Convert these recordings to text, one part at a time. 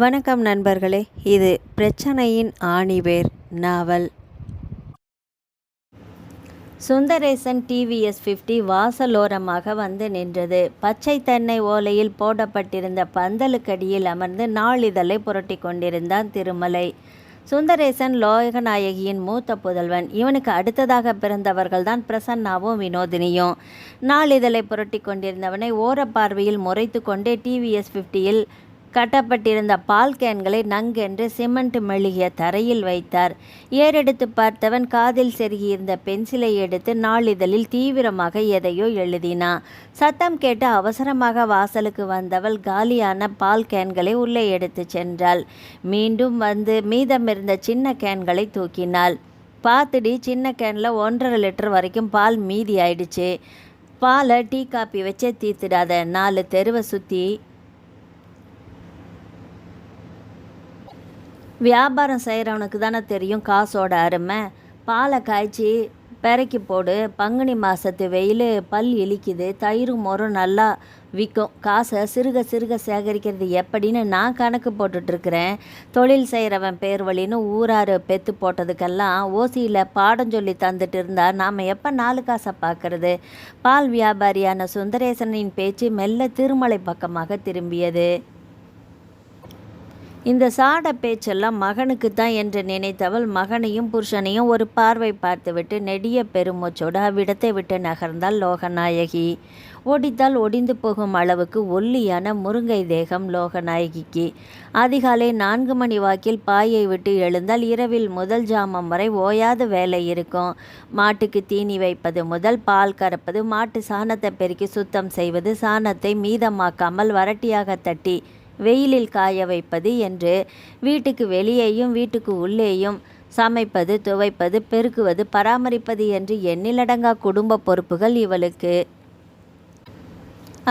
வணக்கம் நண்பர்களே. இது பிரச்சனையின் ஆணிவேர் நாவல். சுந்தரேசன் டிவிஎஸ் 50 வாசலோரமாக வந்து நின்றது. பச்சை தென்னை ஓலையில் போடப்பட்டிருந்த பந்தலுக்கடியில் அமர்ந்து நாளிதழை புரட்டி கொண்டிருந்தான் திருமலை. சுந்தரேசன் லோகநாயகியின் மூத்த புதல்வன். இவனுக்கு அடுத்ததாக பிறந்தவர்கள்தான் பிரசன்னாவும் வினோதினியும். நாளிதழை புரட்டி கொண்டிருந்தவனை ஓரப்பார்வையில் முறைத்து கொண்டே டிவிஎஸ் 50யில் கட்டப்பட்டிருந்த பால் கேன்களை நங்கென்று சிமெண்ட் மெழுகிய தரையில் வைத்தார். ஏறெடுத்து பார்த்தவன் காதில் செருகியிருந்த பென்சிலை எடுத்து நாளிதழில் தீவிரமாக எதையோ எழுதினான். சத்தம் கேட்டு அவசரமாக வாசலுக்கு வந்தவள் காலியான பால் கேன்களை உள்ளே எடுத்து சென்றாள். மீண்டும் வந்து மீதமிருந்த சின்ன கேன்களை தூக்கினாள். பார்த்துடி, சின்ன கேனில் 1.5 லிட்டர் வரைக்கும் பால் மீதி ஆயிடுச்சு. பாலை டீ காப்பி வச்சே தீர்த்துடாத. 4 தெருவை சுற்றி வியாபாரம் செய்கிறவனுக்கு தானே தெரியும் காசோட அருமை. பாலை காய்ச்சி பெரைக்கி போடு. பங்குனி மாதத்து வெயில் பல் இழிக்குது. தயிரும் மோரும் நல்லா விற்கும். காசை சிறுக சிறுக சேகரிக்கிறது எப்படின்னு நான் கணக்கு போட்டுட்ருக்கிறேன். தொழில் செய்கிறவன் பேர் வழின்னு ஊராறு பெற்று போட்டதுக்கெல்லாம் ஓசியில் பாடம் சொல்லி தந்துட்டு இருந்தால் நாம் எப்போ 4 காசை பார்க்கறது? பால் வியாபாரியான சுந்தரேசனின் பேச்சு மெல்ல திருமலை பக்கமாக திரும்பியது. இந்த சாட பேச்செல்லாம் மகனுக்கு தான் என்று நினைத்தவள் மகனையும் புருஷனையும் ஒரு பார்வை பார்த்துவிட்டு நெடிய பெருமூச்சோடு அவ்விடத்தை விட்டு நகர்ந்தாள் லோகநாயகி. ஓடித்தால் ஒடிந்து போகும் அளவுக்கு ஒல்லியான முருங்கை தேகம் லோகநாயகிக்கு. அதிகாலை 4 மணி வாக்கில் பாயை விட்டு எழுந்தால் இரவில் முதல் ஜாமம் வரை ஓயாத வேலை இருக்கும். மாட்டுக்கு தீனி வைப்பது முதல் பால் கறப்பது, மாட்டு சாணத்தை பெருக்கி சுத்தம் செய்வது, சாணத்தை மீதமாக்காமல் வரட்டியாக தட்டி வெயிலில் காய வைப்பது என்று வீட்டுக்கு வெளியேயும் வீட்டுக்கு உள்ளேயும் சமைப்பது, துவைப்பது, பெருக்குவது, பராமரிப்பது என்று எண்ணிலடங்கா குடும்ப பொறுப்புகள் இவளுக்கு.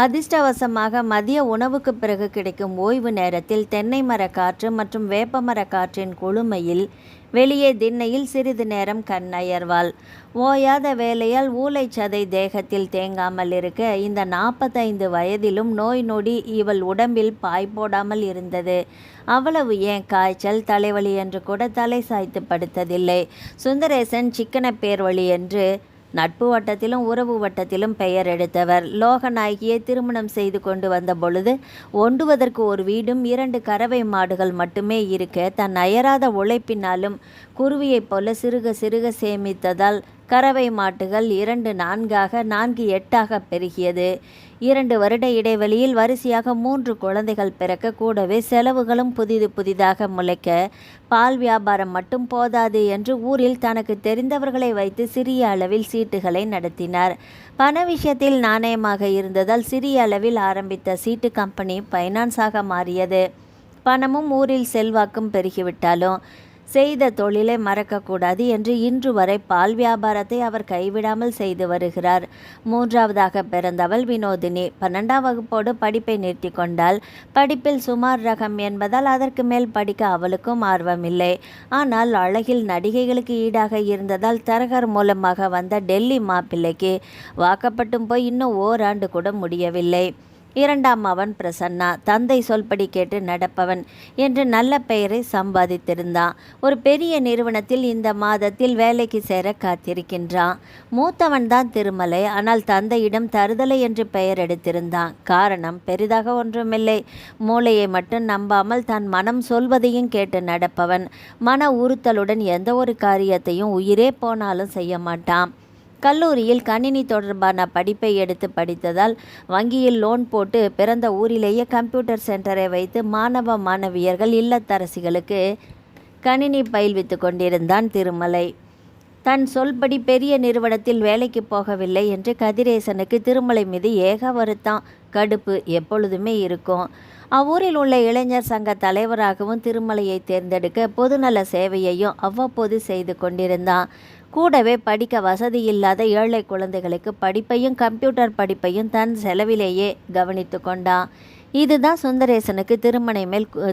அதிர்ஷ்டவசமாக மதிய உணவுக்கு பிறகு கிடைக்கும் ஓய்வு நேரத்தில் தென்னை மர காற்று மற்றும் வேப்பமர காற்றின் குளுமையில் வெளியே திண்ணையில் சிறிது நேரம் கண்ணயர்வாள். ஓயாத வேலையால் ஊளைச்சதை தேகத்தில் தேங்காமல் இருக்க இந்த 45 வயதிலும் நோய் நொடி இவள் உடம்பில் பாய் போடாமல் இருந்தது. அவ்வளவு ஏன் காய்ச்சல் தலைவலி என்று கூட தலை சாய்த்து படுத்ததில்லை. சுந்தரேசன் சிக்கன பேர்வழி என்று நட்பு வட்டத்திலும் உறவு வட்டத்திலும் பெயர் எடுத்தவர். லோகநாயகியை திருமணம் செய்து கொண்டு வந்த பொழுது ஒண்டுவதற்கு ஒரு வீடும் 2 கறவை மாடுகள் மட்டுமே இருக்க தன் அயராத உழைப்பினாலும் குருவியைப் போல சிறுக சிறுக சேமித்ததால் கறவை மாட்டுகள் 2 4ஆக 4 8ஆக பெருகியது. 2 வருட இடைவெளியில் வரிசையாக 3 குழந்தைகள் பிறக்க கூடவே செலவுகளும் புதிதாக முளைக்க பால் வியாபாரம் மட்டும் போதாது என்று ஊரில் தனக்கு தெரிந்தவர்களை வைத்து சிறிய அளவில் சீட்டுகளை நடத்தினார். பண விஷயத்தில் நாணயமாக இருந்ததால் சிறிய அளவில் ஆரம்பித்த சீட்டு கம்பெனி ஃபைனான்ஸாக மாறியது. பணமும் ஊரில் செல்வாக்கும் பெருகிவிட்டாலும் செய்த தொழிலை மறக்கக்கூடாது என்று இன்று வரை பால் வியாபாரத்தை அவர் கைவிடாமல் செய்து வருகிறார். 3ஆவதாக பிறந்தவள் வினோதினி 12ஆம் வகுப்போடு படிப்பை நிறுத்தி கொண்டாள். படிப்பில் சுமார் ரகம் என்பதால் அதற்கு மேல் படிக்க அவளுக்கும் ஆர்வமில்லை. ஆனால் அழகில் நடிகைகளுக்கு ஈடாக இருந்ததால் தரகர் மூலமாக வந்த டெல்லி மாப்பிள்ளைக்கு வாக்கப்பட்டும் போய் இன்னும் ஓராண்டு கூட முடியவில்லை. 2ஆம் அவன் பிரசன்னா தந்தை சொல்படி கேட்டு நடப்பவன் என்று நல்ல பெயரை சம்பாதித்திருந்தான். ஒரு பெரிய நிறுவனத்தில் இந்த மாதத்தில் வேலைக்கு சேர காத்திருக்கின்றான். மூத்தவன் தான் திருமலை. ஆனால் தந்தையிடம் தருதலை என்று பெயர் எடுத்திருந்தான். காரணம் பெரிதாக ஒன்றுமில்லை. மூளையை மட்டும் நம்பாமல் தன் மனம் சொல்வதையும் கேட்டு நடப்பவன். மன உறுத்தலுடன் எந்த ஒரு காரியத்தையும் உயிரே போனாலும் செய்ய மாட்டான். கல்லூரியில் கணினி தொடர்பான படிப்பை எடுத்து படித்ததால் வங்கியில் லோன் போட்டு பிறந்த ஊரிலேயே கம்ப்யூட்டர் சென்டரை வைத்து மாணவ மாணவியர்கள் இல்லத்தரசிகளுக்கு கணினி பயில்வித்து கொண்டிருந்தான் திருமலை. தன் சொல்படி பெரிய நிறுவனத்தில் வேலைக்கு போகவில்லை என்று கதிரேசனுக்கு திருமலை மீது ஏக வருத்தம், கடுப்பு எப்பொழுதுமே இருக்கும். அவ்வூரில் உள்ள இளைஞர் சங்க தலைவராகவும் திருமலையை தேர்ந்தெடுக்க பொதுநல சேவையையும் அவ்வப்போது செய்து கொண்டிருந்தான். கூடவே படிக்க வசதி இல்லாத ஏழை குழந்தைகளுக்கு படிப்பையும் கம்ப்யூட்டர் படிப்பையும் தன் செலவிலேயே கவனித்து கொண்டான். இதுதான் சுந்தரேசனுக்கு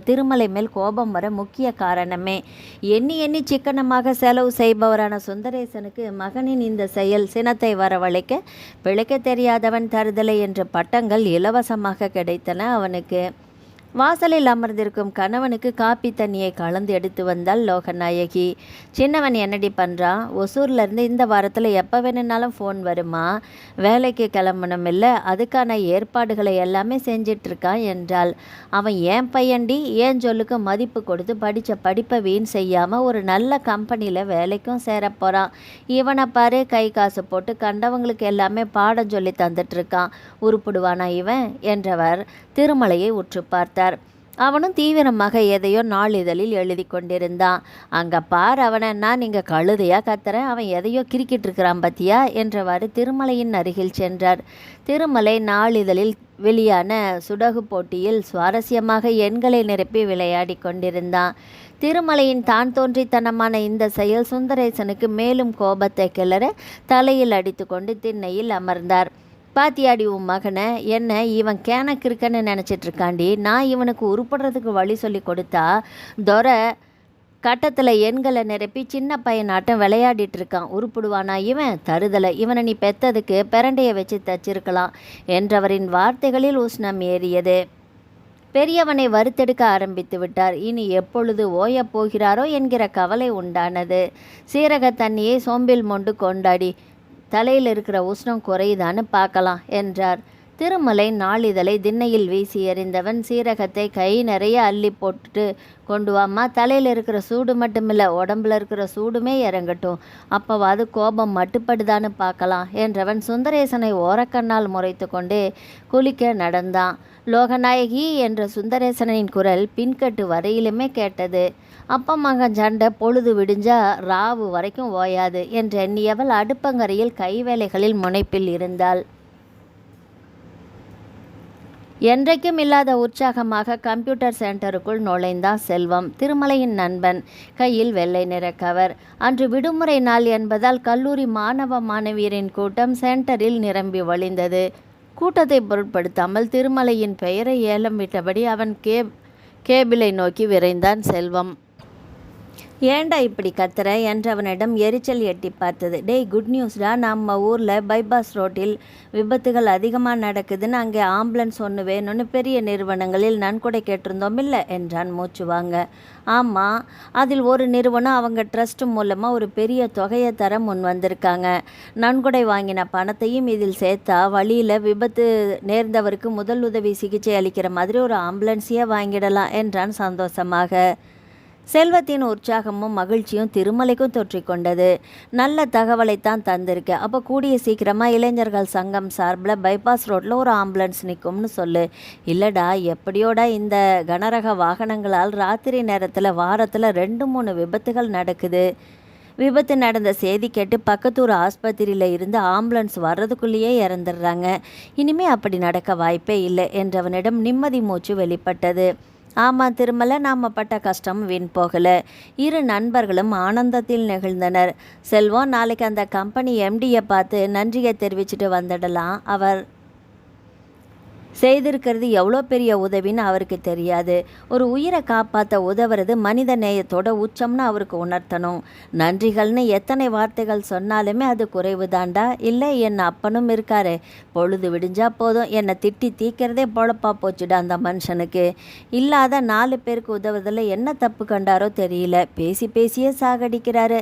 திருமலை மேல் கோபம் வர முக்கிய காரணமே. எண்ணி எண்ணி சிக்கனமாக செலவு செய்பவரான சுந்தரேசனுக்கு மகனின் இந்த செயல் சினத்தை வரவழைக்க பிழைக்க தெரியாதவன் தருதலை என்ற பட்டங்கள் இலவசமாக கிடைத்தன அவனுக்கு. வாசலில் அமர்ந்திருக்கும் கணவனுக்கு காப்பி தண்ணியை கலந்து எடுத்து வந்தாள் லோகநாயகி. சின்னவன் என்னடி பண்ணுறான்? ஒசூர்லேருந்து இந்த வாரத்தில் எப்போ வேணும்னாலும் ஃபோன் வருமா? வேலைக்கு கிளம்பணும் இல்லை, அதுக்கான ஏற்பாடுகளை எல்லாமே செஞ்சிட்ருக்கான் என்றாள். அவன் ஏன் பையன்டி, ஏன் சொல்லுக்கு மதிப்பு கொடுத்து படித்த படிப்பை வீண் செய்யாமல் ஒரு நல்ல கம்பெனியில் வேலைக்கும் சேர போகிறான். இவனை பாரு, கை காசு போட்டு கண்டவங்களுக்கு எல்லாமே பாடம் சொல்லி தந்துட்டுருக்கான். உருப்பிடுவானா இவன் என்றவர் திருமலையை உற்று பார்த்தார். அவனும் தீவிரமாக எதையோ நாளிதழில் எழுதி கொண்டிருந்தான். அங்கே பார் அவனை, நான் நீங்கள் கழுதையா கத்துறேன், அவன் எதையோ கிரிக்கிட்டு இருக்கிறான் பத்தியா என்றவாறு திருமலையின் அருகில் சென்றார். திருமலை நாளிதழில் வெளியான சுடகு போட்டியில் சுவாரஸ்யமாக எண்களை நிரப்பி விளையாடி கொண்டிருந்தான். திருமலையின் தான் தோன்றித்தனமான இந்த செயல் சுந்தரேசனுக்கு மேலும் கோபத்தை கிளற தலையில் அடித்து கொண்டு திண்ணையில் அமர்ந்தார். பாத்தியாடி உன் மகனை, என்ன இவன் கேனக்கு இருக்கன்னு நினச்சிட்ருக்காண்டி. நான் இவனுக்கு உருப்படுறதுக்கு வழி சொல்லி கொடுத்தா தொரை கட்டத்தில் எண்களை நிரப்பி சின்ன பையனாட்டம் விளையாடிட்டு இருக்கான். உருப்பிடுவானா இவன்? தருதலை, இவனை நீ பெத்ததுக்கு பிரண்டையை வச்சு தச்சிருக்கலாம் என்றவரின் வார்த்தைகளில் உஷ்ணம் ஏறியது. பெரியவனை வறுத்தெடுக்க ஆரம்பித்து விட்டார். இனி எப்பொழுது ஓயப் போகிறாரோ என்கிற கவலை உண்டானது. சீரக தண்ணியை சோம்பில் மொண்டு கொண்டாடி தலையில் இருக்கிற உஷ்ணம் குறையுதான்னு பார்க்கலாம் என்றார். திருமலை நாளிதழை திண்ணையில் வீசி எறிந்தவன் சீரகத்தை கை நிறைய அள்ளி போட்டுட்டு கொண்டு வாம்மா, தலையில் இருக்கிற சூடு மட்டுமில்லை, உடம்புல இருக்கிற சூடுமே இறங்கட்டும், அப்போவாது கோபம் மட்டுப்படுதான்னு பார்க்கலாம் என்றவன் சுந்தரேசனை ஓரக்கண்ணால் முறைத்து கொண்டு குளிக்க நடந்தான். லோகநாயகி என்ற சுந்தரேசனின் குரல் பின்கட்டு வரையிலுமே கேட்டது. அப்பா மகன் சண்டை பொழுது விடிஞ்சா ராவு வரைக்கும் ஓயாது என்று எண்ணியவள் அடுப்பங்கரையில் கைவேலைகளில் முனைப்பில் இருந்தாள். என்றைக்கும் இல்லாத உற்சாகமாக கம்ப்யூட்டர் சென்டருக்குள் நுழைந்தான் செல்வம், திருமலையின் நண்பன். கையில் வெள்ளை நிற கவர். அன்று விடுமுறை நாள் என்பதால் கல்லூரி மாணவ மாணவியரின் கூட்டம் சென்டரில் நிரம்பி வழிந்தது. கூட்டத்தை பொருட்படுத்தாமல் திருமலையின் பெயரை ஏலம் விட்டபடி அவன் கேபிளை நோக்கி விரைந்தான் செல்வம். ஏண்டா இப்படி கத்துற என்றவனிடம் எரிச்சல் எட்டி பார்த்தது. டேய், குட் நியூஸ்டா, நம்ம ஊரில் பைபாஸ் ரோட்டில் விபத்துகள் அதிகமாக நடக்குதுன்னு அங்கே ஆம்புலன்ஸ் ஒன்று வேணும்னு பெரிய நிறுவனங்களில் நன்கொடை கேட்டிருந்தோம் இல்லை என்றான் மூச்சு வாங்க. ஆமாம், அதில் ஒரு நிறுவனம் அவங்க ட்ரஸ்ட் மூலமாக ஒரு பெரிய தொகையை தர முன் வந்திருக்காங்க. நன்கொடை வாங்கின பணத்தையும் இதில் சேர்த்தா வழியில் விபத்து நேர்ந்தவருக்கு முதல் உதவி சிகிச்சை அளிக்கிற மாதிரி ஒரு ஆம்புலன்ஸையே வாங்கிடலாம் என்றான் சந்தோஷமாக. செல்வத்தின் உற்சாகமும் மகிழ்ச்சியும் திருமலைக்கும் தொற்றிக்கொண்டது. நல்ல தகவலைத்தான் தந்திருக்க. அப்போ கூடிய சீக்கிரமாக இளைஞர்கள் சங்கம் சார்பில் பைபாஸ் ரோட்டில் ஒரு ஆம்புலன்ஸ் நிற்கும்னு சொல்லு. இல்லைடா, எப்படியோடா இந்த கனரக வாகனங்களால் ராத்திரி நேரத்தில் வாரத்தில் 2-3 விபத்துகள் நடக்குது. விபத்து நடந்த செய்தி கேட்டு பக்கத்தூர் ஆஸ்பத்திரியில் இருந்து ஆம்புலன்ஸ் வர்றதுக்குள்ளேயே இறந்துடுறாங்க. இனிமே அப்படி நடக்க வாய்ப்பே இல்லை என்றவனிடம் நிம்மதி மூச்சு வெளிப்பட்டது. ஆமாம் திருமலை, நாம் பட்ட கஷ்டம் வீண் போகலை. இரு நண்பர்களும் ஆனந்தத்தில் நெகிழ்ந்தனர். செல்வம், நாளைக்கு அந்த கம்பெனி எம்டியை பார்த்து நன்றியை தெரிவிச்சுட்டு வந்துடலாம். அவர் செய்திருக்கிறது எவ்வளோ பெரிய உதவின்னு அவருக்கு தெரியாது. ஒரு உயிரை காப்பாற்ற உதவுறது மனித நேயத்தோட உச்சம்னு அவருக்கு உணர்த்தணும். நன்றிகள்னு எத்தனை வார்த்தைகள் சொன்னாலுமே அது குறைவு தாண்டா. இல்லை, என் அப்பனும் இருக்காரு, பொழுது விடிஞ்சா போதும் என்னை திட்டி தீக்கிறதே பொழப்பா போச்சுடா அந்த மனுஷனுக்கு. இல்லாத 4 பேருக்கு உதவுறதில் என்ன தப்பு கண்டாரோ தெரியல, பேசி பேசியே சாகடிக்கிறாரு.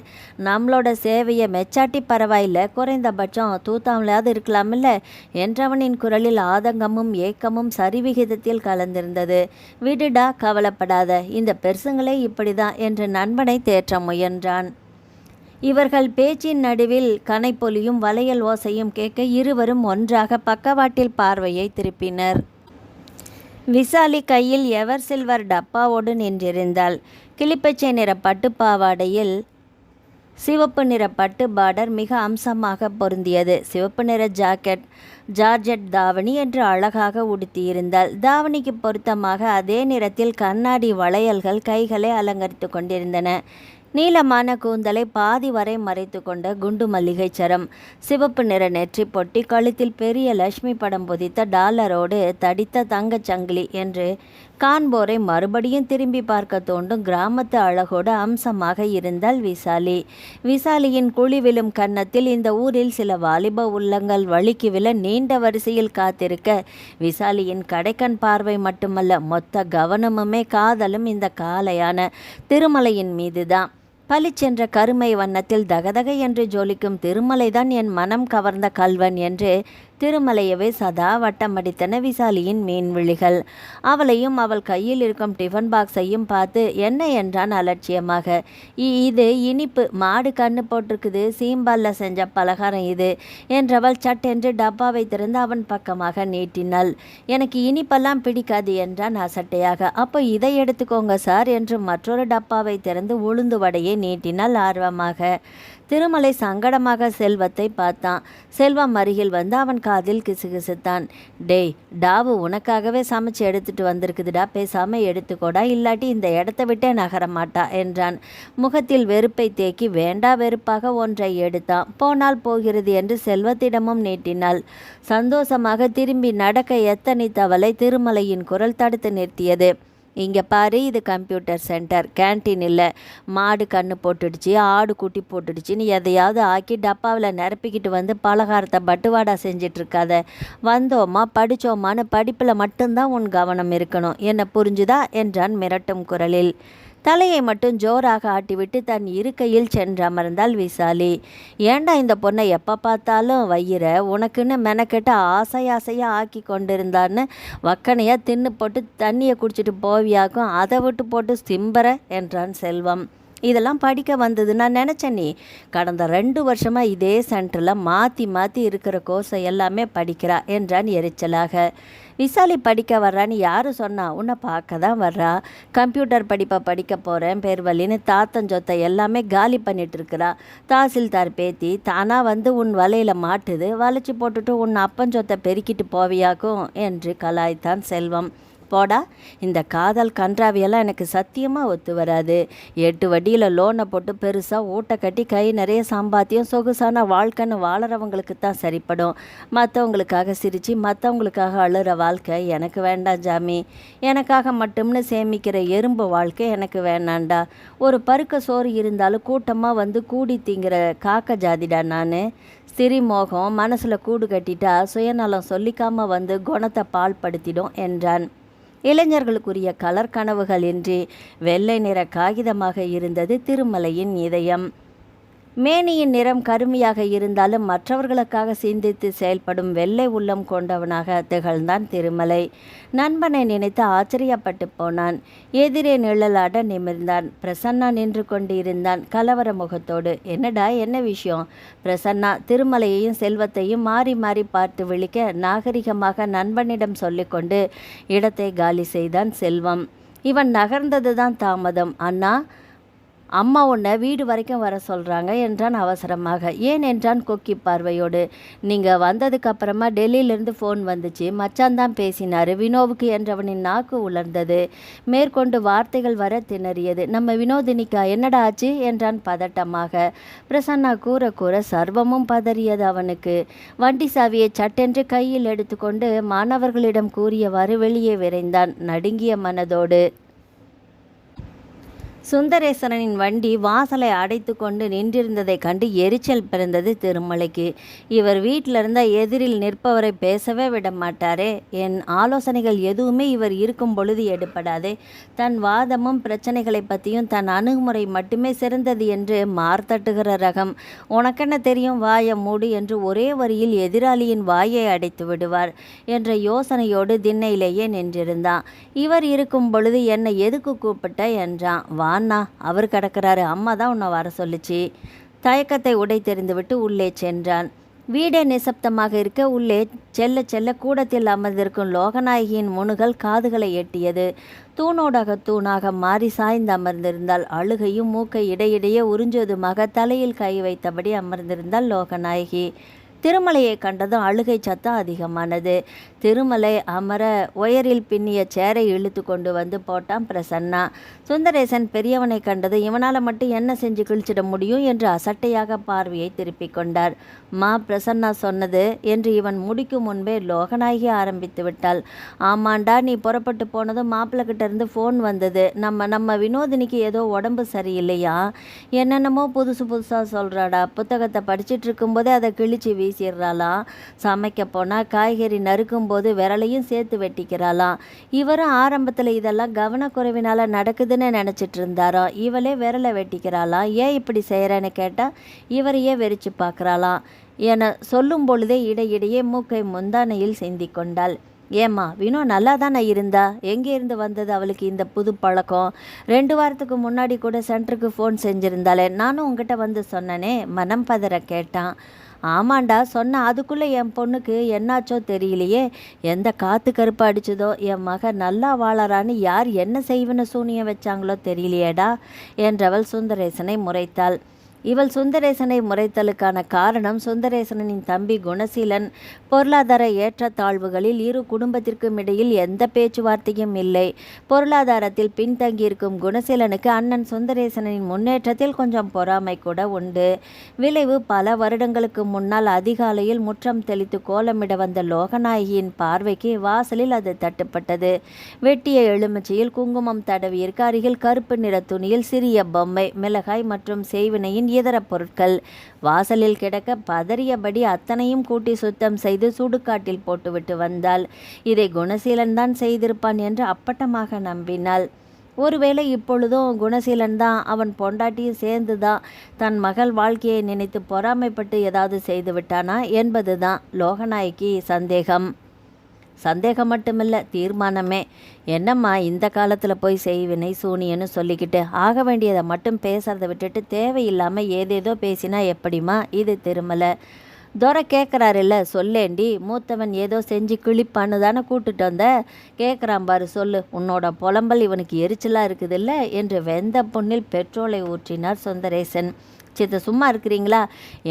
நம்மளோட சேவையை மெச்சாட்டி பரவாயில்லை, குறைந்தபட்சம் தூத்தாமலாவது இருக்கலாமில்ல என்றவனின் குரலில் ஆதங்கமும் ஏக்கமும் சரிவிகிதத்தில் கலந்திருந்தது. விடுடா, கவலைப்படாத, இந்த பெருசுங்களே இப்படிதான் என்று நண்பனை தேற்ற முயன்றான். இவர்கள் பேச்சின் நடுவில் கனைப்பொலியும் வளையல் ஓசையும் கேட்க இருவரும் ஒன்றாக பக்கவாட்டில் பார்வையை திருப்பினர். விசாலி கையில் எவர் சில்வர் டப்பாவோடு நின்றிருந்தாள். கிளிப்பச்சை நிற பட்டுப்பாவாடையில் சிவப்பு நிற பட்டு பார்டர் மிக அம்சமாக பொருந்தியது. சிவப்பு நிற ஜார்ஜெட் தாவணி என்று அழகாக உடுத்தியிருந்தாள். தாவணிக்கு பொருத்தமாக அதே நிறத்தில் கண்ணாடி வளையல்கள் கைகளை அலங்கரித்து கொண்டிருந்தன. நீளமான கூந்தலை பாதி வரை மறைத்து கொண்ட குண்டு மல்லிகை சரம், சிவப்பு நிற நெற்றி பொட்டி, கழுத்தில் பெரிய லட்சுமி படம் பொதித்த டாலரோடு தடித்த தங்கச் சங்கிலி என்று காண்போரை மறுபடியும் திரும்பி பார்க்க தோண்டும் கிராமத்து அழகோடு அம்சமாக இருந்தால் விசாலி. விசாலியின் குழிவிலும் கன்னத்தில் இந்த ஊரில் சில வாலிப உள்ளங்கள் வழுக்கி விழ நீண்ட வரிசையில் காத்திருக்க, விசாலியின் கடைக்கண் பார்வை மட்டுமல்ல, மொத்த கவனமுமே காதலும் இந்த காளையான திருமலையின் மீதுதான். பளிச்சென்ற கருமை வண்ணத்தில் தகதக என்று ஜொலிக்கும் திருமலைதான் என் மனம் கவர்ந்த கல்வன் என்று திருமலையவே சதா வட்டமடித்தன விசாலியின் மீன்விழிகள். அவளையும் அவள் கையில் இருக்கும் டிஃபன் பாக்ஸையும் பார்த்து என்ன என்றான் அலட்சியமாக. இது இனிப்பு, மாடு கண்ணு போட்டிருக்குது, சீம்பால்ல செஞ்ச பலகாரம் இது என்றவள் சட்டென்று டப்பாவை திறந்து அவன் பக்கமாக நீட்டினாள். எனக்கு இனிப்பெல்லாம் பிடிக்காது என்றான் அசட்டையாக. அப்போ இதை எடுத்துக்கோங்க சார் என்று மற்றொரு டப்பாவை திறந்து உளுந்து வடையை நீட்டினாள் ஆர்வமாக. திருமலை சங்கடமாக செல்வத்தை பார்த்தான். செல்வம் அருகில் வந்து அவன் காதில் கிசுகிசுத்தான். டேய், டாவு உனக்காகவே சமைச்சு எடுத்துட்டு வந்திருக்குதுடா, பேசாம எடுத்துக்கோடா, இல்லாட்டி இந்த இடத்த விட்டே நகர மாட்டா என்றான். முகத்தில் வெறுப்பை தேக்கி வேண்டா வெறுப்பாக ஒன்றை எடுத்தான். போனால் போகிறது என்று செல்வத்திடமும் நீட்டினாள். சந்தோஷமாக திரும்பி நடக்க எத்தனித்தவளை திருமலையின் குரல் தடுத்து நிறுத்தியது. இங்கே பாரு, இது கம்ப்யூட்டர் சென்டர், கேன்டீன் இல்லை. மாடு கண்ணு போட்டுடுச்சு, ஆடு குட்டி போட்டுடுச்சின்னு எதையாவது ஆக்கி டப்பாவில் நிரப்பிக்கிட்டு வந்து பலகாரத்தை பட்டுவாடா செஞ்சிட்ருக்காத. வந்தோமா படித்தோமான்னு படிப்பில் மட்டும்தான் உன் கவனம் இருக்கணும், என்ன புரிஞ்சுதா என்றான் மிரட்டும் குரலில். தலையை மட்டும் ஜோராக ஆட்டிவிட்டு தன் இருக்கையில் சென்றமர்ந்தாள் விசாலி. ஏண்டா இந்த பொண்ணை எப்போ பார்த்தாலும் வயிற உனக்குன்னு மெனக்கெட்டு ஆசையாக ஆக்கி கொண்டிருந்தான்னு வக்கனையாக தின்னு போட்டு தண்ணியை குடிச்சிட்டு போவியாக்கும், அதை விட்டு போட்டு சிம்பர என்றான் செல்வம். இதெல்லாம் படிக்க வந்தது நான் நினச்சேன். நீ கடந்த 2 வருஷமாக இதே சென்டரில் மாற்றி இருக்கிற கோர்ஸை எல்லாமே படிக்கிறா என்றான் எரிச்சலாக. விசாலி படிக்க வர்றான்னு யார் சொன்னா? உன்னை பார்க்க தான் வர்றா. கம்ப்யூட்டர் படிப்பை படிக்க போகிறேன் பேர்வழின்னு தாத்தஞ்சொத்தை எல்லாமே காலி பண்ணிட்டு இருக்கிறா. தாசில்தார் பேத்தி தானாக வந்து உன் வலையில் மாட்டுது, வளைச்சி போட்டுட்டு உன் அப்பஞ்சொத்தை பெருக்கிட்டு போவியாக்கும் என்று கலாய்த்தான் செல்வம். போடா, இந்த காதல் கன்றாவியெல்லாம் எனக்கு சத்தியமாக ஒத்து வராது. 8 வட்டியில் லோனை போட்டு பெருசாக ஊட்ட கட்டி கை நிறைய சம்பாத்தியம் சொகுசான வாழ்க்கைன்னு வாழறவங்களுக்கு தான் சரிப்படும். மற்றவங்களுக்காக சிரித்து மற்றவங்களுக்காக அழுகிற வாழ்க்கை எனக்கு வேண்டாம் ஜாமி. எனக்காக மட்டும்னு சேமிக்கிற எறும்பு வாழ்க்கை எனக்கு வேணாண்டா. ஒரு பருக்க சோறு இருந்தாலும் கூட்டமாக வந்து கூடி திங்கிற காக்க ஜாதிடா நான். சிறிமோகம் மனசில் கூடு கட்டிட்டா சுயநலம் சொல்லிக்காமல் வந்து குணத்தை பால்படுத்திடும் என்றான். இளைஞர்களுக்குரிய கலர் கனவுகள் இன்றி வெள்ளை நிற காகிதமாக இருந்தது திருமலையின் இதயம். மேனியின் நிறம் கருமையாக இருந்தாலும் மற்றவர்களுக்காக சிந்தித்து செயல்படும் வெள்ளை உள்ளம் கொண்டவனாக திகழ்ந்தான் திருமலை. நண்பனை நினைத்து ஆச்சரியப்பட்டு போனான். எதிரே நிழலாட நிமிர்ந்தான். பிரசன்னா நின்று கொண்டு இருந்தான் கலவர முகத்தோடு. என்னடா, என்ன விஷயம்? பிரசன்னா திருமலையையும் செல்வத்தையும் மாறி மாறி பார்த்து விழிக்க நாகரிகமாக நண்பனிடம் சொல்லிக்கொண்டு இடத்தை காலி செய்தான் செல்வம். இவன் நகர்ந்தது தான் தாமதம். அண்ணா, அம்மா உன்னை வீடு வரைக்கும் வர சொல்கிறாங்க என்றான் அவசரமாக. ஏன் என்றான் கொக்கி பார்வையோடு. நீங்கள் வந்ததுக்கு அப்புறமா டெல்லியிலேருந்து ஃபோன் வந்துச்சு. மச்சான் தான் பேசினார். வினோவுக்கு என்றவனின் நாக்கு உலர்ந்தது. மேற்கொண்டு வார்த்தைகள் வர திணறியது. நம்ம வினோதினிக்கா என்னடா ஆச்சு என்றான் பதட்டமாக. பிரசன்னா கூற சர்வமும் பதறியது அவனுக்கு. வண்டி சாவியை சட்டென்று கையில் எடுத்துக்கொண்டு மாணவர்களிடம் கூறியவாறு வெளியே விரைந்தான் நடுங்கிய மனதோடு. சுந்தரேசனின் வண்டி வாசலை அடைத்து கொண்டு நின்றிருந்ததை கண்டு எரிச்சல் பிறந்தது திருமலைக்கு. இவர் வீட்டில் இருந்தால் எதிரில் நிற்பவரை பேசவே விட மாட்டாரே. என் ஆலோசனைகள் எதுவுமே இவர் இருக்கும் பொழுது எடுப்படாதே. தன் வாதமும் பிரச்சனைகளை பற்றியும் தன் அணுகுமுறை மட்டுமே சிறந்தது என்று மார்த்தட்டுகிற ரகம். உனக்கென்ன தெரியும், வாயை மூடு என்று ஒரே வரியில் எதிராளியின் வாயை அடைத்து விடுவார் என்ற யோசனையோடு திண்ணையிலேயே நின்றிருந்தான். இவர் இருக்கும் பொழுது என்னை எதுக்கு கூப்பிட்ட என்றான். வாண்ணா, அவர் கிடக்கிறாரு, அம்மா தான் உன்னை வர சொல்லிச்சு. தயக்கத்தை உடை தெரிந்துவிட்டு உள்ளே சென்றான். வீடே நிசப்தமாக இருக்க உள்ளே செல்ல கூடத்தில் அமர்ந்திருக்கும் லோகநாயகியின் முணுகல் காதுகளை எட்டியது. தூணாக மாறி சாய்ந்து அமர்ந்திருந்தாள். அழுகையும் மூக்கை இடையிடையே உறிஞ்சுவதுமாக தலையில் கை வைத்தபடி அமர்ந்திருந்தாள் லோகநாயகி. திருமலையை கண்டதும் அழுகை சத்தம் அதிகமானது. திருமலை அமர உயரில் பின்னிய சேரை இழுத்து கொண்டு வந்து போட்டான் பிரசன்னா. சுந்தரேசன் பெரியவனை கண்டது இவனால் மட்டும் என்ன செஞ்சு கிழிச்சிட முடியும் என்று அசட்டையாக பார்வையை திருப்பிக் கொண்டார். மா பிரசன்னா சொன்னது என்று இவன் முடிக்கும் முன்பே லோகநாயகி ஆரம்பித்து விட்டாள். ஆமாண்டா, நீ புறப்பட்டு போனதும் மாப்பிள்ளை கிட்ட இருந்து ஃபோன் வந்தது. நம்ம வினோதினிக்கு ஏதோ உடம்பு சரியில்லையா, என்னென்னமோ புதுசாக சொல்கிறாடா. புத்தகத்தை படிச்சுட்டு இருக்கும்போதே அதை கிழிச்சு வீசிடுறாளாம். சமைக்க போனால் காய்கறி நறுக்கும் போது விரலையும் சேர்த்து வெட்டிக்கிறாளாம். இவரும் ஆரம்பத்தில் இதெல்லாம் கவனக்குறைவினால் நடக்குதுன்னு நினச்சிட்டு இருந்தாராம். இவளே விரலை வெட்டிக்கிறாளாம். ஏன் இப்படி செய்கிறேன்னு கேட்டால் இவரையே வெறிச்சு பார்க்குறாளாம் என சொல்லும் பொழுதே இடையிடையே மூக்கை முந்தானையில் சிந்தி கொண்டாள். ஏம்மா, வினோ நல்லா தானே இருந்தா? எங்கே இருந்து வந்தது அவளுக்கு இந்த புது பழக்கம்? 2 வாரத்துக்கு முன்னாடி கூட சென்டருக்கு ஃபோன் செஞ்சுருந்தாளே, நானும் உங்ககிட்ட வந்து சொன்னனே, மனம் பதற கேட்டான். ஆமாண்டா சொன்ன, அதுக்குள்ளே என் பொண்ணுக்கு என்னாச்சோ தெரியலையே, எந்த காற்று கருப்பு அடிச்சதோ, என் மக நல்லா வாழறான்னு யார் என்ன செய்வன சூனியம் வச்சாங்களோ தெரியலையேடா என்றவள் சுந்தரேசனை முறைத்தாள். இவள் சுந்தரேசனை முறைத்தலுக்கான காரணம் சுந்தரேசனின் தம்பி குணசீலன் பொருளாதார ஏற்றத்தாழ்வுகளில் இரு குடும்பத்திற்கும் இடையில் எந்த பேச்சுவார்த்தையும் இல்லை. பொருளாதாரத்தில் பின்தங்கியிருக்கும் குணசீலனுக்கு அண்ணன் சுந்தரேசனின் முன்னேற்றத்தில் கொஞ்சம் பொறாமை கூட உண்டு. விளைவு பல வருடங்களுக்கு முன்னால் அதிகாலையில் முற்றம் தெளித்து கோலமிட வந்த லோகநாயகியின் பார்வைக்கு வாசலில் அது தட்டுப்பட்டது. வெட்டிய எலுமிச்சையில் குங்குமம் தடவியிருக்க அருகில் கருப்பு நிற துணியில் சிறிய பொம்மை, மிளகாய் மற்றும் செய்வினையின் இதர பொருட்கள் வாசலில் கிடக்க பதறியபடி அத்தனையும் கூட்டி சுத்தம் செய்து சுடுகாட்டில் போட்டுவிட்டு வந்தாள். இதை குணசீலன் தான் செய்திருப்பான் என்று அப்பட்டமாக நம்பினாள். ஒருவேளை இப்பொழுதும் குணசீலன் தான் அவன் பொண்டாட்டியும் சேர்ந்து தான் தன் மகள் வாழ்க்கையை நினைத்து பொறாமைப்பட்டு ஏதாவது செய்து விட்டானா என்பதுதான் லோகநாயகி சந்தேகம். சந்தேகம் மட்டுமில்லை, தீர்மானமே. என்னம்மா இந்த காலத்தில் போய் செய்வினை சூனியன்னு சொல்லிக்கிட்டு ஆக வேண்டியதை மட்டும் பேசுறதை விட்டுட்டு தேவையில்லாமல் ஏதேதோ பேசினா எப்படிமா? இது திருமலை. துரை கேட்குறாருல்ல, சொல்லேண்டி. மூத்தவன் ஏதோ செஞ்சு கிழிப்பான்னு தானே கூட்டுட்டு வந்த. கேட்குறான் பாரு, சொல்லு. உன்னோட புலம்பல் இவனுக்கு எரிச்சலாக இருக்குதில்ல என்று வெந்த புண்ணில் பெட்ரோலை ஊற்றினார் சுந்தரேசன். சித்த சும்மா இருக்கிறீங்களா?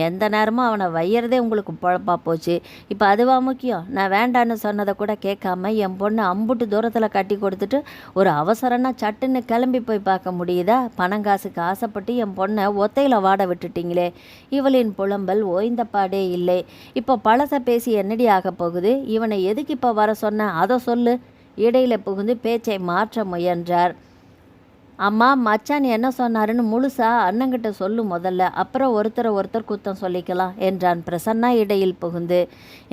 எந்த நேரமும் அவனை வையறதே உங்களுக்கு பொழப்பா போச்சு. இப்போ அதுவா முக்கியம்? நான் வேண்டான்னு சொன்னதை கூட கேட்காம என் பொண்ணு அம்புட்டு தூரத்தில் கட்டி கொடுத்துட்டு ஒரு அவசரம்னா சட்டுன்னு கிளம்பி போய் பார்க்க முடியுதா? பணங்காசுக்கு ஆசைப்பட்டு என் பொண்ணை ஒத்தையில் வாட விட்டுட்டீங்களே. இவளின் புலம்பல் ஓய்ந்த பாடே இல்லை. இப்போ பழச பேசி என்னடி ஆக போகுது? இவனை எதுக்கு இப்போ வர சொன்ன அதை சொல்லு. இடையில புகுந்து பேச்சை மாற்ற முயன்றார். அம்மா, மச்சான் என்ன சொன்னாருன்னு முழுசா அண்ணங்கிட்ட சொல்லு முதல்ல, அப்புறம் ஒருத்தர் குத்தம் சொல்லிக்கலாம் என்றான் பிரசன்னா இடையில் புகுந்து.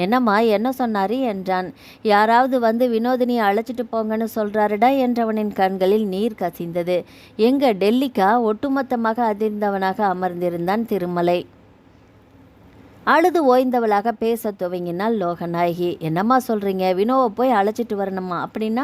என்னம்மா, என்ன சொன்னாரு என்றான். யாராவது வந்து வினோதினியை அழைச்சிட்டு போங்கன்னு சொல்கிறாருடா என்றவனின் கண்களில் நீர் கசிந்தது. எங்க டெல்லிக்கா? ஒட்டுமொத்தமாக அதிர்ந்தவனாக அமர்ந்திருந்தான் திருமலை. அழுது ஓய்ந்தவளாக பேச துவங்கினாள் லோகநாயகி. என்னம்மா சொல்கிறீங்க? வினோவை போய் அழைச்சிட்டு வரணுமா? அப்படின்னா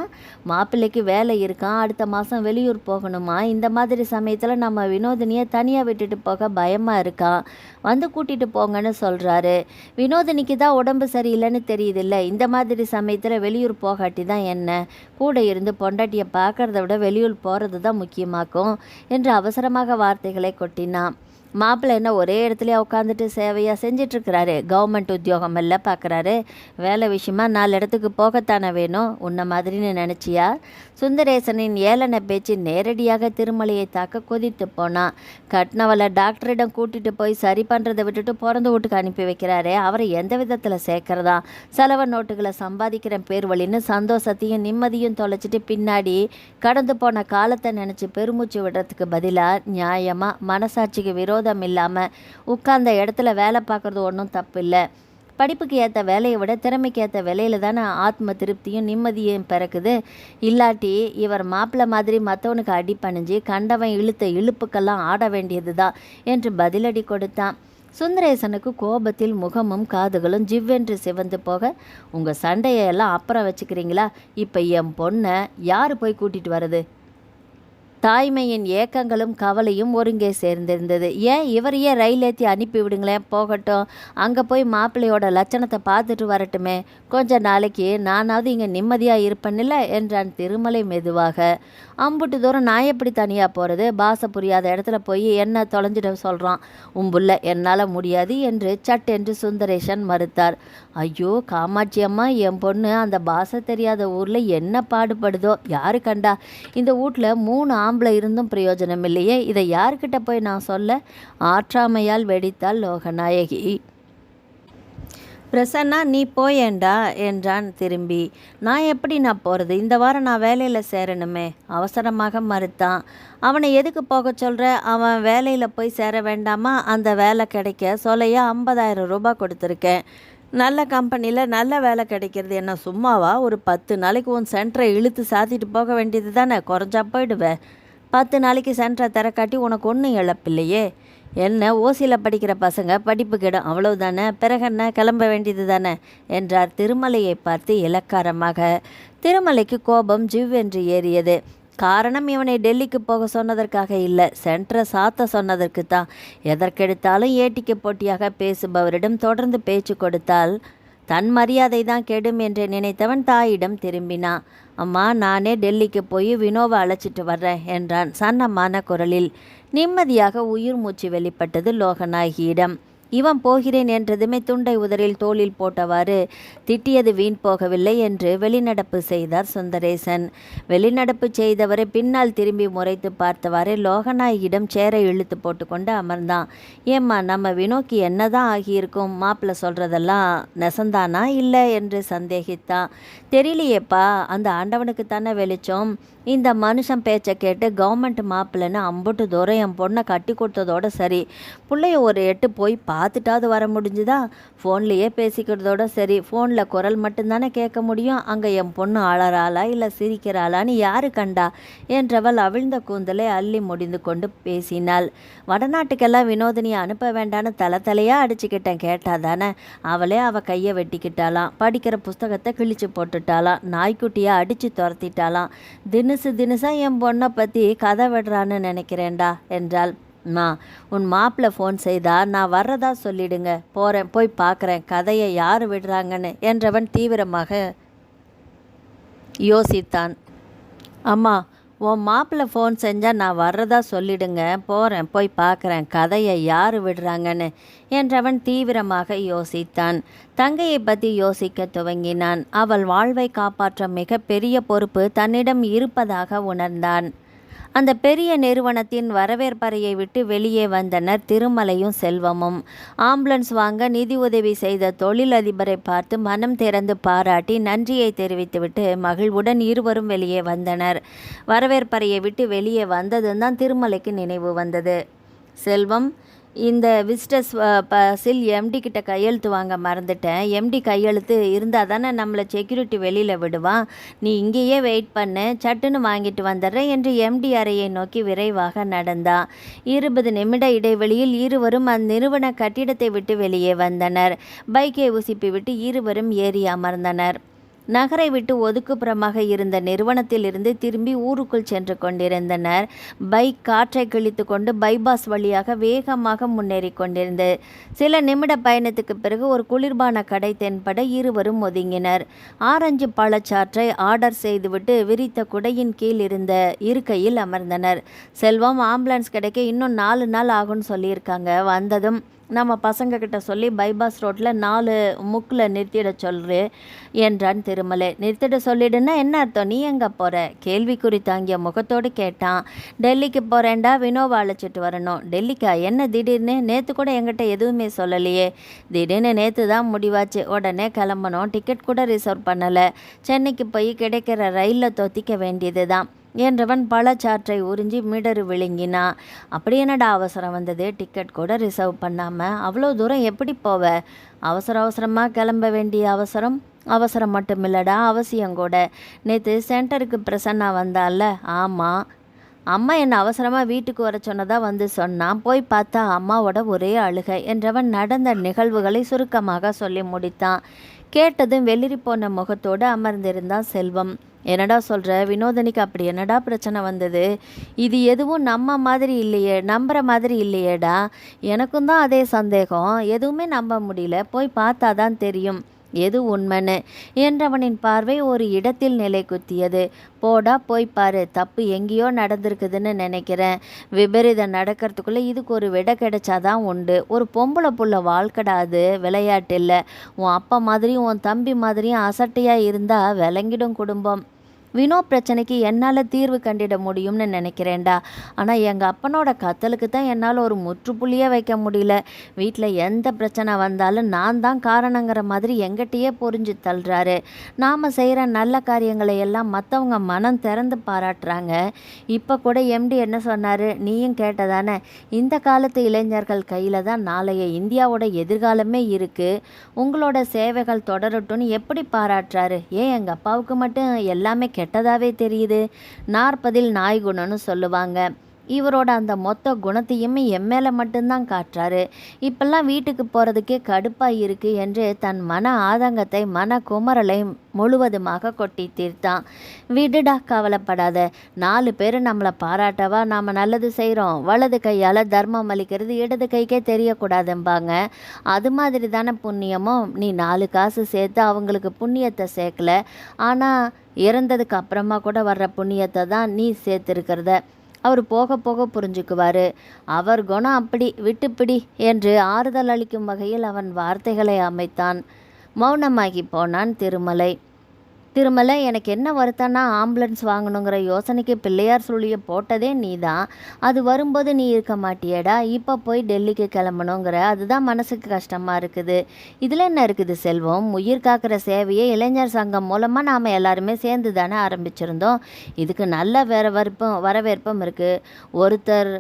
மாப்பிள்ளைக்கு வேலை இருக்கான், அடுத்த மாதம் வெளியூர் போகணுமா? இந்த மாதிரி சமயத்தில் நம்ம வினோதினியை தனியாக விட்டுட்டு போக பயமாக இருக்கான். வந்து கூட்டிகிட்டு போங்கன்னு சொல்கிறாரு. வினோதினிக்கு தான் உடம்பு சரியில்லைன்னு தெரியுதில்ல. இந்த மாதிரி சமயத்தில் வெளியூர் போகாட்டி தான் என்ன? கூட இருந்து பொண்டாட்டியை பார்க்கறத விட வெளியூர் போகிறது தான் முக்கியமாக்கும் என்று அவசரமாக வார்த்தைகளை கொட்டினான். மாப்பிள்ளை என்ன ஒரே இடத்துலையே உட்காந்துட்டு சேவையாக செஞ்சிட்ருக்கிறாரு? கவர்மெண்ட் உத்தியோகம் எல்லாம் பார்க்குறாரு. வேலை விஷயமா 4 இடத்துக்கு போகத்தானே வேணும். உன்ன மாதிரின்னு நினச்சியா? சுந்தரேசனின் ஏளன பேச்சு நேரடியாக திருமலையை தாக்க கொதித்து போனான். கட்னவளை டாக்டரிடம் கூட்டிகிட்டு போய் சரி பண்ணுறதை விட்டுட்டு பிறந்த வீட்டுக்கு அனுப்பி வைக்கிறாரே, அவரை எந்த விதத்தில் சேர்க்கறதா? செலவு நோட்டுகளை சம்பாதிக்கிற பேர் வழின்னு சந்தோஷத்தையும் நிம்மதியும் தொலைச்சிட்டு பின்னாடி கடந்து போன காலத்தை நினச்சி பெருமூச்சு விடுறதுக்கு பதிலாக நியாயமாக மனசாட்சிக்கு விரோதம் இல்லாமல் உட்கார்ந்த இடத்துல வேலை பார்க்குறது ஒன்றும் தப்பு இல்லை. படிப்புக்கு ஏற்ற வேலையை விட திறமைக்கு ஏற்ற வேலையில் தானே ஆத்ம திருப்தியும் நிம்மதியும் பிறக்குது. இல்லாட்டி இவர் மாப்பிள்ளை மாதிரி மற்றவனுக்கு அடிப்பணிஞ்சு கண்டவன் இழுத்த இழுப்புக்கெல்லாம் ஆட வேண்டியது தான் என்று பதிலடி கொடுத்தான். சுந்தரேசனுக்கு கோபத்தில் முகமும் காதுகளும் ஜிவ்வென்று சிவந்து போக, உங்கள் சண்டையெல்லாம் அப்புறம் வச்சுக்கிறீங்களா? இப்போ என் பொண்ணை யார் போய் கூட்டிகிட்டு வர்றது? தாய்மையின் ஏக்கங்களும் கவலையும் ஒருங்கே சேர்ந்திருந்தது. ஏன் இவரையே ரயில் ஏற்றி அனுப்பி விடுங்களேன், போகட்டும். அங்கே போய் மாப்பிள்ளையோட லட்சணத்தை பார்த்துட்டு வரட்டுமே. கொஞ்ச நாளைக்கு நானாவது இங்கே நிம்மதியாக இருப்பேன்ல என்றான் திருமலை மெதுவாக. அம்புட்டு தூரம் நான் எப்படி தனியாக போகிறது? பாசை புரியாத இடத்துல போய் என்ன தொலைஞ்சிட சொல்கிறான் உம்புள்ள, என்னால் முடியாது என்று சட்டென்று சுந்தரேசன் மறுத்தார். ஐயோ காமாட்சி அம்மா, என் பொண்ணு அந்த பாசை தெரியாத ஊரில் என்ன பாடுபடுதோ யாரு கண்டா? இந்த வீட்டில் 3 ஆம்பளை இருந்தும் பிரயோஜனம் இல்லையே, இதை யார்கிட்ட போய் நான் சொல்ல? ஆற்றாமையால் வெடித்தாள் லோகநாயகி. பிரசன்னா, நீ போயேண்டா என்றான் திரும்பி. நான் எப்படி நான் போகிறது? இந்த வாரம் நான் வேலையில் சேரணுமே. அவசரமாக மறுத்தான். அவனை எதுக்கு போக சொல்கிற? அவன் வேலையில் போய் சேர வேண்டாமா? அந்த வேலை கிடைக்க சொல்லையா 50,000 ரூபாய் கொடுத்துருக்கேன். நல்ல கம்பெனியில் நல்ல வேலை கிடைக்கிறது என்ன சும்மாவா? ஒரு 10 நாளைக்கு உன் சென்டரை இழுத்து சாத்திட்டு போக வேண்டியது தானே, குறைஞ்சா போயிடுவேன். 10 நாளைக்கு சென்டரை திறக்காட்டி உனக்கு ஒன்றும் இழப்பில்லையே. என்ன, ஓசியில் படிக்கிற பசங்க படிப்பு கெடும், அவ்வளவுதானே, பிறகென்ன, கிளம்ப வேண்டியது தானே என்றார் திருமலையை பார்த்து இலக்காரமாக. திருமலைக்கு கோபம் ஜிவ்வென்று ஏறியது. காரணம், இவனை டெல்லிக்கு போக சொன்னதற்காக இல்லை, சென்டரை சாத்த சொன்னதற்கு தான். எதற்கெடுத்தாலும் ஏட்டிக்கு போட்டியாக பேசுபவரிடம் தொடர்ந்து பேச்சு கொடுத்தால் தன் மரியாதை தான் கெடும் என்று நினைத்தவன் தாயிடம் திரும்பினான். அம்மா, நானே டெல்லிக்கு போய் வினோவை அழைச்சிட்டு வர்றேன் என்றான் சன்னமான குரலில். நிம்மதியாக உயிர் மூச்சு வெளிப்பட்டது லோகநாயகியிடம். இவன் போகிறேன் என்றதுமே துண்டை உதறில் தோளில் போட்டவாறு திட்டியது வீண் போகவில்லை என்று வெளிநடப்பு செய்தார் சுந்தரேசன். வெளிநடப்பு செய்தவரை பின்னால் திரும்பி முறைத்து பார்த்தவாறு லோகநாயகியிடம் சேரை இழுத்து போட்டுக்கொண்டு அமர்ந்தான். ஏம்மா, நம்ம வினோக்கு என்னதான் ஆகியிருக்கும்? மாப்பிள்ளை சொல்கிறதெல்லாம் நெசந்தானா இல்லை என்று சந்தேகித்தான். தெரியலையேப்பா, அந்த ஆண்டவனுக்கு தானே வெளிச்சம். இந்த மனுஷன் பேச்சை கேட்டு கவர்மெண்ட் மாப்பிள்ளைன்னு அம்புட்டு தூரம் என் பொண்ணை கட்டி கொடுத்ததோட சரி, பிள்ளைய ஒரு எட்டு போய் பார்த்துட்டாவது வர முடிஞ்சுதா? ஃபோன்லேயே பேசிக்கிறதோட சரி, ஃபோனில் குரல் மட்டும்தானே கேட்க முடியும். அங்கே என் பொண்ணு அழறாளா இல்லை சிரிக்கிறாளான்னு யாரு கண்டா என்றவள் அவிழ்ந்த கூந்தலை அள்ளி முடிந்து கொண்டு பேசினாள். வடநாட்டுக்கெல்லாம் வினோதினியை அனுப்ப வேண்டான்னு தலையாக அடிச்சுக்கிட்டேன், கேட்டாதானே? அவளே அவள் கையை வெட்டிக்கிட்டாளாம், படிக்கிற புஸ்தகத்தை கிழிச்சு போட்டுட்டாளாம், நாய்க்குட்டியை அடித்து துரத்திட்டாளாம். தினுசா என் பொண்ணை பற்றி கதை விடுறான்னு நினைக்கிறேன்டா என்றாள். உன் மாப்பிள்ளை ஃபோன் செய்தா நான் வர்றதா சொல்லிடுங்க, போகிறேன், போய் பார்க்குறேன் கதையை யார் விடுறாங்கன்னு என்றவன் தீவிரமாக யோசித்தான். அம்மா, உன் மாப்பிள்ளை ஃபோன் செஞ்சால் நான் வர்றதா சொல்லிடுங்க, போகிறேன், போய் பார்க்குறேன் கதையை யார் விடுறாங்கன்னு என்றவன் தீவிரமாக யோசித்தான். தங்கையை பற்றி யோசிக்க துவங்கினான். அவள் வாழ்வை காப்பாற்ற மிக பெரிய பொறுப்பு தன்னிடம் இருப்பதாக உணர்ந்தான். அந்த பெரிய நிறுவனத்தின் வரவேற்பறையை விட்டு வெளியே வந்தனர் திருமலையும் செல்வமும். ஆம்புலன்ஸ் வாங்க நிதி உதவி செய்த தொழிலதிபரை பார்த்து மனம் திறந்து பாராட்டி நன்றியை தெரிவித்துவிட்டு மகிழ்வுடன் இருவரும் வெளியே வந்தனர். வரவேற்பறையை விட்டு வெளியே வந்ததும் தான் திருமலைக்கு நினைவு வந்தது. செல்வம், இந்த விசிட்டர்ஸ் பாஸில் எம்டி கிட்ட கையெழுத்து வாங்க மறந்துட்டேன். எம்டி கையெழுத்து இருந்தால் தானே நம்மளை செக்யூரிட்டி வெளியில் விடுவான். நீ இங்கேயே வெயிட் பண்ணு, சட்டுன்னு வாங்கிட்டு வந்துடுறேன் என்று எம்டி அறையை நோக்கி விரைவாக நடந்தான். 20 நிமிட இடைவெளியில் இருவரும் அந்நிறுவன கட்டிடத்தை விட்டு வெளியே வந்தனர். பைக்கை உசுப்பி விட்டு இருவரும் ஏறி அமர்ந்தனர். நகரை விட்டு ஒதுக்குப்புறமாக இருந்த நிறுவனத்திலிருந்து திரும்பி ஊருக்குள் சென்று கொண்டிருந்தனர். பைக் காற்றை கிழித்து கொண்டு பைபாஸ் வழியாக வேகமாக முன்னேறி கொண்டிருந்தது. சில நிமிட பயணத்துக்கு பிறகு ஒரு குளிர்பான கடை தென்பட இருவரும் ஒதுங்கினர். ஆரஞ்சு பழச்சாற்றை ஆர்டர் செய்துவிட்டு விரித்த குடையின் கீழ் இருந்த இருக்கையில் அமர்ந்தனர். செல்வம், ஆம்புலன்ஸ் கிடைக்க இன்னும் 4 நாள் ஆகும்னு சொல்லியிருக்காங்க. வந்ததும் நம்ம பசங்கக்கிட்ட சொல்லி பைபாஸ் ரோட்டில் 4 முக்கில் நிறுத்திட சொல்று என்றான் திருமலை. நிறுத்திட சொல்லிடுன்னா என்ன அர்த்தம்? நீ எங்கே போகிற? கேள்விக்குறி தாங்கிய முகத்தோடு கேட்டான். டெல்லிக்கு போகிறேன்டா, வினோவை அழைச்சிட்டு வரணும். டெல்லிக்கா? என்ன திடீர்னு? நேற்று கூட என்கிட்ட எதுவுமே சொல்லலையே. திடீர்னு நேற்று தான் முடிவாச்சு, உடனே கிளம்பணும். டிக்கெட் கூட ரிசர்வ் பண்ணலை. சென்னைக்கு போய் கிடைக்கிற ரயிலில் தொத்திக்க வேண்டியது தான் என்றவன் பழச்சாற்றை உறிஞ்சி மிடரு விழுங்கினான். அப்படி என்னடா அவசரம் வந்தது? டிக்கெட் கூட ரிசர்வ் பண்ணாமல் அவ்வளோ தூரம் எப்படி போவ? அவசரமாக கிளம்ப வேண்டிய அவசரம் மட்டுமில்லடா, அவசியம் கூட. நேற்று சென்டருக்கு பிரசன்னா வந்தால? ஆமாம். அம்மா என்னை அவசரமாக வீட்டுக்கு வர சொன்னதாக வந்து சொன்னான். போய் பார்த்தா அம்மாவோட ஒரே அழுகை என்றவன் நடந்த நிகழ்வுகளை சுருக்கமாக சொல்லி முடித்தான். கேட்டதும் வெளிரி போன முகத்தோடு அமர்ந்திருந்தான் செல்வம். என்னடா சொல்கிற? வினோதனிக்கு அப்படி என்னடா பிரச்சனை வந்தது? இது எதுவும் நம்புகிற மாதிரி இல்லையேடா. எனக்கும் தான் அதே சந்தேகம். எதுவுமே நம்ப முடியல. போய் பார்த்தா தான் தெரியும். எது உண்மைன்னு என்றவனின் பார்வை ஒரு இடத்தில் நிலை குத்தியது. போடா போய் பாரு, தப்பு எங்கேயோ நடந்திருக்குதுன்னு நினைக்கிறேன். விபரீதம் நடக்கிறதுக்குள்ளே இதுக்கு ஒரு விடை கிடைச்சாதான் உண்டு. ஒரு பொம்பளை புள்ள வாழ்க்கடா, அது விளையாட்டு இல்லை. உன் அப்பா மாதிரியும் உன் தம்பி மாதிரியும் அசட்டையாக இருந்தால் விளங்கிடும் குடும்பம். வினோ பிரச்சனைக்கு என்னால் தீர்வு கண்டிட முடியும்னு நினைக்கிறேன்டா. ஆனால் எங்கள் அப்பனோட கத்தலுக்கு தான் என்னால் ஒரு முற்றுப்புள்ளியே வைக்க முடியல. வீட்டில் எந்த பிரச்சனை வந்தாலும் நான் தான் காரணங்கிற மாதிரி எங்கிட்டயே புரிஞ்சு தள்ளுறாரு. நாம் செய்கிற நல்ல காரியங்களை எல்லாம் மற்றவங்க மனம் திறந்து பாராட்டுறாங்க. இப்போ கூட எம்டி என்ன சொன்னார், நீயும் கேட்டதானே? இந்த காலத்து இளைஞர்கள் கையில் தான் நாளைய இந்தியாவோட எதிர்காலமே இருக்குது. உங்களோட சேவைகள் தொடரட்டும்னு எப்படி பாராட்டுறாரு? ஏன் எங்கள் அப்பாவுக்கு மட்டும் எல்லாமே கெட்டதாகவே தெரியுது? 40 நாய் குணம்னு சொல்லுவாங்க. இவரோட அந்த மொத்த குணத்தையுமே என் மேலே மட்டும்தான் காட்டுறாரு. இப்பெல்லாம் வீட்டுக்கு போகிறதுக்கே கடுப்பாக இருக்கு என்று தன் மன ஆதங்கத்தை, மன குமரலை முழுவதுமாக கொட்டி தீர்த்தான். விடுடா, கவலைப்படாத. 4 பேர் நம்மளை பாராட்டவா நாம் நல்லது செய்கிறோம்? வலது கையால் தர்மம் அளிக்கிறது இடது கைக்கே தெரியக்கூடாதும்பாங்க. அது மாதிரி தானே புண்ணியமும். நீ 4 காசு சேர்த்து அவங்களுக்கு புண்ணியத்தை சேர்க்கல, ஆனால் இறந்ததுக்கு அப்புறமா கூட வர்ற புண்ணியத்தை தான் நீ சேர்த்துருக்கிறத அவர் போக போக புரிஞ்சுக்குவார். அவர் குணம் அப்படி, விட்டுப்பிடி என்று ஆறுதல் அளிக்கும் வகையில் அவன் வார்த்தைகளை அமைத்தான். மௌனமாகி போனான் திருமலை. எனக்கு என்ன வருத்தம்னா, ஆம்புலன்ஸ் வாங்கணுங்கிற யோசனைக்கு பிள்ளையார் சொல்லிய போட்டதே நீ தான். அது வரும்போது நீ இருக்க மாட்டியேடா. இப்போ போய் டெல்லிக்கு கிளம்பணுங்கிற, அதுதான் மனசுக்கு கஷ்டமாக இருக்குது. இதில் என்ன இருக்குது செல்வம்? உயிர் காக்கிற சேவையை இளைஞர் சங்கம் மூலமாக நாம் எல்லாருமே சேர்ந்து தானே ஆரம்பிச்சிருந்தோம். இதுக்கு நல்ல வரவேற்பும் இருக்குது. ஒருத்தர்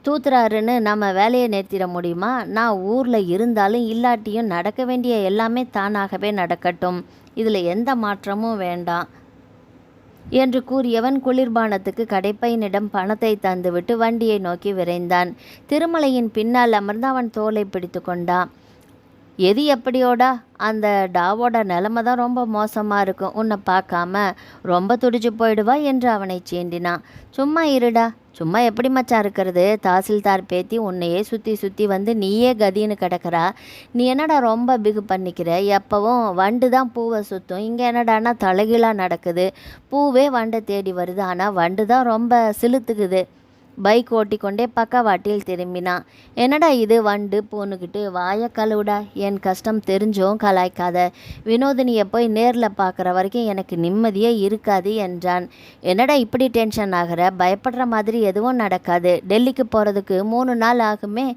தூத்துறாருன்னு நம்ம வேலையை நிறுத்திட முடியுமா? நான் ஊரில் இருந்தாலும் இல்லாட்டியும் நடக்க வேண்டிய எல்லாமே தானாகவே நடக்கட்டும். இதில் எந்த மாற்றமும் வேண்டாம் என்று கூறியவன் குளிர்பானத்துக்கு கடைப்பையனிடம் பணத்தை தந்துவிட்டு வண்டியை நோக்கி விரைந்தான். திருமலையின் பின்னால் அமர்ந்து அவன் தோலை பிடித்து கொண்டான். எது எப்படியோடா, அந்த டாவோட நிலைமை தான் ரொம்ப மோசமாக இருக்கும். உன்னை பார்க்காம ரொம்ப துடிச்சு போயிடுவா என்று அவனை சீண்டினான். சும்மா இருடா. சும்மா எப்படி மச்சான் இருக்கிறது? தாசில்தார் பேத்தி உன்னையே சுற்றி சுற்றி வந்து நீயே கதின்னு கிடக்கிறா. நீ என்னடா ரொம்ப பிகு பண்ணிக்கிற? எப்பவும் வண்டு தான் பூவை சுற்றும். இங்கே என்னடானா தலைகீழாக நடக்குது. பூவே வண்டை தேடி வருது, ஆனால் வண்டு தான் ரொம்ப சிலுத்துக்குது. பைக் ஓட்டிக்கொண்டே பக்கவாட்டில் திரும்பினான். என்னடா இது வண்டு பூனுக்கிட்டு? வாய கழுவுடா. என் கஷ்டம் தெரிஞ்சும் கலாய்க்காத. வினோதினியை போய் நேரில் பார்க்குற வரைக்கும் எனக்கு நிம்மதியே இருக்காது என்றான். என்னடா இப்படி டென்ஷன் ஆகிற? பயப்படுற மாதிரி எதுவும் நடக்காது. டெல்லிக்கு போகிறதுக்கு 3 நாள் ஆகுமே.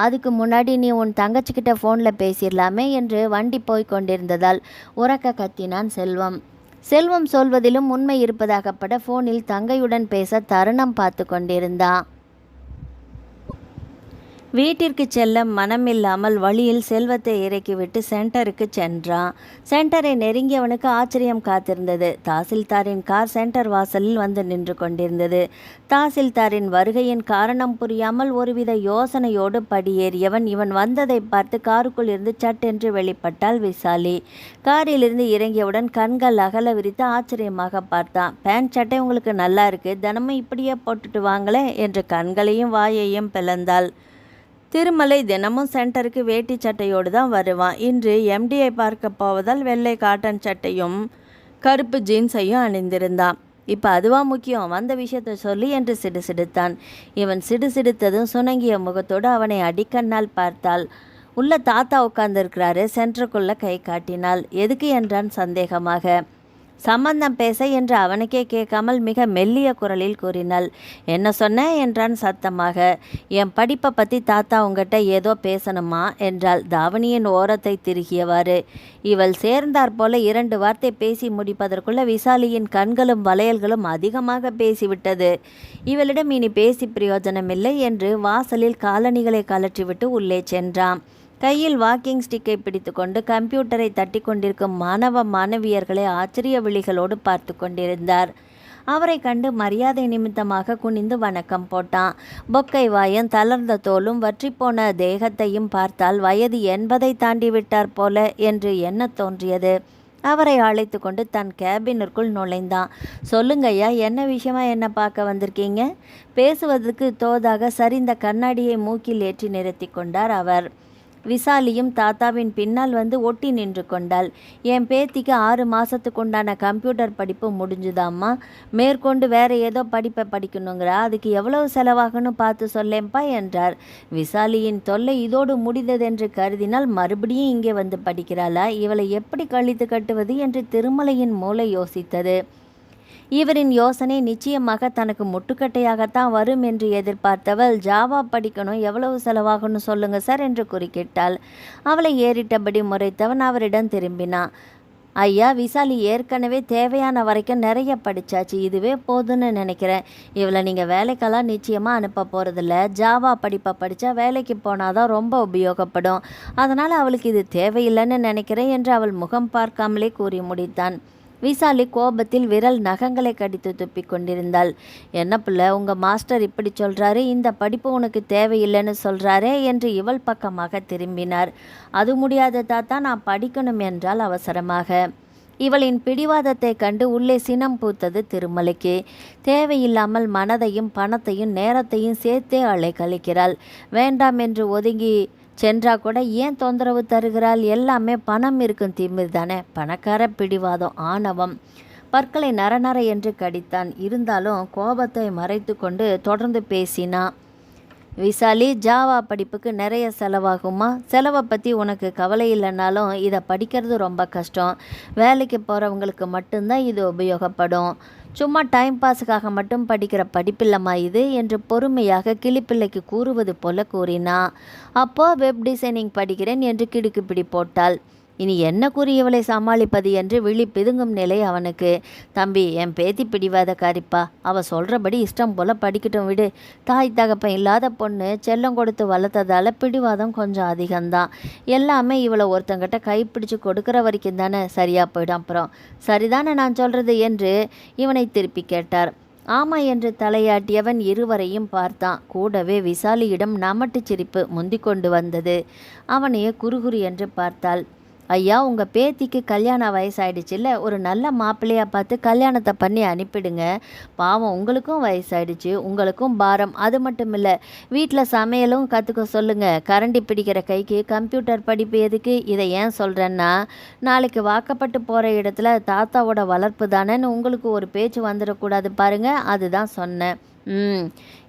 அதுக்கு முன்னாடி நீ உன் தங்கச்சிக்கிட்ட ஃபோனில் பேசிடலாமே என்று வண்டி போய் கொண்டிருந்ததால் உரக்க கத்தினான் செல்வம். செல்வம் சொல்வதிலும் உண்மை இருப்பதாகப்பட ஃபோனில் தங்கையுடன் பேச தருணம் பார்த்து கொண்டிருந்தான். வீட்டிற்கு செல்ல மனமில்லாமல் வழியில் செல்வத்தை இறக்கிவிட்டு சென்டருக்கு சென்றான். சென்டரை நெருங்கியவனுக்கு ஆச்சரியம் காத்திருந்தது. தாசில்தாரின் கார் சென்டர் வாசலில் வந்து நின்று கொண்டிருந்தது. தாசில்தாரின் வருகையின் காரணம் புரியாமல் ஒருவித யோசனையோடு படியேறியவன் இவன் வந்ததை பார்த்து காருக்குள் இருந்து சட்டென்று வெளிப்பட்டாள் விசாலி. காரிலிருந்து இறங்கியவுடன் கண்கள் அகல விரித்து ஆச்சரியமாக பார்த்தான். பேண்ட் சட்டை உங்களுக்கு நல்லா இருக்கு, தினமும் இப்படியே போட்டுட்டு வாங்களே என்று கண்களையும் வாயையும் பிளந்தாள். திருமலை தினமும் சென்டருக்கு வேட்டி சட்டையோடு தான் வருவான். இன்று எம்டியை பார்க்க போவதால் வெள்ளை காட்டன் சட்டையும் கருப்பு ஜீன்ஸையும் அணிந்திருந்தான். இப்போ அதுவா முக்கியம்? வந்த விஷயத்தை சொல்லி என்று சிடுசிடுத்தான். இவன் சிடுசிடுத்ததும் சுணங்கிய முகத்தோடு அவனை அடிக்கண்ணால் பார்த்தாள். உள்ள தாத்தா உட்கார்ந்திருக்கிறாரு. சென்டருக்குள்ளே கை காட்டினாள். எதுக்கு என்றான் சந்தேகமாக. சம்பந்தம் பேச என்று அவனுக்கே கேட்காமல் மிக மெல்லிய குரலில் கூறினாள். என்ன சொன்ன என்றான் சத்தமாக. என் படிப்பை பற்றி தாத்தா உங்ககிட்ட ஏதோ பேசணுமா என்றாள் தாவணியின் ஓரத்தை திருகியவாறு. இவள் சேர்ந்தாற் போல 2 வார்த்தை பேசி முடிப்பதற்குள்ள விசாலியின் கண்களும் வளையல்களும் அதிகமாக பேசிவிட்டது. இவளிடம் இனி பேசி பிரயோஜனமில்லை என்று வாசலில் காலணிகளை கலற்றிவிட்டு உள்ளே சென்றான். கையில் வாக்கிங் ஸ்டிக்கை பிடித்து கொண்டு கம்ப்யூட்டரை தட்டி கொண்டிருக்கும் மாணவ மாணவியர்களை ஆச்சரிய விழிகளோடு பார்த்து கொண்டிருந்தார். அவரை கண்டு மரியாதை நிமித்தமாக குனிந்து வணக்கம் போட்டான். பொக்கை வாயும் தளர்ந்த தோலும் வற்றிப்போன தேகத்தையும் பார்த்தால் வயது 80 தாண்டி விட்டார் போல என்று எண்ண தோன்றியது. அவரை அழைத்து கொண்டு தன் கேபினிற்குள் நுழைந்தான். சொல்லுங்கய்யா, என்ன விஷயமா என்ன பார்க்க வந்திருக்கீங்க? பேசுவதற்கு தோதாக சரிந்த கண்ணாடியை மூக்கில் ஏற்றி நிறுத்தி கொண்டார் அவர். விசாலியும் தாத்தாவின் பின்னால் வந்து ஒட்டி நின்று கொண்டாள். என் பேத்திக்கு 6 மாதத்துக்கு உண்டான கம்ப்யூட்டர் படிப்பு முடிஞ்சுதாம்மா. மேற்கொண்டு வேற ஏதோ படிப்பை படிக்கணுங்கிறா. அதுக்கு எவ்வளவு செலவாகுன்னு பார்த்து சொல்லேன்ப்பா என்றார். விசாலியின் தொல்லை இதோடு முடிந்ததென்று கருதினால் மறுபடியும் இங்கே வந்து படிக்கிறாளா? இவளை எப்படி கழித்து கட்டுவது என்று திருமலையின் மூளை யோசித்தது. இவரின் யோசனை நிச்சயமாக தனக்கு முட்டுக்கட்டையாகத்தான் வரும் என்று எதிர்பார்த்தவள், ஜாவா படிக்கணும், எவ்வளவு செலவாகும்னு சொல்லுங்க சார் என்று குறுக்கிட்டாள். அவளை ஏறிட்டபடி முறைத்தவன் அவரிடம் திரும்பினான். ஐயா, விசாலி ஏற்கனவே தேவையான வரைக்கும் நிறைய படித்தாச்சு, இதுவே போதுன்னு நினைக்கிறேன். இவளை நீங்கள் வேலைக்கெல்லாம் நிச்சயமாக அனுப்ப போகிறதில்ல. ஜாவா படிப்பை படித்தா வேலைக்கு போனால் தான் ரொம்ப உபயோகப்படும். அதனால் அவளுக்கு இது தேவையில்லைன்னு நினைக்கிறேன் என்று அவள் முகம் பார்க்காமலே கூறி முடித்தான். விசாலி கோபத்தில் விரல் நகங்களை கடித்து துப்பி கொண்டிருந்தாள். என்ன பிள்ளை, உங்கள் மாஸ்டர் இப்படி சொல்கிறாரு, இந்த படிப்பு உனக்கு தேவையில்லைன்னு சொல்கிறாரே என்று இவள் பக்கமாக திரும்பினார். அது முடியாத தாத்தா, நான் படிக்கணும் என்றால் அவசரமாக. இவளின் பிடிவாதத்தை கண்டு உள்ளே சினம் பூத்தது திருமலைக்கு. தேவையில்லாமல் மனதையும் பணத்தையும் நேரத்தையும் சேர்த்தே அலை கழிக்கிறாள். வேண்டாம் என்று ஒதுங்கி சென்றா கூட ஏன் தொந்தரவு தருகிறாள்? எல்லாமே பணம் இருக்கும் திமிர் தானே. பணக்கார பிடிவாதம், ஆணவம். பற்களை நரநர என்று கடித்தான். இருந்தாலும் கோபத்தை மறைத்து கொண்டு தொடர்ந்து பேசினான். விசாலி, ஜாவா படிப்புக்கு நிறைய செலவாகுமா? செலவை பற்றி உனக்கு கவலை இல்லைனாலும் இதை படிக்கிறது ரொம்ப கஷ்டம். வேலைக்கு போகிறவங்களுக்கு மட்டும்தான் இது உபயோகப்படும். சும்மா டைம் பாஸுக்காக மட்டும் படிக்கிற படிப்பில்லம்மா இது என்று பொறுமையாக கிளிப்பிள்ளைக்கு கூறுவது போல கூறினா. அப்போ வெப் டிசைனிங் படிக்கிறேன் என்று கிடுக்குப்பிடி போட்டாள். இனி என்ன கூறி இவளை சமாளிப்பது என்று விழி பிதுங்கும் நிலை அவனுக்கு. தம்பி, என் பேத்தி பிடிவாதக்காரிப்பா. அவள் சொல்கிறபடி இஷ்டம் போல் படிக்கட்டும் விடு. தாய் தகப்பன் இல்லாத பொண்ணு செல்லம் கொடுத்து வளர்த்ததால் பிடிவாதம் கொஞ்சம் அதிகம்தான். எல்லாமே இவளை ஒருத்தங்கிட்ட கைப்பிடிச்சு கொடுக்குற வரைக்கும் தானே சரியாக போயிடும். அப்புறம் சரிதானே நான் சொல்கிறது என்று இவனை திருப்பி கேட்டார். ஆமா என்று தலையாட்டியவன் இருவரையும் பார்த்தான். கூடவே விசாலியிடம் நமட்டு சிரிப்பு முந்தி கொண்டு வந்தது. அவனையே குறுகுறு என்று பார்த்தாள். ஐயா, உங்கள் பேத்திக்கு கல்யாண வயசாயிடுச்சுல்ல, ஒரு நல்ல மாப்பிள்ளையாக பார்த்து கல்யாணத்தை பண்ணி அனுப்பிடுங்க. பாவம், உங்களுக்கும் வயசாயிடுச்சு, உங்களுக்கும் பாரம். அது மட்டும் இல்லை, வீட்டில் சமையலும் கற்றுக்க சொல்லுங்கள். கரண்டி பிடிக்கிற கைக்கு கம்ப்யூட்டர் படிப்பு எதுக்கு? இதை ஏன் சொல்கிறேன்னா, நாளைக்கு வாக்கப்பட்டு போகிற இடத்துல தாத்தாவோட வளர்ப்பு தானேன்னு உங்களுக்கு ஒரு பேச்சு வந்துடக்கூடாது பாருங்க, அதுதான் சொன்னேன்.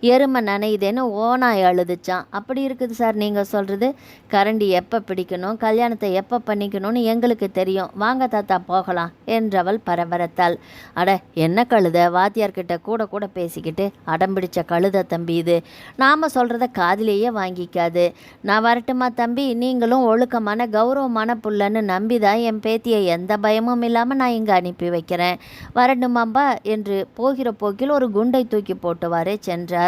எருமை நனையுதேன்னு ஓனாய் அழுதுச்சான். அப்படி இருக்குது சார் நீங்கள் சொல்கிறது. கரண்டி எப்போ பிடிக்கணும், கல்யாணத்தை எப்போ பண்ணிக்கணும்னு எங்களுக்கு தெரியும். வாங்க தாத்தா போகலாம் என்றவள் பரபரத்தாள். அட, என்ன கழுத, வாத்தியார்கிட்ட கூட கூட பேசிக்கிட்டு அடம்பிடிச்ச கழுத தம்பி இது. நாம் சொல்கிறத காதிலேயே வாங்கிக்காது. நான் வரட்டுமா தம்பி? நீங்களும் ஒழுக்கமான கௌரவமான புள்ளன்னு நம்பிதான் என் பேத்தியை எந்த பயமும் இல்லாமல் நான் இங்கே அனுப்பி வைக்கிறேன். வரட்டுமாம்பா என்று போகிற போக்கில் ஒரு குண்டை தூக்கி போட்டுவாரே சென்றார்.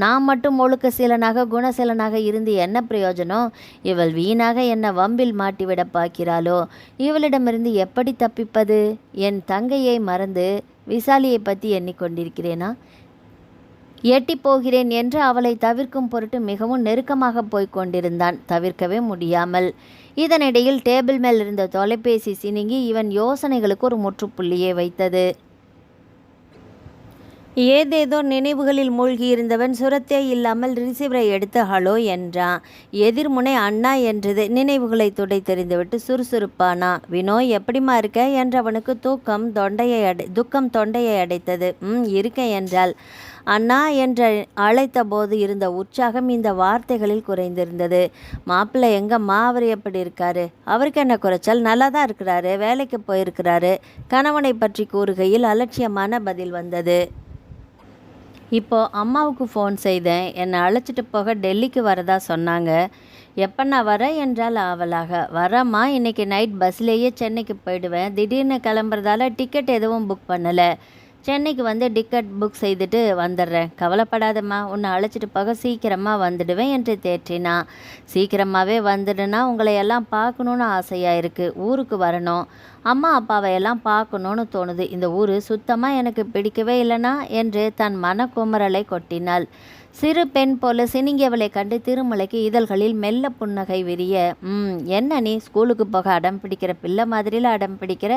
நான் மட்டும் ஒழுக்க சீலனாக குணசீலனாக இருந்து என்ன பிரயோஜனம்? இவள் வீணாக என்ன வம்பில் மாட்டிவிட பார்க்கிறாளோ? இவளிடமிருந்து எப்படி தப்பிப்பது? என் தங்கையை மறந்து விசாலியை பற்றி எண்ணிக்கொண்டிருக்கிறேனா? எட்டி போகிறேன் என்று அவளை தவிர்க்கும் பொருட்டு மிகவும் நெருக்கமாக போய்க் கொண்டிருந்தான், தவிர்க்கவே முடியாமல். இதனிடையில் டேபிள் மேல் இருந்த தொலைபேசி சினுங்கி இவன் யோசனைகளுக்கு ஒரு முற்றுப்புள்ளியை வைத்தது. ஏதேதோ நினைவுகளில் மூழ்கியிருந்தவன் சுரத்தே இல்லாமல் ரிசீவரை எடுத்து ஹலோ என்றான். எதிர்முனை அண்ணா என்றது. நினைவுகளை துடை தெரிந்துவிட்டு சுறுசுறுப்பானா. வினோய், எப்படிமா இருக்க என்றவனுக்கு துக்கம் தொண்டையை அடைத்தது. இருக்கேன் என்றாள். அண்ணா என்று அழைத்த போது இருந்த உற்சாகம் இந்த வார்த்தைகளில் குறைந்திருந்தது. மாப்பிள்ளை எங்கம்மா, அவர் எப்படி இருக்காரு? அவருக்கு என்ன குறைச்சல்? நல்லா தான் இருக்கிறாரு, வேலைக்கு போயிருக்கிறாரு. கணவனை பற்றி கூறுகையில் அலட்சியமான பதில் வந்தது. இப்போது அம்மாவுக்கு ஃபோன் செய்தேன். என்னை அழைச்சிட்டு போக டெல்லிக்கு வரதா சொன்னாங்க. எப்போ நான் வரேன் என்றால் ஆவலாக. வரம்மா, இன்றைக்கி நைட் பஸ்லேயே சென்னைக்கு போயிடுவேன். திடீர்னு கிளம்புறதால டிக்கெட் எதுவும் புக் பண்ணலை. சென்னைக்கு வந்து டிக்கெட் புக் செய்துட்டு வந்துடுறேன். கவலைப்படாதம்மா, உன்னை அழைச்சிட்டு போக சீக்கிரமாக வந்துடுவேன் என்று தேற்றினான். சீக்கிரமாகவே வந்துடுனா உங்களை எல்லாம் பார்க்கணுன்னு ஆசையாக இருக்குது. ஊருக்கு வரணும், அம்மா அப்பாவை எல்லாம் பார்க்கணுன்னு தோணுது. இந்த ஊர் சுத்தமாக எனக்கு பிடிக்கவே இல்லைனா என்று தன் மனக்குமரலை கொட்டினாள். சிறு பெண் போல சினிங்கியவளை கண்டு திருமலைக்கு இதழ்களில் மெல்ல புன்னகை விரிய. என்ன நீ ஸ்கூலுக்கு போக அடம் பிடிக்கிற பிள்ளை மாதிரில அடம் பிடிக்கிற?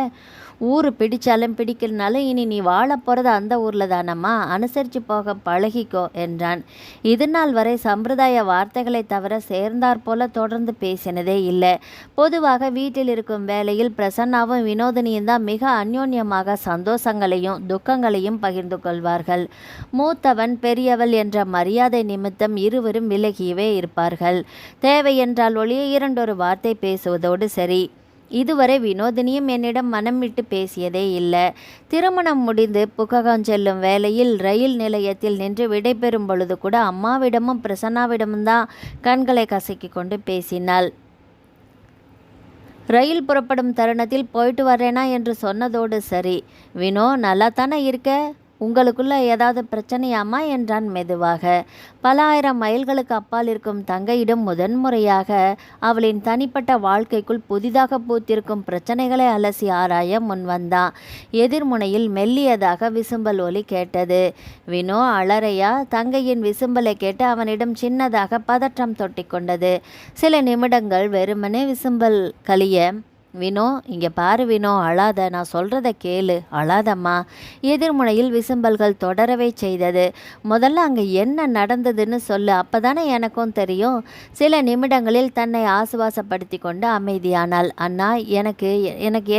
ஊர் பிடிச்சாலும் பிடிக்கிறனாலும் இனி நீ வாழ போகிறது அந்த ஊரில் தானம்மா, அனுசரித்து போக பழகிக்கோ என்றான். இது நாள் வரை சம்பிரதாய வார்த்தைகளை தவிர சேர்ந்தாற் போல தொடர்ந்து பேசினதே இல்லை. பொதுவாக வீட்டில் இருக்கும் வேளையில் பிரசன்னாவும் வினோதினியும் தான் மிக அந்யோன்யமாக சந்தோஷங்களையும் துக்கங்களையும் பகிர்ந்து கொள்வார்கள். மூத்தவன் பெரியவள் என்ற மரியாதை நிமித்தம் இருவரும் விலகியவே இருப்பார்கள். தேவை என்றால் ஒளிய இரண்டொரு வார்த்தை பேசுவதோடு சரி. இதுவரை வினோதினியும் என்னிடம் மனம் விட்டு பேசியதே இல்லை. திருமணம் முடிந்து புககம் செல்லும் வேளையில் ரயில் நிலையத்தில் நின்று விடைபெறும் பொழுது கூட அம்மாவிடமும் பிரசன்னாவிடமும் தான் கண்களை கசக்கி கொண்டு பேசினாள். ரயில் புறப்படும் தருணத்தில் போயிட்டு வரேனா என்று சொன்னதோடு சரி. வினோ, நல்லா தானே இருக்க? உங்களுக்குள்ள ஏதாவது பிரச்சனையாமா என்றான் மெதுவாக. பல ஆயிரம் மைல்களுக்கு அப்பால் இருக்கும் தங்கையிடம் முதன்முறையாக அவளின் தனிப்பட்ட வாழ்க்கைக்குள் புதிதாக பூத்திருக்கும் பிரச்சனைகளை அலசி ஆராய முன்வந்தான். எதிர்முனையில் மெல்லியதாக விசும்பல் ஒலி கேட்டது. வினோ அலறையா? தங்கையின் விசும்பலை கேட்டு அவனிடம் சின்னதாக பதற்றம் தொட்டிக்கொண்டது. சில நிமிடங்கள் வெறுமனே விசும்பல் கலிய, வினோ இங்கே பாரு வினோ, அழாத, நான் சொல்கிறத கேளு, அழாதம்மா. எதிர்முனையில் விசும்பல்கள் தொடரவே செய்தது. முதல்ல அங்கே என்ன நடந்ததுன்னு சொல்லு, அப்போ தானே எனக்கும் தெரியும். சில நிமிடங்களில் தன்னை ஆசுவாசப்படுத்தி கொண்டு அமைதியானாள். அண்ணா, எனக்கு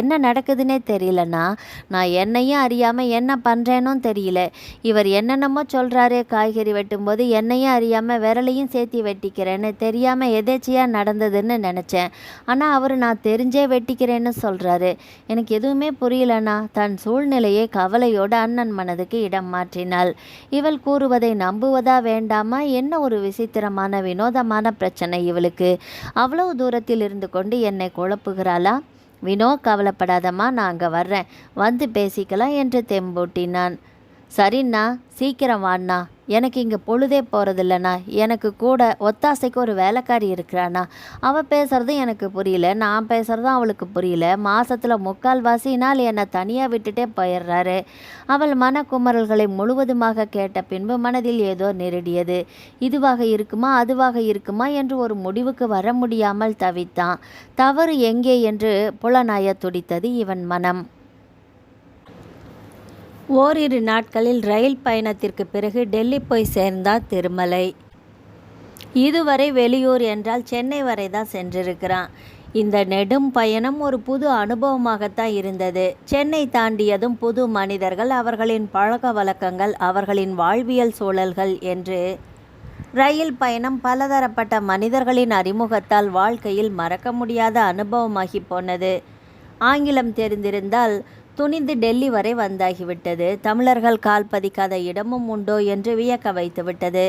என்ன நடக்குதுன்னே தெரியலண்ணா. நான் என்னையும் அறியாமல் என்ன பண்ணுறேனும் தெரியல. இவர் என்னென்னமோ சொல்கிறாரு. காய்கறி வெட்டும்போது என்னையும் அறியாமல் விரலையும் சேர்த்தி வெட்டிக்கிறேன்னு தெரியாமல் எதேச்சியாக நடந்ததுன்னு நினச்சேன். ஆனால் அவர் நான் தெரிஞ்சே வெட்டிக்கிறேன்னு சொல்கிறாரு. எனக்கு எதுவுமே புரியலண்ணா. தன் சூழ்நிலையை கவலையோடு அண்ணன் மனதுக்கு இடம் மாற்றினாள். இவள் கூறுவதை நம்புவதா வேண்டாமா? என்ன ஒரு விசித்திரமான வினோதமான பிரச்சனை இவளுக்கு. அவ்வளவு தூரத்தில் இருந்து கொண்டு என்னை குழப்புகிறாளா? வினோ, கவலைப்படாதம்மா, நான் அங்கே வர்றேன், வந்து பேசிக்கலாம் என்று தெம்பூட்டினான். சரிண்ணா, சீக்கிரம் வாண்ணா, எனக்கு இங்கே பொழுதே போகிறதில்லண்ணா. எனக்கு கூட ஒத்தாசைக்கு ஒரு வேலைக்காரி இருக்கிறாண்ணா. அவள் பேசுகிறதும் எனக்கு புரியல, நான் பேசுகிறதும் அவளுக்கு புரியல. மாதத்தில் 3/4 நாள் என்னை தனியாக விட்டுட்டே போயிடுறாரு. அவள் மனக்குமரல்களை முழுவதுமாக கேட்ட பின்பு மனதில் ஏதோ நெருடியது. இதுவாக இருக்குமா அதுவாக இருக்குமா என்று ஒரு முடிவுக்கு வர முடியாமல் தவித்தான். தவறு எங்கே என்று புலனாய துடித்தது இவன் மனம். ஓரிரு நாட்களில் ரயில் பயணத்திற்கு பிறகு டெல்லி போய் சேர்ந்தார் திருமலை. இதுவரை வெளியூர் என்றால் சென்னை வரை தான் சென்றிருக்கிறான். இந்த நெடும் பயணம் ஒரு புது அனுபவமாகத்தான் இருந்தது. சென்னை தாண்டியதும் புது மனிதர்கள், அவர்களின் பழக்க வழக்கங்கள், அவர்களின் வாழ்வியல் சூழல்கள் என்று ரயில் பயணம் பலதரப்பட்ட மனிதர்களின் அறிமுகத்தால் வாழ்க்கையில் மறக்க முடியாத அனுபவமாகி போனது. ஆங்கிலம் தெரிந்திருந்தால் துணிந்து டெல்லி வரை வந்தாகிவிட்டது. தமிழர்கள் கால் பதிக்காத இடமும் உண்டோ என்று வியக்க வைத்துவிட்டது.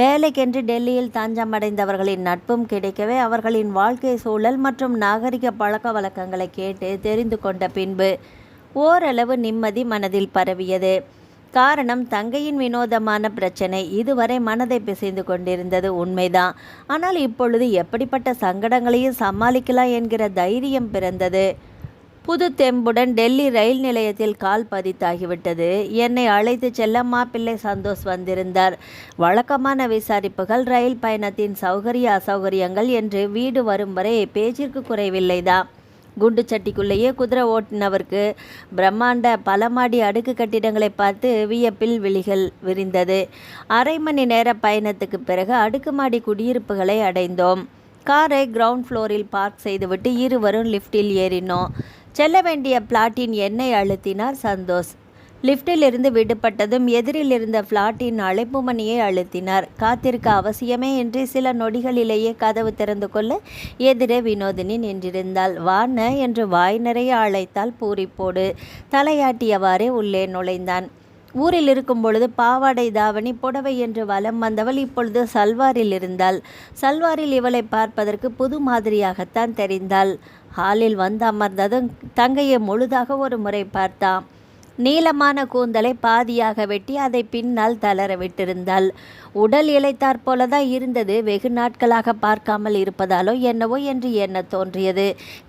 வேலைக்கென்று டெல்லியில் தஞ்சமடைந்தவர்களின் நட்பும் கிடைக்கவே அவர்களின் வாழ்க்கை சூழல் மற்றும் நாகரிக பழக்க வழக்கங்களை கேட்டு தெரிந்து கொண்ட பின்பு ஓரளவு நிம்மதி மனதில் பரவியது. காரணம், தங்கையின் வினோதமான பிரச்சனை இதுவரை மனதை பிசைந்து கொண்டிருந்தது உண்மைதான். ஆனால் இப்பொழுது எப்படிப்பட்ட சங்கடங்களையும் சமாளிக்கலாம் என்கிற தைரியம் பிறந்தது. புது தெம்புடன் டெல்லி ரயில் நிலையத்தில் கால் பதித்தாகிவிட்டது. என்னை அழைத்து செல்ல மாப்பிள்ளை சந்தோஷ் வந்திருந்தார். வழக்கமான விசாரிப்புகள், ரயில் பயணத்தின் சௌகரிய அசௌகரியங்கள் என்று வீடு வரும் வரை பேச்சிற்கு குறைவில்லைதான். குண்டு சட்டிக்குள்ளேயே குதிரை ஓட்டினவருக்கு பிரம்மாண்ட பலமாடி அடுக்கு கட்டிடங்களை பார்த்து வியப்பில் விழிகள் விரிந்தது. அரை மணி நேர பயணத்துக்கு பிறகு அடுக்குமாடி குடியிருப்புகளை அடைந்தோம். காரை கிரவுண்ட் ஃப்ளோரில் பார்க் செய்துவிட்டு இருவரும் லிஃப்டில் ஏறினோம். செல்ல வேண்டிய பிளாட்டின் எண்ணை அழுத்தினார் சந்தோஷ். லிஃப்டில் இருந்து விடுபட்டதும் எதிரில் இருந்த பிளாட்டின் அழைப்பு மணியை அழுத்தினார். காத்திருக்க அவசியமே இன்றி சில நொடிகளிலேயே கதவு திறந்து கொள்ள எதிரே வினோதினி நின்றிருந்தாள். வான என்று வாய் நிறைய அழைத்தால் பூரிப்போடு தலையாட்டியவாறே உள்ளே நுழைந்தான். ஊரில் இருக்கும் பொழுது பாவாடை தாவணி புடவை என்று வலம் வந்தவள் இப்பொழுது சல்வாரில் இருந்தாள். சல்வாரில் இவளை பார்ப்பதற்கு புது மாதிரியாகத்தான் தெரிந்தாள். ஹாலில் வந்து அமர்ந்ததும் தங்கையை முழுதாக ஒரு முறை பார்த்தான். நீளமான கூந்தலை பாதியாக வெட்டி அதை பின்னால் தளர விட்டிருந்தாள். உடல் இளைத்தாற் போலதான் இருந்தது. வெகு நாட்களாக பார்க்காமல் இருப்பதாலோ என்னவோ என்று எண்ண தோன்றியது.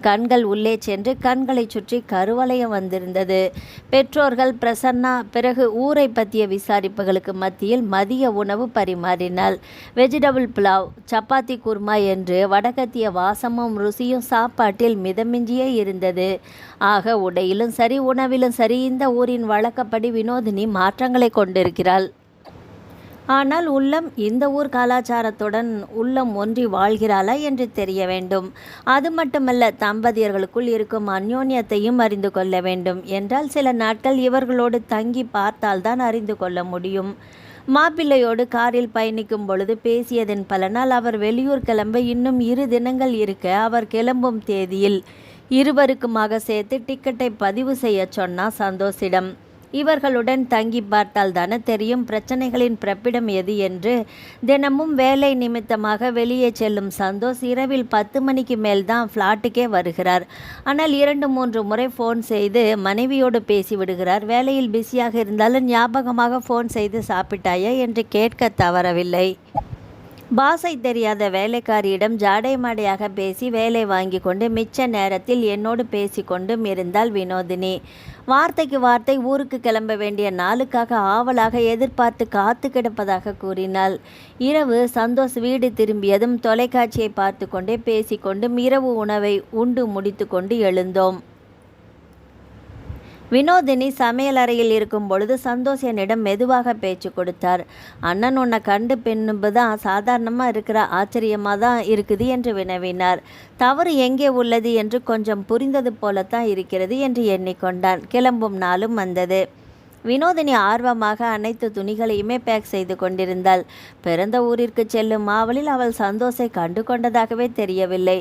கண்கள் உள்ளே சென்று கண்களை சுற்றி கருவளையம் வந்திருந்தது. பெற்றோர்கள் பிரசன்னா பிறகு ஊரை பற்றிய விசாரிப்புகளுக்கு மத்தியில் மதிய உணவு பரிமாறினாள். வெஜிடபிள் புலாவ், சப்பாத்தி குர்மா என்று வடகத்திய வாசமும் ருசியும் சாப்பாட்டில் மிதமிஞ்சியே இருந்தது. ஆக உடையிலும் சரி உணவிலும் சரி இந்த ஊரின் வழக்கப்படி வினோதினி மாற்றங்களை கொண்டிருக்கிறாள். ஆனால் உள்ளம் இந்த ஊர் கலாச்சாரத்துடன் உள்ளம் ஒன்றி வாழ்கிறாளா என்று தெரிய வேண்டும். அது மட்டுமல்ல, தம்பதியர்களுக்குள் இருக்கும் அந்யோன்யத்தையும் அறிந்து கொள்ள வேண்டும் என்றால் சில நாட்கள் இவர்களோடு தங்கி பார்த்தால்தான் அறிந்து கொள்ள முடியும். மாப்பிள்ளையோடு காரில் பயணிக்கும் பொழுது பேசியதன் பலனால் அவர் வெளியூர் கிளம்ப இன்னும் 2 தினங்கள் இருக்க அவர் கிளம்பும் தேதியில் இருவருக்குமாக சேர்த்து டிக்கெட்டை பதிவு செய்ய சொன்னா சந்தோஷிடம். இவர்களுடன் தங்கி பார்த்தால் தானே தெரியும் பிரச்சனைகளின் பிறப்பிடம் எது என்று. தினமும் வேலை நிமித்தமாக வெளியே செல்லும் சந்தோஷ் இரவில் 10 மணிக்கு மேல்தான் ஃப்ளாட்டுக்கே வருகிறார். ஆனால் 2-3 முறை ஃபோன் செய்து மனைவியோடு பேசிவிடுகிறார். வேலையில் பிஸியாக இருந்தாலும் ஞாபகமாக ஃபோன் செய்து சாப்பிட்டாயா என்று கேட்க தவறவில்லை. பாஷை தெரியாத வேலைக்காரியிடம் ஜாடை மாடையாக பேசி வேலை வாங்கி கொண்டு மிச்ச நேரத்தில் என்னோடு பேசிக்கொண்டும் இருந்தாள் வினோதினி. வார்த்தைக்கு வார்த்தை ஊருக்கு கிளம்ப வேண்டிய நாளுக்காக ஆவலாக எதிர்பார்த்து காத்து கிடப்பதாக கூறினாள். இரவு சந்தோஷ் வீடு திரும்பியதும் தொலைக்காட்சியை பார்த்து கொண்டே பேசிக்கொண்டும் இரவு உணவை உண்டு முடித்து கொண்டு எழுந்தோம். வினோதினி சமையலறையில் இருக்கும் பொழுது சந்தோஷ் என்னிடம் மெதுவாக பேச்சு கொடுத்தார். அண்ணன் உன்னை கண்டு பின்பு தான் சாதாரணமாக இருக்கிற ஆச்சரியமாக தான் இருக்குது என்று வினவினார். தவறு எங்கே உள்ளது என்று கொஞ்சம் புரிந்தது போலத்தான் இருக்கிறது என்று எண்ணிக்கொண்டான். கிளம்பும் நாளும் வந்தது. வினோதினி ஆர்வமாக அனைத்து துணிகளையுமே பேக் செய்து கொண்டிருந்தாள். பிறந்த ஊரிற்கு செல்லும் ஆவலில் அவள் சந்தோஷை கண்டு கொண்டதாகவே தெரியவில்லை.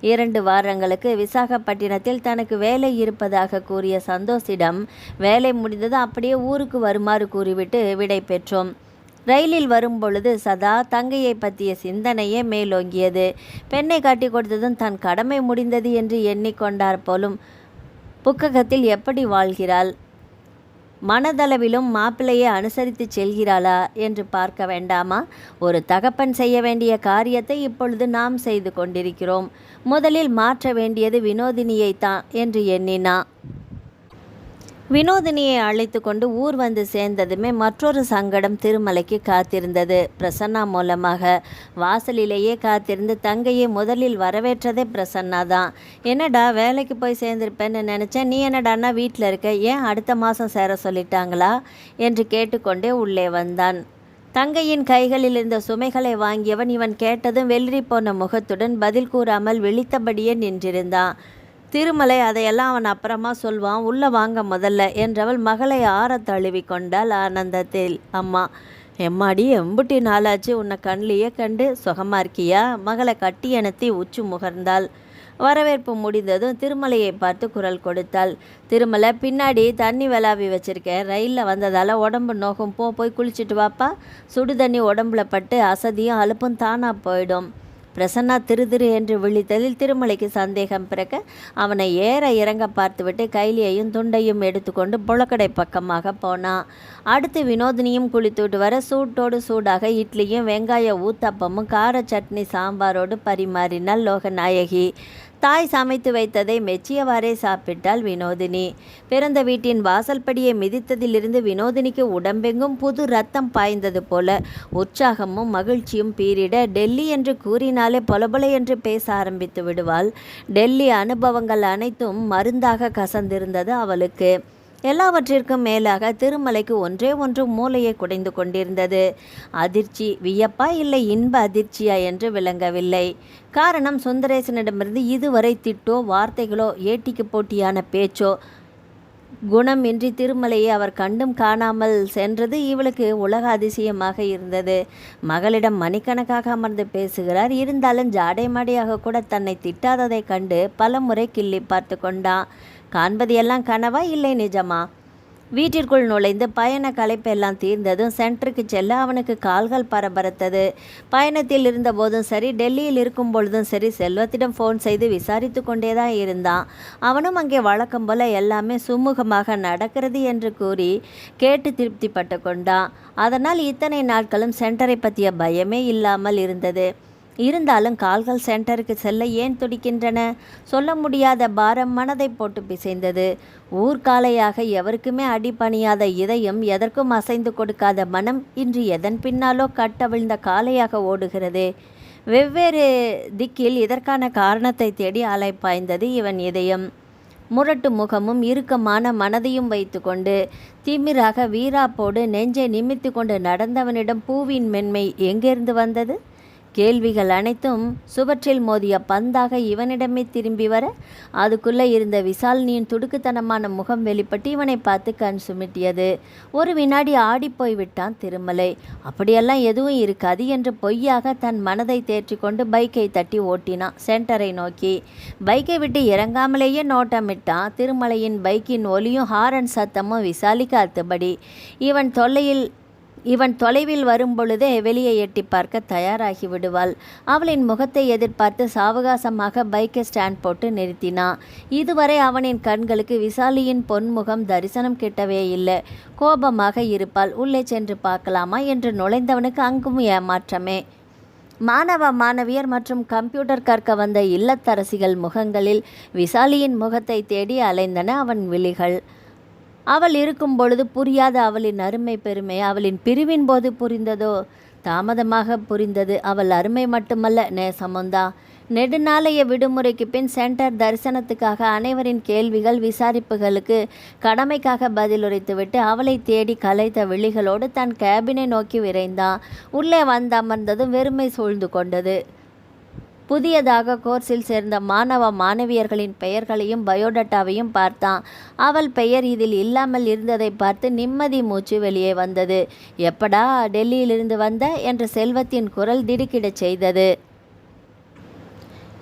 2 வாரங்களுக்கு விசாகப்பட்டினத்தில் தனக்கு வேலை இருப்பதாக கூறிய சந்தோஷிடம் வேலை முடிந்தது அப்படியே ஊருக்கு வருமாறு கூறிவிட்டு விடை பெற்றோம். ரயிலில் வரும்பொழுது சதா தங்கையை பற்றிய சிந்தனையே மேலோங்கியது. பெண்ணை காட்டி கொடுத்ததும் தன் கடமை முடிந்தது என்று எண்ணிக்கொண்டார் போலும். புக்ககத்தில் எப்படி வாழ்கிறாள், மனதளவிலும் மாப்பிள்ளையை அனுசரித்து செல்கிறாளா என்று பார்க்க வேண்டாமா? ஒரு தகப்பன் செய்ய வேண்டிய காரியத்தை இப்பொழுது நாம் செய்து கொண்டிருக்கிறோம். முதலில் மாற்ற வேண்டியது வினோதினியைத்தான் என்று எண்ணினா. வினோதினியை அழைத்து கொண்டு ஊர் வந்து சேர்ந்ததுமே மற்றொரு சங்கடம் திருமலைக்கு காத்திருந்தது. பிரசன்னா மூலமாக வாசலிலேயே காத்திருந்து தங்கையை முதலில் வரவேற்றதே பிரசன்னா தான். என்னடா வேலைக்கு போய் சேர்ந்திருப்பேன்னு நினச்சேன், நீ என்னடான்னா வீட்டில் இருக்க, ஏன் அடுத்த மாதம் சேர சொல்லிட்டாங்களா என்று கேட்டுக்கொண்டே உள்ளே வந்தான். தங்கையின் கைகளில் இருந்த சுமைகளை வாங்கியவன் இவன் கேட்டதும் வெள்ளரி போன முகத்துடன் பதில் கூறாமல் விழித்தபடியே நின்றிருந்தான். திருமலை அதையெல்லாம் அவன் அப்புறமா சொல்வான், உள்ளே வாங்க முதல்ல என்றவள் மகளை ஆற தழுவி கொண்டாள் ஆனந்தத்தில். அம்மா, எம்மாடி எம்புட்டி நாளாச்சு உன்னை கண்ணிலேயே கண்டு, சுகமாக இருக்கியா? மகளை கட்டி அணைத்தி உச்சு முகர்ந்தாள். வரவேற்பு முடிந்ததும் திருமலையை பார்த்து குரல் கொடுத்தாள். திருமலை, பின்னாடி தண்ணி விளாவி வச்சிருக்கேன், ரயிலில் வந்ததால் உடம்பு நோகும், போய் குளிச்சுட்டு வாப்பா. சுடு தண்ணி உடம்புல பட்டு அசதியும் அலுப்பும் தானாக போயிடும். பிரசன்னா திரு என்று விழித்ததில் திருமலைக்கு சந்தேகம் பிறக்க அவனை ஏற இறங்க பார்த்துவிட்டு கைலியையும் துண்டையும் எடுத்துக்கொண்டு புழக்கடை பக்கமாக போனான். அடுத்து வினோதினியும் குளித்துவிட்டு வர சூட்டோடு சூடாக இட்லியும் வெங்காய ஊத்தப்பமும் கார சட்னி சாம்பாரோடு பரிமாறினாள் லோகநாயகி. தாய் சமைத்து வைத்ததை மெச்சியவாறே சாப்பிட்டாள் வினோதினி. பிறந்த வீட்டின் வாசல்படியை மிதித்ததிலிருந்து வினோதினிக்கு உடம்பெங்கும் புது ரத்தம் பாய்ந்தது போல உற்சாகமும் மகிழ்ச்சியும் பீரிட டெல்லி என்று கூறினாலே பொலபொல என்று பேச ஆரம்பித்து விடுவாள். டெல்லி அனுபவங்கள் அனைத்தும் மருந்தாக கசந்திருந்தது அவளுக்கு. எல்லாவற்றிற்கும் மேலாக திருமலைக்கு ஒன்றே ஒன்று மூளையை குடைந்து கொண்டிருந்தது. அதிர்ச்சி, வியப்பா இல்லை இன்ப அதிர்ச்சியா என்று விளங்கவில்லை. காரணம், சுந்தரேசனிடமிருந்து இதுவரை திட்டோ வார்த்தைகளோ ஏட்டிக்கு போட்டியான பேச்சோ குணமின்றி திருமலையை அவர் கண்டும் காணாமல் சென்றது இவளுக்கு உலக அதிசயமாக இருந்தது. மகளிடம் மணிக்கணக்காக அமர்ந்து பேசுகிறார், இருந்தாலும் ஜாடை மாடையாக கூட தன்னை திட்டாததை கண்டு பல முறை கிள்ளி பார்த்து கொண்டான். காண்பது எல்லாம் கனவா இல்லை நிஜமா? வீட்டிற்குள் நுழைந்து பயண களைப்பெல்லாம் தீர்ந்ததும் சென்டருக்கு செல்ல அவனுக்கு கால்கள் பரபரத்தது. பயணத்தில் இருந்தபோதும் சரி, டெல்லியில் இருக்கும் பொழுதும் சரி, செல்வத்திடம் ஃபோன் செய்து விசாரித்து கொண்டே தான் இருந்தான். அவனும் அங்கே வழக்கம் போல எல்லாமே சுமூகமாக நடக்கிறது என்று கூறி கேட்டு திருப்திப்பட்டு கொண்டான். அதனால் இத்தனை நாட்களும் சென்டரை பற்றிய பயமே இல்லாமல் இருந்தது. இருந்தாலும் கால்கள் சென்டருக்கு செல்ல ஏன் துடிக்கின்றன? சொல்ல முடியாத பாரம் மனதை போட்டு பிசைந்தது. ஊர்காலையாக எவருக்குமே அடிபணியாத இதயம், எதற்கும் அசைந்து கொடுக்காத மனம் இன்று எதன் பின்னாலோ கட்டவிழ்ந்த காலையாக ஓடுகிறது. வெவ்வேறு திக்கில் இதற்கான காரணத்தை தேடி அலைப்பாய்ந்தது இவன் இதயம். முரட்டு முகமும் இறுக்கமான மனதையும் வைத்து கொண்டு திமிராக வீராப்போடு நெஞ்சை நிமித்து கொண்டு நடந்தவனிடம் பூவின் மென்மை எங்கிருந்து வந்தது? கேள்விகள் அனைத்தும் சுவற்றில் மோதிய பந்தாக இவனிடமே திரும்பி வர, அதுக்குள்ளே இருந்த விசாலினியின் துடுக்குத்தனமான முகம் வெளிப்பட்டு இவனை பார்த்து கண் சுமிட்டியது. ஒரு வினாடி ஆடிப்போய் விட்டான் திருமலை. அப்படியெல்லாம் எதுவும் இருக்காது என்று பொய்யாக தன் மனதை தேற்றி கொண்டு பைக்கை தட்டி ஓட்டினான் சென்டரை நோக்கி. பைக்கை விட்டு இறங்காமலேயே நோட்டமிட்டான். திருமலையின் பைக்கின் ஒலியும் ஹாரன் சத்தமும் விசாலிக்கு அத்துபடி. இவன் தொலைவில் வரும்பொழுதே வெளியே எட்டி பார்க்க தயாராகி விடுவாள். அவளின் முகத்தை எதிர்பார்த்து சாவகாசமாக பைக்கை ஸ்டாண்ட் போட்டு நிறுத்தினான். இதுவரை அவனின் கண்களுக்கு விசாலியின் பொன்முகம் தரிசனம் கிட்டவே இல்லை. கோபமாக இருப்பாள். உள்ளே சென்று பார்க்கலாமா என்று நுழைந்தவனுக்கு அங்கும் ஏமாற்றமே. மாணவ மாணவியர் மற்றும் கம்ப்யூட்டர் கற்க வந்த இல்லத்தரசிகள் முகங்களில் விசாலியின் முகத்தை தேடி அலைந்தன அவன் விழிகள். அவள் இருக்கும் பொழுது புரியாத அவளின் அருமை பெருமை அவளின் பிரிவின் போது புரிந்ததோ? தாமதமாக புரிந்தது. அவள் அருமை மட்டுமல்ல, நேசமுந்தா. நெடுநாளைய விடுமுறைக்கு பின் சென்டர் தரிசனத்துக்காக அனைவரின் கேள்விகள் விசாரிப்புகளுக்கு கடமைக்காக பதிலுரைத்துவிட்டு அவளை தேடி கலைத்த விழிகளோடு தன் கேபினை நோக்கி விரைந்தான். உள்ளே வந்தமர்ந்ததும் வெறுமை சூழ்ந்து கொண்டது. புதியதாக கோர்ஸில் சேர்ந்த மாணவ மாணவியர்களின் பெயர்களையும் பயோடட்டாவையும் பார்த்தான். அவள் பெயர் இதில் இல்லாமல் இருந்ததை பார்த்து நிம்மதி மூச்சு வெளியே வந்தது. எப்படா டெல்லியிலிருந்து வந்த என்ற செல்வத்தின் குரல் திடுக்கிடச் செய்தது.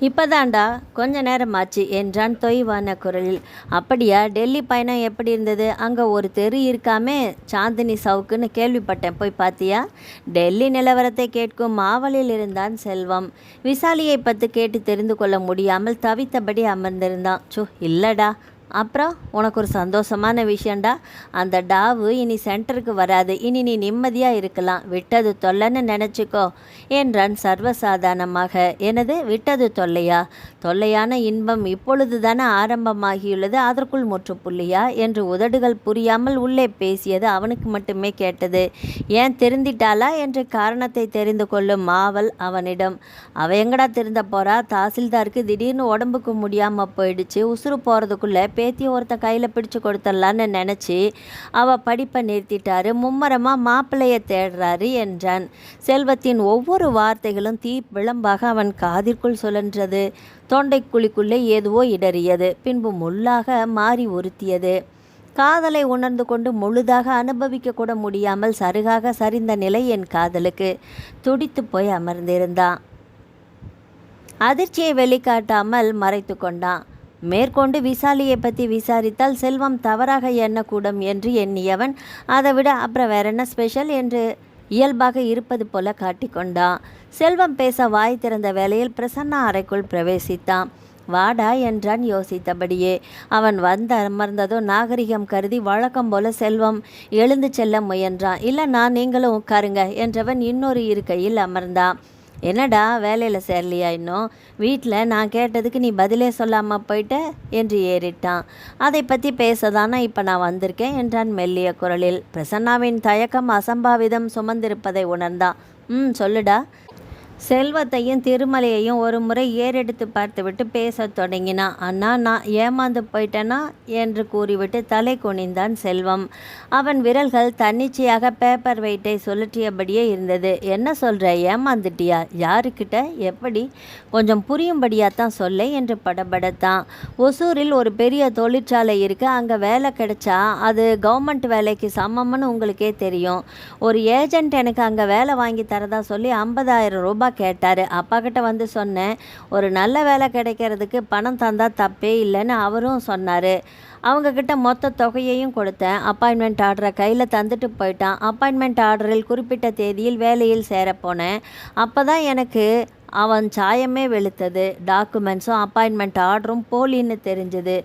இப்போதாண்டா கொஞ்ச நேரமாச்சு என்றான் தொய்வான குரலில். அப்படியா? டெல்லி பயணம் எப்படி இருந்தது? அங்கே ஒரு தெரு இருக்காமே, சாந்தினி சவுக்குன்னு கேள்விப்பட்டேன், போய் பார்த்தியா? டெல்லி நிலவரத்தை கேட்கும் ஆவலில் இருந்தான் செல்வம். விசாலியை பற்றி கேட்டு தெரிந்து கொள்ள முடியாமல் தவித்தபடி அமர்ந்திருந்தான். இல்லடா. அப்புறம் உனக்கு ஒரு சந்தோஷமான விஷயண்டா. அந்த டாவு இனி சென்டருக்கு வராது. இனி நீ நிம்மதியாக இருக்கலாம். விட்டது தொல்லைன்னு நினச்சிக்கோ என்றான் சர்வசாதாரணமாக. எனது விட்டது தொல்லையா? தொல்லையான இன்பம் இப்பொழுது தானே ஆரம்பமாகியுள்ளது, அதற்குள் முற்றுப்புள்ளியா என்று உதடுகள் புரியாமல் உள்ளே பேசியது அவனுக்கு மட்டுமே கேட்டது. ஏன் திருந்திட்டாளா என்று காரணத்தை தெரிந்து கொள்ளும் ஆவல் அவனிடம். அவ எங்கடா திருந்த போறா? தாசில்தாருக்கு திடீர்னு உடம்புக்கு முடியாமல் போயிடுச்சு. உசுறு போகிறதுக்குள்ளே பேத்தி ஒருத்த கையில் பிடிச்சு கொடுத்துடலான்னு நினச்சி அவள் படிப்பை நிறுத்திட்டாரு. மும்மரமாக மாப்பிள்ளையை தேடுறாரு என்றான். செல்வத்தின் ஒவ்வொரு வார்த்தைகளும் தீ விளம்பாக அவன் காதிற்குள் சுழன்றது. தொண்டைக்குழிக்குள்ளே ஏதுவோ இடறியது. பின்பு முள்ளாக மாறி உறுத்தியது. காதலை உணர்ந்து கொண்டு முழுதாக அனுபவிக்க கூட முடியாமல் சருகாக சரிந்த நிலை என் காதலுக்கு. துடித்து போய் அமர்ந்திருந்தான். அதிர்ச்சியை வெளிக்காட்டாமல் மறைத்து கொண்டான். மேற்கொண்டு விசாலியை பற்றி விசாரித்தால் செல்வம் தவறாக எண்ணக்கூடும் என்று எண்ணியவன் அதைவிட அப்புறம் வேற என்ன ஸ்பெஷல் என்று இயல்பாக இருப்பது போல காட்டிக்கொண்டான். செல்வம் பேச வாய் திறந்த வேளையில் பிரசன்னா அறைக்குள் பிரவேசித்தான். வாடா என்றான் யோசித்தபடியே. அவன் வந்து அமர்ந்ததோ நாகரிகம் கருதி வழக்கம் போல செல்வம் எழுந்து செல்ல முயன்றான். இல்லைனா நீங்களும் உட்காருங்க என்றவன் இன்னொரு இருக்கையில் அமர்ந்தான். என்னடா வேலையில் சேரலையா இன்னும்? வீட்டில் நான் கேட்டதுக்கு நீ பதிலே சொல்லாமல் போயிட்ட என்று ஏறிட்டான். அதை பற்றி பேசதானா இப்போ நான் வந்திருக்கேன் என்றான் மெல்லிய குரலில். பிரசன்னாவின் தயக்கம் அசம்பாவிதம் சுமந்திருப்பதை உணர்ந்தான். சொல்லுடா. செல்வத்தையும் திருமலையையும் ஒரு முறை ஏறெடுத்து பார்த்துவிட்டு பேசத் தொடங்கினான். அண்ணா, நான் ஏமாந்து போயிட்டேனா என்று கூறிவிட்டு தலை குனிந்தான் செல்வம். அவன் விரல்கள் தன்னிச்சையாக பேப்பர் வெயிட்டை சுழற்றியபடியே இருந்தது. என்ன சொல்கிற? ஏமாந்துட்டியா? யாருக்கிட்ட? எப்படி? கொஞ்சம் புரியும்படியாத்தான் சொல்ல என்று படபடத்தான். ஒசூரில் ஒரு பெரிய தொழிற்சாலை இருக்குது. அங்கே வேலை கிடைச்சா அது கவர்மெண்ட் வேலைக்கு சமம்னு உங்களுக்கே தெரியும். ஒரு ஏஜென்ட் எனக்கு அங்கே வேலை வாங்கி தரதா சொல்லி 50,000 ரூபாய் ரொம்ப கேட்டார். அப்பா கிட்ட வந்து சொன்னேன், ஒரு நல்ல வேலை கிடைக்கிறதுக்கு பணம் தந்தால் தப்பே இல்லைன்னு அவரும் சொன்னார். அவங்கக்கிட்ட மொத்த தொகையையும் கொடுத்தேன். அப்பாயின்மெண்ட் ஆர்டரை கையில் தந்துட்டு போயிட்டான். அப்பாயின்மெண்ட் ஆர்டரில் குறிப்பிட்ட தேதியில் வேலையில் சேரப்போனேன். அப்போ தான் எனக்கு அவன் சாயமே வெளுத்தது. டாக்குமெண்ட்ஸும் அப்பாயின்மெண்ட் ஆர்டரும் போலின்னு தெரிஞ்சது.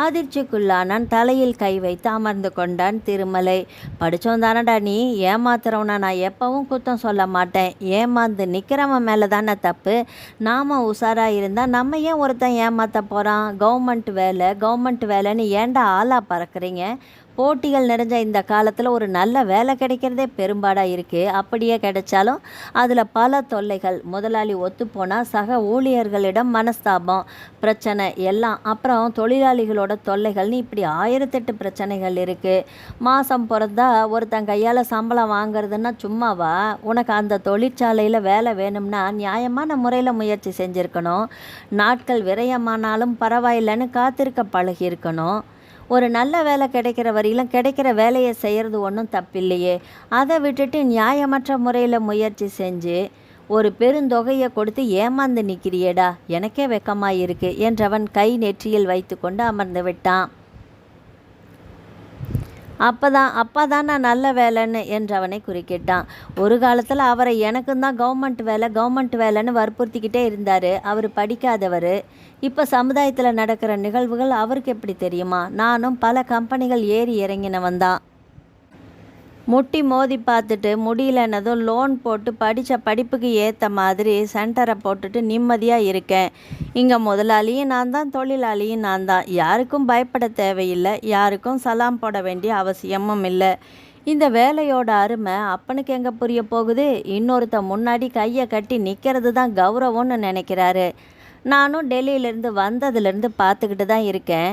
அதிர்ச்சிக்குள்ளானான். தலையில் கை வைத்து அமர்ந்து கொண்டான் திருமலை. படித்தோம் தானடா நீ, ஏமாத்துறவனா நான் எப்பவும் குத்தம் சொல்ல மாட்டேன். ஏமாந்து நிற்கிறவன் மேலே தானே தப்பு. நாம் உஷாராக இருந்தால் நம்ம ஏன் ஒருத்தன் ஏமாற்ற போகிறான்? கவர்மெண்ட் வேலைன்னு ஏன்டா ஆளாக பறக்கிறீங்க? போட்டிகள் நிறைஞ்ச இந்த காலத்தில் ஒரு நல்ல வேலை கிடைக்கிறதே பெரும்பாடாக இருக்குது. அப்படியே கிடைச்சாலும் அதில் பல தொல்லைகள். முதலாளி ஒத்துப்போனால் சக ஊழியர்களிடம் மனஸ்தாபம், பிரச்சனை எல்லாம். அப்புறம் தொழிலாளிகளோட தொல்லைகள்னு இப்படி 1008 பிரச்சனைகள் இருக்குது. மாதம் பிறந்தா ஒருத்தன் கையால் சம்பளம் வாங்குறதுன்னா சும்மாவா? உனக்கு அந்த தொழிற்சாலையில் வேலை வேணும்னா நியாயமான முறையில் முயற்சி செஞ்சுருக்கணும். நாட்கள் விரயமானாலும் பரவாயில்லைன்னு காத்திருக்க பழகியிருக்கணும். ஒரு நல்ல வேலை கிடைக்கிற வரையிலும் கிடைக்கிற வேலையை செய்கிறது ஒன்றும் தப்பில்லையே. அதை விட்டுட்டு நியாயமற்ற முறையில் முயற்சி செஞ்சு ஒரு பெருந்தொகையை கொடுத்து ஏமாந்து நிற்கிறியேடா, எனக்கே வெக்கமாக இருக்கு என்றவன் கை நெற்றியில் வைத்து கொண்டு அமர்ந்து விட்டான். அப்பா தான் நான் நல்ல வேலைன்னு என்றவனை குறுக்கிட்டான். ஒரு காலத்தில் அவரை எனக்கும் தான் கவர்மெண்ட் வேலைன்னு வற்புறுத்திக்கிட்டே இருந்தார். அவர் படிக்காதவர். இப்போ சமுதாயத்தில் நடக்கிற நிகழ்வுகள் அவருக்கு எப்படி தெரியுமா? நானும் பல கம்பெனிகள் ஏறி இறங்கினவன் தான். முட்டி மோதி பார்த்துட்டு முடியலன்னதும் லோன் போட்டு படித்த படிப்புக்கு ஏற்ற மாதிரி சென்டரை போட்டுட்டு நிம்மதியாக இருக்கேன். இங்கே முதலாளியும் நான் தான், தொழிலாளியும் நான் தான். யாருக்கும் பயப்பட தேவையில்லை, யாருக்கும் சலாம் போட வேண்டிய அவசியமும் இல்லை. இந்த வேலையோட அருமை அப்பனுக்கு எங்கே புரிய போகுது? இன்னொருத்த முன்னாடி கையை கட்டி நிற்கிறது தான் கௌரவம்னு நினைக்கிறாரு. நானும் டெல்லியிலேருந்து வந்ததுலேருந்து பார்த்துக்கிட்டு தான் இருக்கேன்.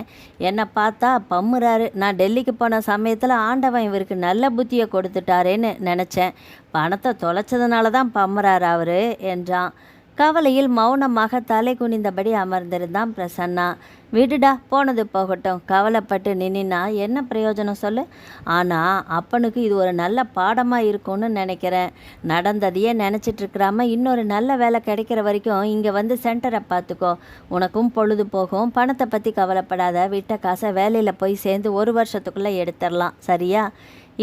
என்னை பார்த்தா பம்முறாரு. நான் டெல்லிக்கு போன சமயத்தில் ஆண்டவன் இவருக்கு நல்ல புத்தியை கொடுத்துட்டாரேன்னு நினச்சேன். பணத்தை தொலைச்சதுனால தான் பம்முறாரு அவர் என்றான். கவலையில் மௌனமாக தலை குனிந்தபடி அமர்ந்திருந்தான் பிரசன்னா. விடுடா, போனது போகட்டும். கவலைப்பட்டு நின்னா என்ன பிரயோஜனம் சொல்லு? ஆனால் அப்பனுக்கு இது ஒரு நல்ல பாடமாக இருக்கும்னு நினைக்கிறேன். நடந்ததையே நினச்சிட்டு இருக்கிறாம இன்னொரு நல்ல வேலை கிடைக்கிற வரைக்கும் இங்கே வந்து சென்டரை பார்த்துக்கோ. உனக்கும் பொழுது போகும். பணத்தை பற்றி கவலைப்படாத. விட்ட காசை வேலையில் போய் சேர்ந்து 1 வருஷத்துக்குள்ளே எடுத்துடலாம், சரியா?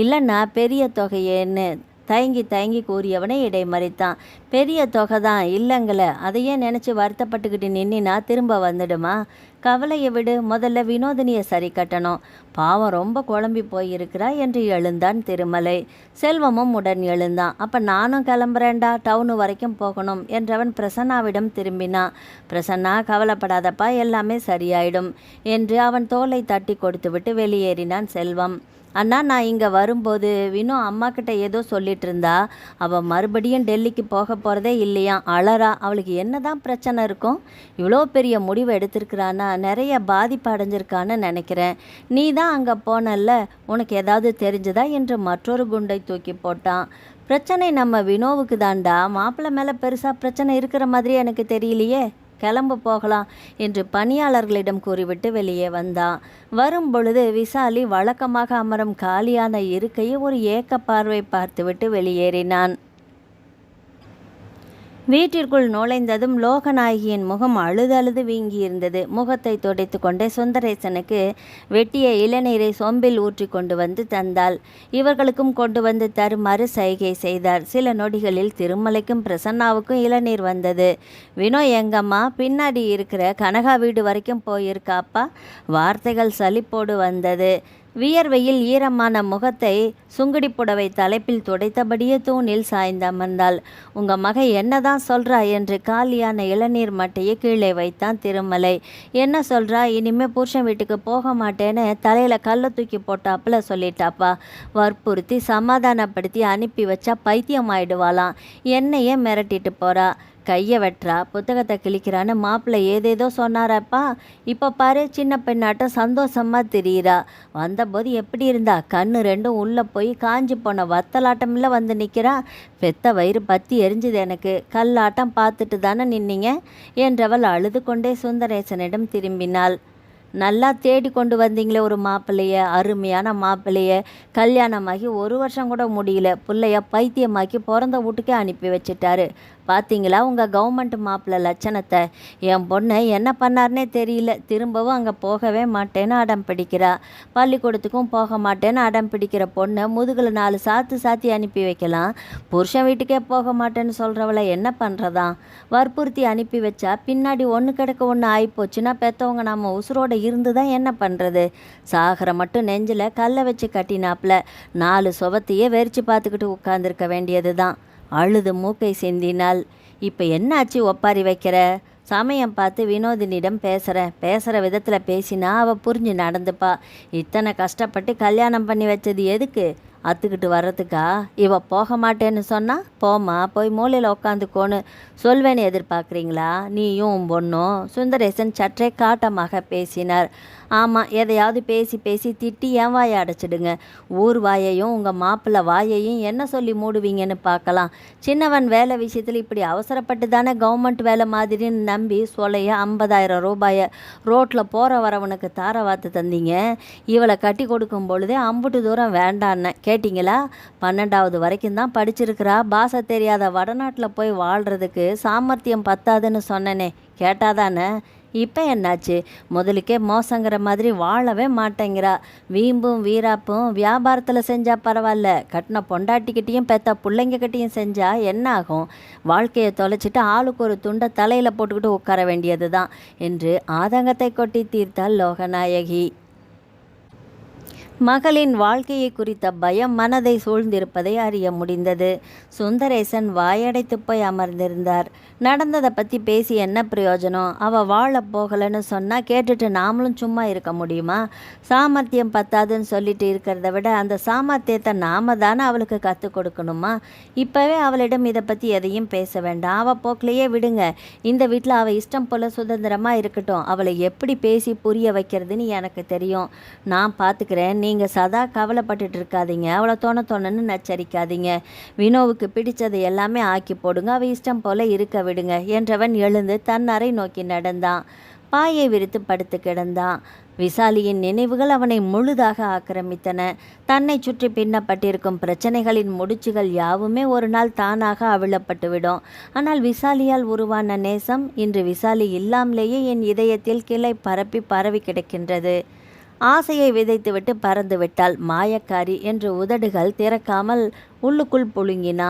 இல்லைன்னா பெரிய தொகையேன்னு தயங்கி கூறியவனை இடைமறித்தான். பெரிய தொகை தான் இல்லைங்களே, அதையே நினச்சி வருத்தப்பட்டுக்கிட்டு நின்னா திரும்ப வந்துடுமா? கவலையை விடு. முதல்ல வினோதினியை சரி கட்டணும். பாவம் ரொம்ப குழம்பி போயிருக்கிறா என்று எழுந்தான் திருமலை. செல்வமும் உடன் எழுந்தான். அப்போ நானும் கிளம்புறேன்டா, டவுனு வரைக்கும் போகணும் என்றவன் பிரசன்னாவிடம் திரும்பினான். பிரசன்னா, கவலைப்படாதப்பா, எல்லாமே சரியாயிடும் என்று அவன் தோலை தட்டி கொடுத்துவிட்டு வெளியேறினான் செல்வம். அண்ணா, நான் இங்கே வரும்போது வினோ அம்மாக்கிட்ட ஏதோ சொல்லிட்டு இருந்தா. அவள் மறுபடியும் டெல்லிக்கு போக போகிறதே இல்லையா? அழறா. அவளுக்கு என்ன தான் பிரச்சனை இருக்கும்? இவ்வளோ பெரிய முடிவு எடுத்திருக்கிறான்னா நிறைய பாதிப்பு அடைஞ்சிருக்கான்னு நினைக்கிறேன். நீ தான் அங்கே போனல்ல, உனக்கு ஏதாவது தெரிஞ்சுதா என்று மற்றொரு குண்டை தூக்கி போட்டான். பிரச்சனை நம்ம வினோவுக்கு தாண்டா. மாப்பிள்ளை மேலே பெருசாக பிரச்சனை இருக்கிற மாதிரி எனக்கு தெரியலையே. கிளம்பு, போகலாம் என்று பணியாளர்களிடம் கூறிவிட்டு வெளியே வந்தான். வரும் பொழுது விசாலி வழக்கமாக அமரும் காலியான இருக்கையை ஒரு ஏக்க பார்வை பார்த்துவிட்டு வெளியேறினான். வீட்டிற்குள் நுழைந்ததும் லோகநாயகியின் முகம் அழுது வீங்கியிருந்தது. முகத்தை துடைத்து கொண்டே சுந்தரேசனுக்கு வெட்டிய இளநீரை சொம்பில் ஊற்றி கொண்டு வந்து தந்தாள். இவர்களுக்கும் கொண்டு வந்து தருமாறு சைகை செய்தார். சில நொடிகளில் திருமலைக்கும் பிரசன்னாவுக்கும் இளநீர் வந்தது. வினோ எங்கம்மா? பின்னாடி இருக்கிற கனகா வீடு வரைக்கும் போயிருக்காப்பா. வார்த்தைகள் சலிப்போடு வந்தது. வியர்வையில் ஈரமான முகத்தை சுங்குடி புடவை தலைப்பில் துடைத்தபடியே தூணில் சாய்ந்தமர்ந்தாள். உங்க மக என்னதான் சொல்றா என்று காலியான இளநீர் மட்டையை கீழே வைத்தான் திருமலை. என்ன சொல்றா? இனிமே புருஷன் வீட்டுக்கு போக மாட்டேன்னு தலையில கல்லை தூக்கி போட்டாப்புல சொல்லிட்டாப்பா. வற்புறுத்தி சமாதானப்படுத்தி அனுப்பி வச்சா பைத்தியம் ஆயிடுவாளாம். என்னையே மிரட்டிட்டு போறா. கையை வெட்டுறா, புத்தகத்தை கிழிக்கிறான்னு மாப்பிள்ளை ஏதேதோ சொன்னாரப்பா. இப்போ பாரு, சின்ன பெண்ணாட்டம் சந்தோஷமாக தெரியுறா. வந்தபோது எப்படி இருந்தா? கண்ணு ரெண்டும் உள்ளே போய் காஞ்சி போன வத்தலாட்டமில்ல வந்து நிற்கிறா. பெத்த வயிறு பற்றி எரிஞ்சுது எனக்கு. கல்லாட்டம் பார்த்துட்டு தானே நின்னீங்க என்றவள் அழுது கொண்டே சுந்தரேசனிடம் திரும்பினாள். நல்லா தேடி கொண்டு வந்தீங்களே ஒரு மாப்பிள்ளைய, அருமையான மாப்பிள்ளைய. கல்யாணமாகி 1 வருஷம் கூட முடியல, பிள்ளைய பைத்தியமாக்கி பிறந்த வீட்டுக்கே அனுப்பி வச்சிட்டாரு. பார்த்தீங்களா உங்கள் கவர்மெண்ட் மாப்பிள்ளை லட்சணத்தை? என் பொண்ணை என்ன பண்ணார்னே தெரியல, திரும்பவும் அங்கே போகவே மாட்டேன்னு அடம் பிடிக்கிறா. பள்ளிக்கூடத்துக்கும் போக மாட்டேன்னு அடம் பிடிக்கிற பொண்ணை முதுகில் 4 சாத்து சாத்தி அனுப்பி வைக்கலாம், புருஷன் வீட்டுக்கே போக மாட்டேன்னு சொல்கிறவளை என்ன பண்ணுறதா? வற்புறுத்தி அனுப்பி வச்சா பின்னாடி ஒன்று கிடக்க ஒன்று ஆகிப்போச்சுன்னா பெற்றவங்க நாம் உசுரோடு இருந்து தான் என்ன பண்ணுறது? சாகர மட்டும் நெஞ்சில் கல்லை வச்சு கட்டினாப்புல 4 சுவத்தையே வெறிச்சு பார்த்துக்கிட்டு உட்காந்துருக்க வேண்டியது தான். அழுது மூக்கை சிந்தினாள். இப்போ என்னாச்சு ஒப்பாரி வைக்கிற? சமயம் பார்த்து வினோதினிடம் பேசுகிற விதத்தில் பேசினா அவள் புரிஞ்சு நடந்துப்பா. இத்தனை கஷ்டப்பட்டு கல்யாணம் பண்ணி வச்சது எதுக்கு? அத்துக்கிட்டு வர்றதுக்கா? இவ போக மாட்டேன்னு சொன்னா போமா, போய் மூலையில் உட்காந்துக்கோன்னு சொல்வேன்னு எதிர்பார்க்குறீங்களா நீயும் உன் பொண்ணும்? சுந்தரேசன் சற்றே காட்டமாக பேசினார். ஆமாம், எதையாவது பேசி பேசி திட்டி என் வாயை அடைச்சிடுங்க. ஊர் வாயையும் உங்கள் மாப்பிள்ளை வாயையும் என்ன சொல்லி மூடுவீங்கன்னு பார்க்கலாம். சின்னவன் வேலை விஷயத்தில் இப்படி அவசரப்பட்டு தானே கவர்மெண்ட் வேலை மாதிரின்னு நம்பி சொல்லைய 50,000 ரூபாயை ரோட்டில் போகிற வரவனுக்கு தாரவாத்து தந்தீங்க. இவளை கட்டி கொடுக்கும் பொழுதே அம்புட்டு தூரம் வேண்டான்னு கேட்டிங்களா? 12வது வரைக்கும் தான் படிச்சிருக்கிறா. பாஷை தெரியாத வடநாட்டில் போய் வாழ்கிறதுக்கு சாமர்த்தியம் பத்தாதுன்னு சொன்னனே, கேட்டாதானே? இப்போ என்னாச்சு? முதலுக்கே மோசங்கிற மாதிரி வாழவே மாட்டேங்கிறா. வீம்பும் வீராப்பும் வியாபாரத்தில் செஞ்சால் பரவாயில்ல, கட்டின பொண்டாட்டிக்கிட்டையும் பெத்த பிள்ளைங்கக்கிட்டையும் செஞ்சால் என்ன ஆகும்? வாழ்க்கையை தொலைச்சிட்டு ஆளுக்கு ஒரு துண்டை தலையில் போட்டுக்கிட்டு உட்கார வேண்டியது தான் என்று ஆதங்கத்தை கொட்டி தீர்த்தாள் லோகநாயகி. மகளின் வாழ்க்கையை குறித்த பயம் மனதை சூழ்ந்திருப்பதை அறிய முடிந்தது. சுந்தரேசன் வாயடைத்து போய் அமர்ந்திருந்தார். நடந்ததை பற்றி பேசி என்ன பிரயோஜனம்? அவள் வாழ போகலைன்னு சொன்னால் கேட்டுட்டு நாமளும் சும்மா இருக்க முடியுமா? சாமர்த்தியம் பத்தாதுன்னு சொல்லிட்டு இருக்கிறத விட அந்த சாமர்த்தியத்தை நாம தானே அவளுக்கு கற்றுக் கொடுக்கணுமா? இப்போவே அவளிடம் இதை பற்றி எதையும் பேச வேண்டாம், அவள் போக்கிலேயே விடுங்க. இந்த வீட்டில் அவள் இஷ்டம் போல் சுதந்திரமாக இருக்கட்டும். அவளை எப்படி பேசி புரிய வைக்கிறதுன்னு எனக்கு தெரியும், நான் பார்த்துக்கிறேன். நீங்கள் சதா கவலைப்பட்டுட்டு இருக்காதீங்க, அவளை தோணுன்னு நச்சரிக்காதீங்க. வினோவுக்கு பிடிச்சதை எல்லாமே ஆக்கி போடுங்க, அவள் இஷ்டம் போல் இருக்க விடுங்க என்றவன் எழுந்து தன் அறை நோக்கி நடந்தான். பாயை விரித்து படுத்து கிடந்தான். விசாலியின் நினைவுகள் அவனை முழுதாக ஆக்கிரமித்தன. தன்னை சுற்றி பின்னப்பட்டிருக்கும் பிரச்சனைகளின் முடிச்சுகள் யாவுமே ஒரு நாள் தானாக அவிழப்பட்டுவிடும். ஆனால் விசாலியால் உருவான நேசம் இன்று விசாலி இல்லாமலேயே என் இதயத்தில் கிளை பரவி கிடக்கின்றது. ஆசையை விதைத்துவிட்டு பறந்து விட்டாள் மாயக்காரி என்று உதடுகள் திறக்காமல் உள்ளுக்குள் புழுங்கினா.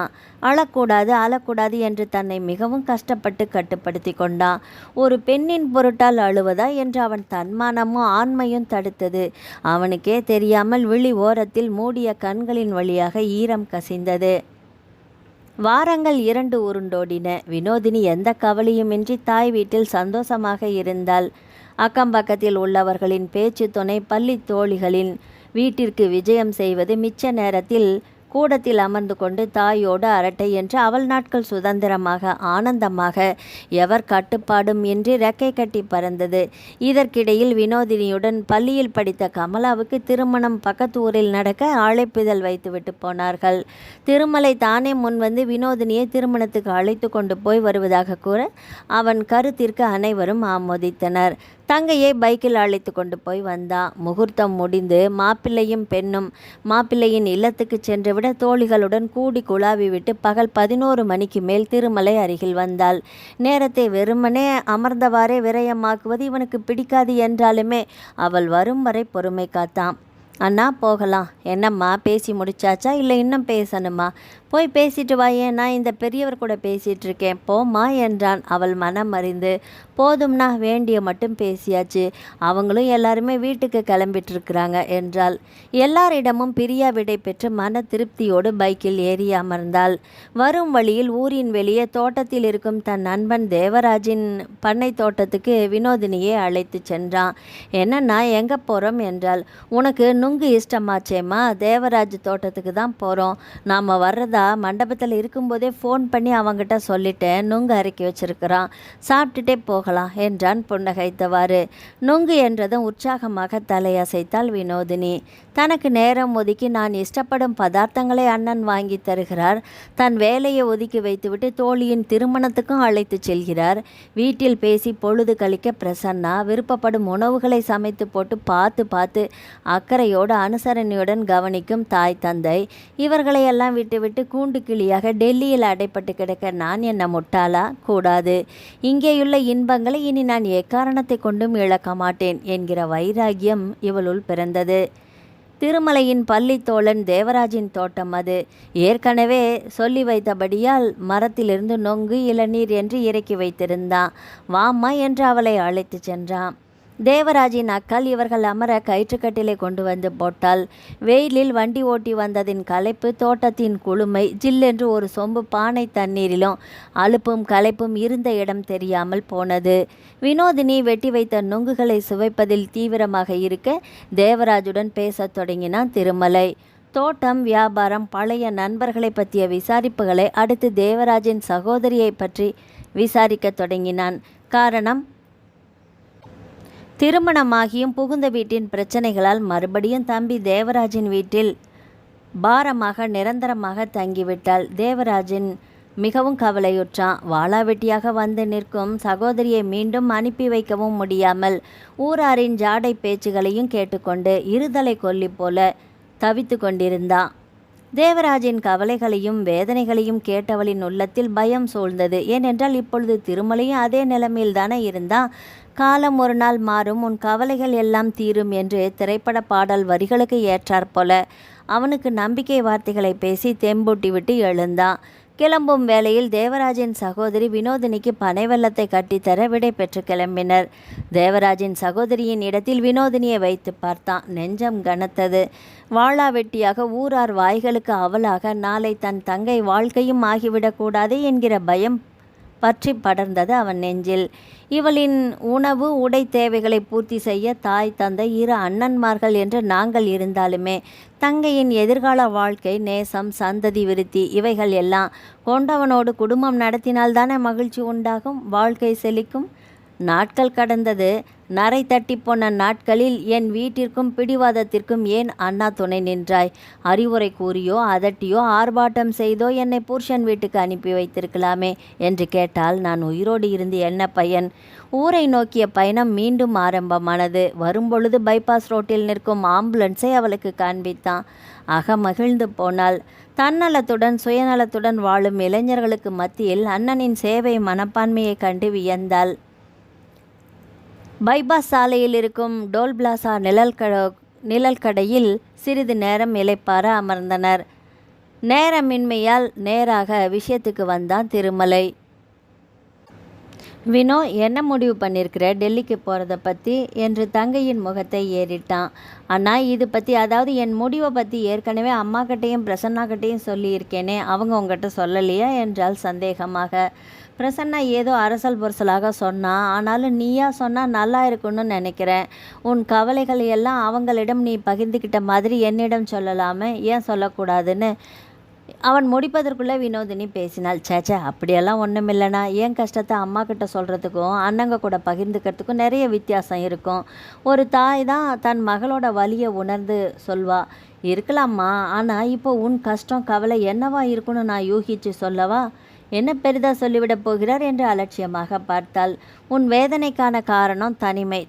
அழக்கூடாது என்று தன்னை மிகவும் கஷ்டப்பட்டு கட்டுப்படுத்தி கொண்டான். ஒரு பெண்ணின் பொருட்டால் அழுவதா என்று அவன் தன்மானமும் ஆண்மையும் தடுத்தது. அவனுக்கே தெரியாமல் விழி ஓரத்தில் மூடிய கண்களின் வழியாக ஈரம் கசிந்தது. வாரங்கள் 2 உருண்டோடின. வினோதினி எந்த கவலையுமின்றி தாய் வீட்டில் சந்தோஷமாக இருந்தாள். அக்கம் பக்கத்தில் உள்ளவர்களின் பேச்சு துணை, பள்ளி தோழிகளின் வீட்டிற்கு விஜயம் செய்வது, மிச்ச நேரத்தில் கூடத்தில் அமர்ந்து கொண்டு தாயோடு அரட்டை என்று அவள் நாட்கள் சுதந்திரமாக ஆனந்தமாக எவர் கட்டுப்பாடும் இன்றி ரெக்கை கட்டி பறந்தது. இதற்கிடையில் வினோதினியுடன் பள்ளியில் படித்த கமலாவுக்கு திருமணம் பக்கத்து ஊரில் நடக்க அழைப்பிதழ் வைத்துவிட்டு போனார்கள். திருமலை தானே முன்வந்து வினோதினியை திருமணத்துக்கு அழைத்து கொண்டு போய் வருவதாக கூற அவன் கருத்திற்கு அனைவரும் ஆமோதித்தனர். தங்கையை பைக்கில் அழைத்து கொண்டு போய் வந்தான். முகூர்த்தம் முடிந்து மாப்பிள்ளையும் பெண்ணும் மாப்பிள்ளையின் இல்லத்துக்கு சென்றுவிட தோழிகளுடன் கூடி குழாவி விட்டு பகல் 11 மணிக்கு மேல் திருமலை அருகில் வந்தாள். நேரத்தை வெறுமனே அமர்ந்தவாறே விரயமாக்குவது இவனுக்கு பிடிக்காது என்றாலுமே அவள் வரும் வரை பொறுமை காத்தான். அண்ணா போகலாம். என்னம்மா பேசி முடிச்சாச்சா இல்லை இன்னும் பேசணுமா? போய் பேசிட்டு வாயே, நான் இந்த பெரியவர் கூட பேசிகிட்டு இருக்கேன், போமா என்றான். அவள் மனம் அறிந்து போதும்னா, வேண்டிய மட்டும் பேசியாச்சு, அவங்களும் எல்லாருமே வீட்டுக்கு கிளம்பிட்டுருக்குறாங்க என்றாள். எல்லாரிடமும் பிரியா விடை பெற்று மன திருப்தியோடு பைக்கில் ஏறி அமர்ந்தாள். வரும் வழியில் ஊரின் வெளியே தோட்டத்தில் இருக்கும் தன் நண்பன் தேவராஜின் பண்ணை தோட்டத்துக்கு வினோதினியை அழைத்து சென்றான். என்னன்னா எங்கே போகிறோம் என்றாள். உனக்கு நுங்கு இஷ்டமாச்சேம்மா, தேவராஜ் தோட்டத்துக்கு தான் போகிறோம். நாம் வர்றதா மண்டபத்தில் இருக்கும்போதே ஃபோன் பண்ணி அவங்கிட்ட சொல்லிட்டேன். நுங்கு அரைக்கி வச்சிருக்கிறான், சாப்பிட்டுட்டே போகலாம் என்றான் புன்னகைத்தவாறு. நுங்கு என்றதும் உற்சாகமாக தலையசைத்தாள் வினோதினி. தனக்கு நேரம் ஒதுக்கி நான் இஷ்டப்படும் பதார்த்தங்களை அண்ணன் வாங்கி தருகிறார். தன் வேலையை ஒதுக்கி வைத்துவிட்டு தோழியின் திருமணத்துக்கும் அழைத்து செல்கிறார். வீட்டில் பேசி பொழுது கழிக்க பிரசன்னா விருப்பப்படும் உணவுகளை சமைத்து போட்டு பார்த்து அக்கறையோடு அனுசரணையுடன் கவனிக்கும் தாய் தந்தை. இவர்களையெல்லாம் விட்டுவிட்டு கூண்டு கிளியாக டெல்லியில் அடைப்பட்டு கிடக்க நான் என்ன முட்டாளா? கூடாது. இங்கேயுள்ள இன்பங்களை இனி நான் எக்காரணத்தை கொண்டும் இழக்க மாட்டேன் என்கிற வைராகியம் இவளுள் பிறந்தது. திருமலையின் பள்ளித்தோழன் தேவராஜின் தோட்டம் அது. ஏற்கனவே சொல்லி வைத்தபடியால் மரத்திலிருந்து நொங்கு இளநீர் என்று இறக்கி வைத்திருந்தான். வாம்மா என்று அவளை அழைத்து சென்றான். தேவராஜின் அக்கால் இவர்கள் அமர கயிற்றுக்கட்டிலை கொண்டு வந்து போட்டாள். வெயிலில் வண்டி ஓட்டி வந்ததின் களைப்பு, தோட்டத்தின் குளுமை, ஜில்லென்று ஒரு சொம்பு பானை தண்ணீரிலும் அலுப்பும் களைப்பும் இருந்த இடம் தெரியாமல் போனது. வினோதினி வெட்டி வைத்த நொங்குகளை சுவைப்பதில் தீவிரமாக இருக்க தேவராஜுடன் பேசத் தொடங்கினான் திருமலை. தோட்டம், வியாபாரம், பழைய நண்பர்களை பற்றிய விசாரிப்புகளை அடுத்து தேவராஜின் சகோதரியை பற்றி விசாரிக்கத் தொடங்கினான். காரணம், திருமணமாகியும் புகுந்த வீட்டின் பிரச்சனைகளால் மறுபடியும் தம்பி தேவராஜின் வீட்டில் பாரமாக நிரந்தரமாக தங்கிவிட்டாள். தேவராஜன் மிகவும் கவலையுற்றான். வாளாவெட்டியாக வந்து நிற்கும் சகோதரியை மீண்டும் அனுப்பி வைக்கவும் முடியாமல் ஊராரின் ஜாடை பேச்சுகளையும் கேட்டுக்கொண்டு இருதலை கொல்லி போல தவித்து கொண்டிருந்தான். தேவராஜின் கவலைகளையும் வேதனைகளையும் கேட்டவளின் உள்ளத்தில் பயம் சூழ்ந்தது. ஏனென்றால் இப்பொழுது திருமலையும் அதே நிலைமையில் தானே இருந்தான். காலம் ஒரு நாள் மாறும், உன் கவலைகள் எல்லாம் தீரும் என்று திரைப்பட பாடல் வரிகளுக்கு ஏற்றாற்போல அவனுக்கு நம்பிக்கை வார்த்தைகளை பேசி தெம்பூட்டி விட்டு எழுந்தான். கிளம்பும் வேளையில் தேவராஜின் சகோதரி வினோதினிக்கு பனை வெல்லத்தை கட்டித்தர விடை பெற்று கிளம்பினர். தேவராஜின் சகோதரியின் இடத்தில் வினோதினியை வைத்து பார்த்தான். நெஞ்சம் கனத்தது. வாளாவெட்டியாக ஊரார் வாய்களுக்கு அவளாக நாளை தன் தங்கை வாழ்க்கையும் ஆகிவிடக்கூடாது என்கிற பயம் பற்றி படர்ந்தது அவன் நெஞ்சில். இவளின் உணவு உடை தேவைகளை பூர்த்தி செய்ய தாய், தந்தை, இரு அண்ணன்மார்கள் என்று நாங்கள் இருந்தாலுமே தங்கையின் எதிர்கால வாழ்க்கை, நேசம், சந்ததி விருத்தி இவைகள் எல்லாம் கொண்டவனோடு குடும்பம் நடத்தினால்தானே மகிழ்ச்சி உண்டாகும், வாழ்க்கை செழிக்கும். நாட்கள் கடந்தது. நரை தட்டி போன நாட்களில் என் வீட்டிற்கும் பிடிவாதத்திற்கும் ஏன் அண்ணா துணை நின்றாய்? அறிவுரை கூறியோ அதட்டியோ ஆர்ப்பாட்டம் செய்தோ என்னை புருஷன் வீட்டுக்கு அனுப்பி வைத்திருக்கலாமே என்று கேட்டால் நான் உயிரோடு இருந்து என்ன பயன்? ஊரை நோக்கிய பயணம் மீண்டும் ஆரம்பமானது. வரும்பொழுது பைபாஸ் ரோட்டில் நிற்கும் ஆம்புலன்ஸை அவளுக்கு காண்பித்தான். மகிழ்ந்து போனாள். தன்னலத்துடன் சுயநலத்துடன் வாழும் இளைஞர்களுக்கு மத்தியில் அண்ணனின் சேவை மனப்பான்மையை கண்டு வியந்தாள். பைபாஸ் சாலையில் இருக்கும் டோல் பிளாசா நிழல் கடையில் சிறிது நேரம் இளைப்பார அமர்ந்தனர். நேரமின்மையால் நேராக விஷயத்துக்கு வந்தான் திருமலை. வினோ, என்ன முடிவு பண்ணியிருக்கிற டெல்லிக்கு போகிறத பற்றி என்று தங்கையின் முகத்தை ஏறிட்டான். அண்ணா, இது பற்றி, அதாவது என் முடிவை பற்றி ஏற்கனவே அம்மாக்கிட்டையும் பிரசன்னாக்கிட்டையும் சொல்லியிருக்கேனே, அவங்க உங்ககிட்ட சொல்லலையா என்றால் சந்தேகமாக. பிரசன்னா ஏதோ அரசல் பொரசலாக சொன்னான். ஆனாலும் நீயா சொன்னால் நல்லா இருக்குன்னு நினைக்கிறேன். உன் கவலைகளை எல்லாம் அவங்களிடம் நீ பகிர்ந்துக்கிட்ட மாதிரி என்னிடம் சொல்லலாமே, ஏன் சொல்லக்கூடாதுன்னு அவன் முடிப்பதற்குள்ளே வினோதினி பேசினாள். சேச்சே, அப்படியெல்லாம் ஒன்றும் இல்லைனா. என் கஷ்டத்தை அம்மா கிட்ட சொல்கிறதுக்கும் அண்ணங்க கூட பகிர்ந்துக்கிறதுக்கும் நிறைய வித்தியாசம் இருக்கும். ஒரு தாய் தான் தன் மகளோட வலியை உணர்ந்து சொல்வா. இருக்கலாம்மா, ஆனால் இப்போ உன் கஷ்டம் கவலை என்னவா இருக்குன்னு நான் யூகிச்சு சொல்லவா? என்ன பெரிதாக சொல்லிவிடப் போகிறார் என்று அலட்சியமாக பார்த்தாள். உன் வேதனைக்கான காரணம்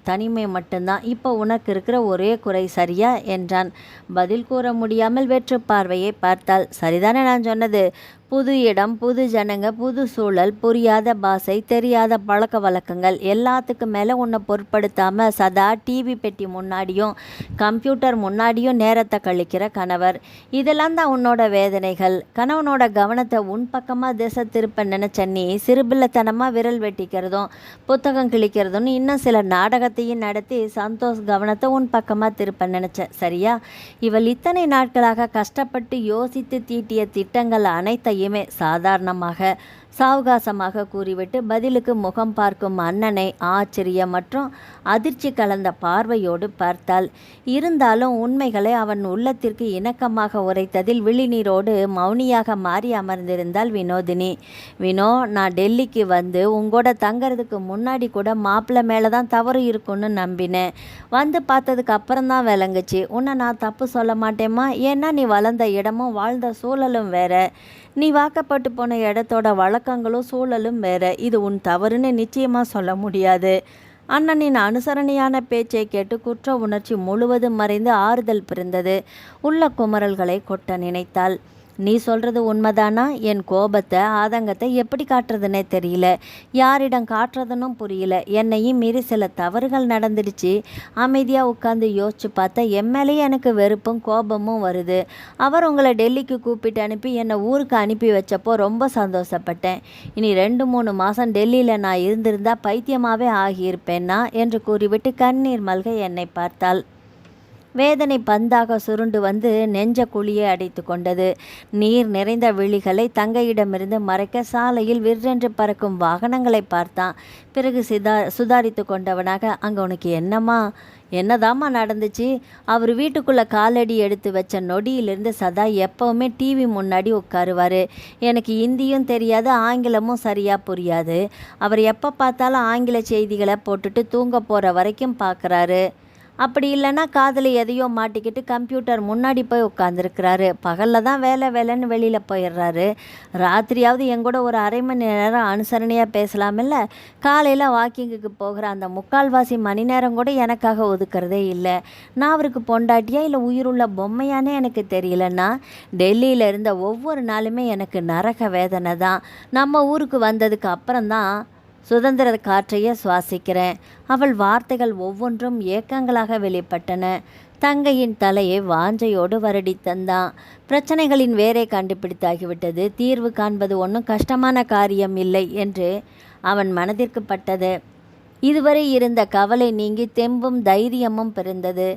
தனிமை மட்டும்தான். இப்போ உனக்கு இருக்கிற ஒரே குறை, சரியா என்றான். பதில் கூற முடியாமல் வெற்று பார்வையை பார்த்தாள். சரிதானே நான் சொன்னது? புது இடம், புது ஜனங்க, புது சூழல், புரியாத பாஷை, தெரியாத பழக்க வழக்கங்கள், எல்லாத்துக்கும் மேலே உன்னை பொருட்படுத்தாமல் சதா டிவி பெட்டி முன்னாடியும் கம்ப்யூட்டர் முன்னாடியும் நேரத்தை கழிக்கிற கணவர். இதெல்லாம் தான் உன்னோட வேதனைகள். கணவனோட கவனத்தை உன் பக்கமாக திசை திருப்ப நினச்ச நீ சிறுபிள்ளைத்தனமாக விரல் வெட்டிக்கிறதும் புத்தகம் கிழிக்கிறதும் இன்னும் சில நாடகத்தையும் நடத்தி சந்தோஷ் கவனத்தை உன் பக்கமாக திருப்ப நினச்ச, சரியா? இவள் இத்தனை நாட்களாக கஷ்டப்பட்டு யோசித்து தீட்டிய திட்டங்கள் அனைத்தையுமே சாதாரணமாக சாவகாசமாக கூறிவிட்டு பதிலுக்கு முகம் பார்க்கும் அண்ணனை ஆச்சரியம் மற்றும் அதிர்ச்சி கலந்த பார்வையோடு பார்த்தாள். இருந்தாலும் உண்மைகளை அவன் உள்ளத்திற்கு இணக்கமாக உரைத்ததில் விழிநீரோடு மௌனியாக மாறி அமர்ந்திருந்தாள் வினோதினி. வினோ, நான் டெல்லிக்கு வந்து உங்களோட தங்கிறதுக்கு முன்னாடி கூட மாப்பிள்ளை மேலே தான் தவறு இருக்குன்னு நம்பினேன். வந்து பார்த்ததுக்கு அப்புறம்தான் விளங்குச்சு. உன்னை நான் தப்பு சொல்ல மாட்டேம்மா. ஏன்னா நீ வளர்ந்த இடமும் வாழ்ந்த சூழலும் வேற. நீ வாக்கப்பட்டு போன இடத்தோட வழக்கங்களும் சூழலும் வேற. இது உன் தவறுன்னு நிச்சயமாக சொல்ல முடியாது. அண்ணனின் அனுசரணையான பேச்சை கேட்டு குற்ற உணர்ச்சி முழுவதும் மறைந்து ஆறுதல் பிறந்தது. உள்ள குமரல்களை கொட்ட நினைத்தாள். நீ சொல்கிறது உண்மைதானா? என் கோபத்தை ஆதங்கத்தை எப்படி காட்டுறதுன்னே தெரியல, யாரிடம் காட்டுறதுன்னும் புரியல. என்னையும் மீறி சில தவறுகள் நடந்துடுச்சு. அமைதியாக உட்காந்து யோசிச்சு பார்த்தா என் மேலேயே எனக்கு வெறுப்பும் கோபமும் வருது. அவர் உங்களை டெல்லிக்கு கூப்பிட்டு அனுப்பி என்னை ஊருக்கு அனுப்பி வச்சப்போ ரொம்ப சந்தோஷப்பட்டேன். இனி 2-3 மாதம் டெல்லியில் நான் இருந்திருந்தா பைத்தியமாகவே ஆகியிருப்பேன்னா என்று கூறிவிட்டு கண்ணீர் மல்க என்னை பார்த்தாள். வேதனை பந்தாக சுருண்டு வந்து நெஞ்ச குழியை அடைத்து கொண்டது. நீர் நிறைந்த விழிகளை தங்கையிடமிருந்து மறைக்க சாலையில் விற்றென்று பறக்கும் வாகனங்களை பார்த்தான். பிறகு சுதாரித்து கொண்டவனாக, அங்கே உனக்கு என்னதாம்மா நடந்துச்சு? அவர் வீட்டுக்குள்ளே காலடி எடுத்து வச்ச நொடியிலிருந்து சதா எப்போவுமே டிவி முன்னாடி உட்காருவார். எனக்கு இந்தியும் தெரியாது, ஆங்கிலமும் சரியாக புரியாது. அவர் எப்போ பார்த்தாலும் ஆங்கில செய்திகளை போட்டுட்டு தூங்க போகிற வரைக்கும் பார்க்குறாரு. அப்படி இல்லைன்னா காதில் எதையோ மாட்டிக்கிட்டு கம்ப்யூட்டர் முன்னாடி போய் உட்காந்துருக்கிறாரு. பகலில் தான் வேலைன்னு வெளியில் போயிடுறாரு. ராத்திரியாவது எங்கூட ஒரு அரை மணி நேரம் அனுசரணையாக பேசலாமில்ல. காலையில் வாக்கிங்குக்கு போகிற அந்த 3/4 மணி நேரம் கூட எனக்காக ஒதுக்கிறதே இல்லை. நான் அவருக்கு பொண்டாட்டியா இல்லை உயிருள்ள பொம்மையானே எனக்கு தெரியலன்னா. டெல்லியில் இருந்த ஒவ்வொரு நாளுமே எனக்கு நரக வேதனை தான். நம்ம ஊருக்கு வந்ததுக்கு அப்புறம்தான் சுதந்திர காற்றையே சுவாசிக்கிறேன். அவள் வார்த்தைகள் ஒவ்வொன்றும் ஏக்கங்களாக வெளிப்பட்டன. தங்கையின் தலையை வாஞ்சையோடு வருடி தந்தான். பிரச்சனைகளின் வேரை கண்டுபிடித்தாகிவிட்டது. தீர்வு காண்பது ஒன்றும் கஷ்டமான காரியம் இல்லை என்று அவன் மனதிற்கு பட்டது. இதுவரை இருந்த கவலை நீங்கி தெம்பும் தைரியமும் பிறந்தது.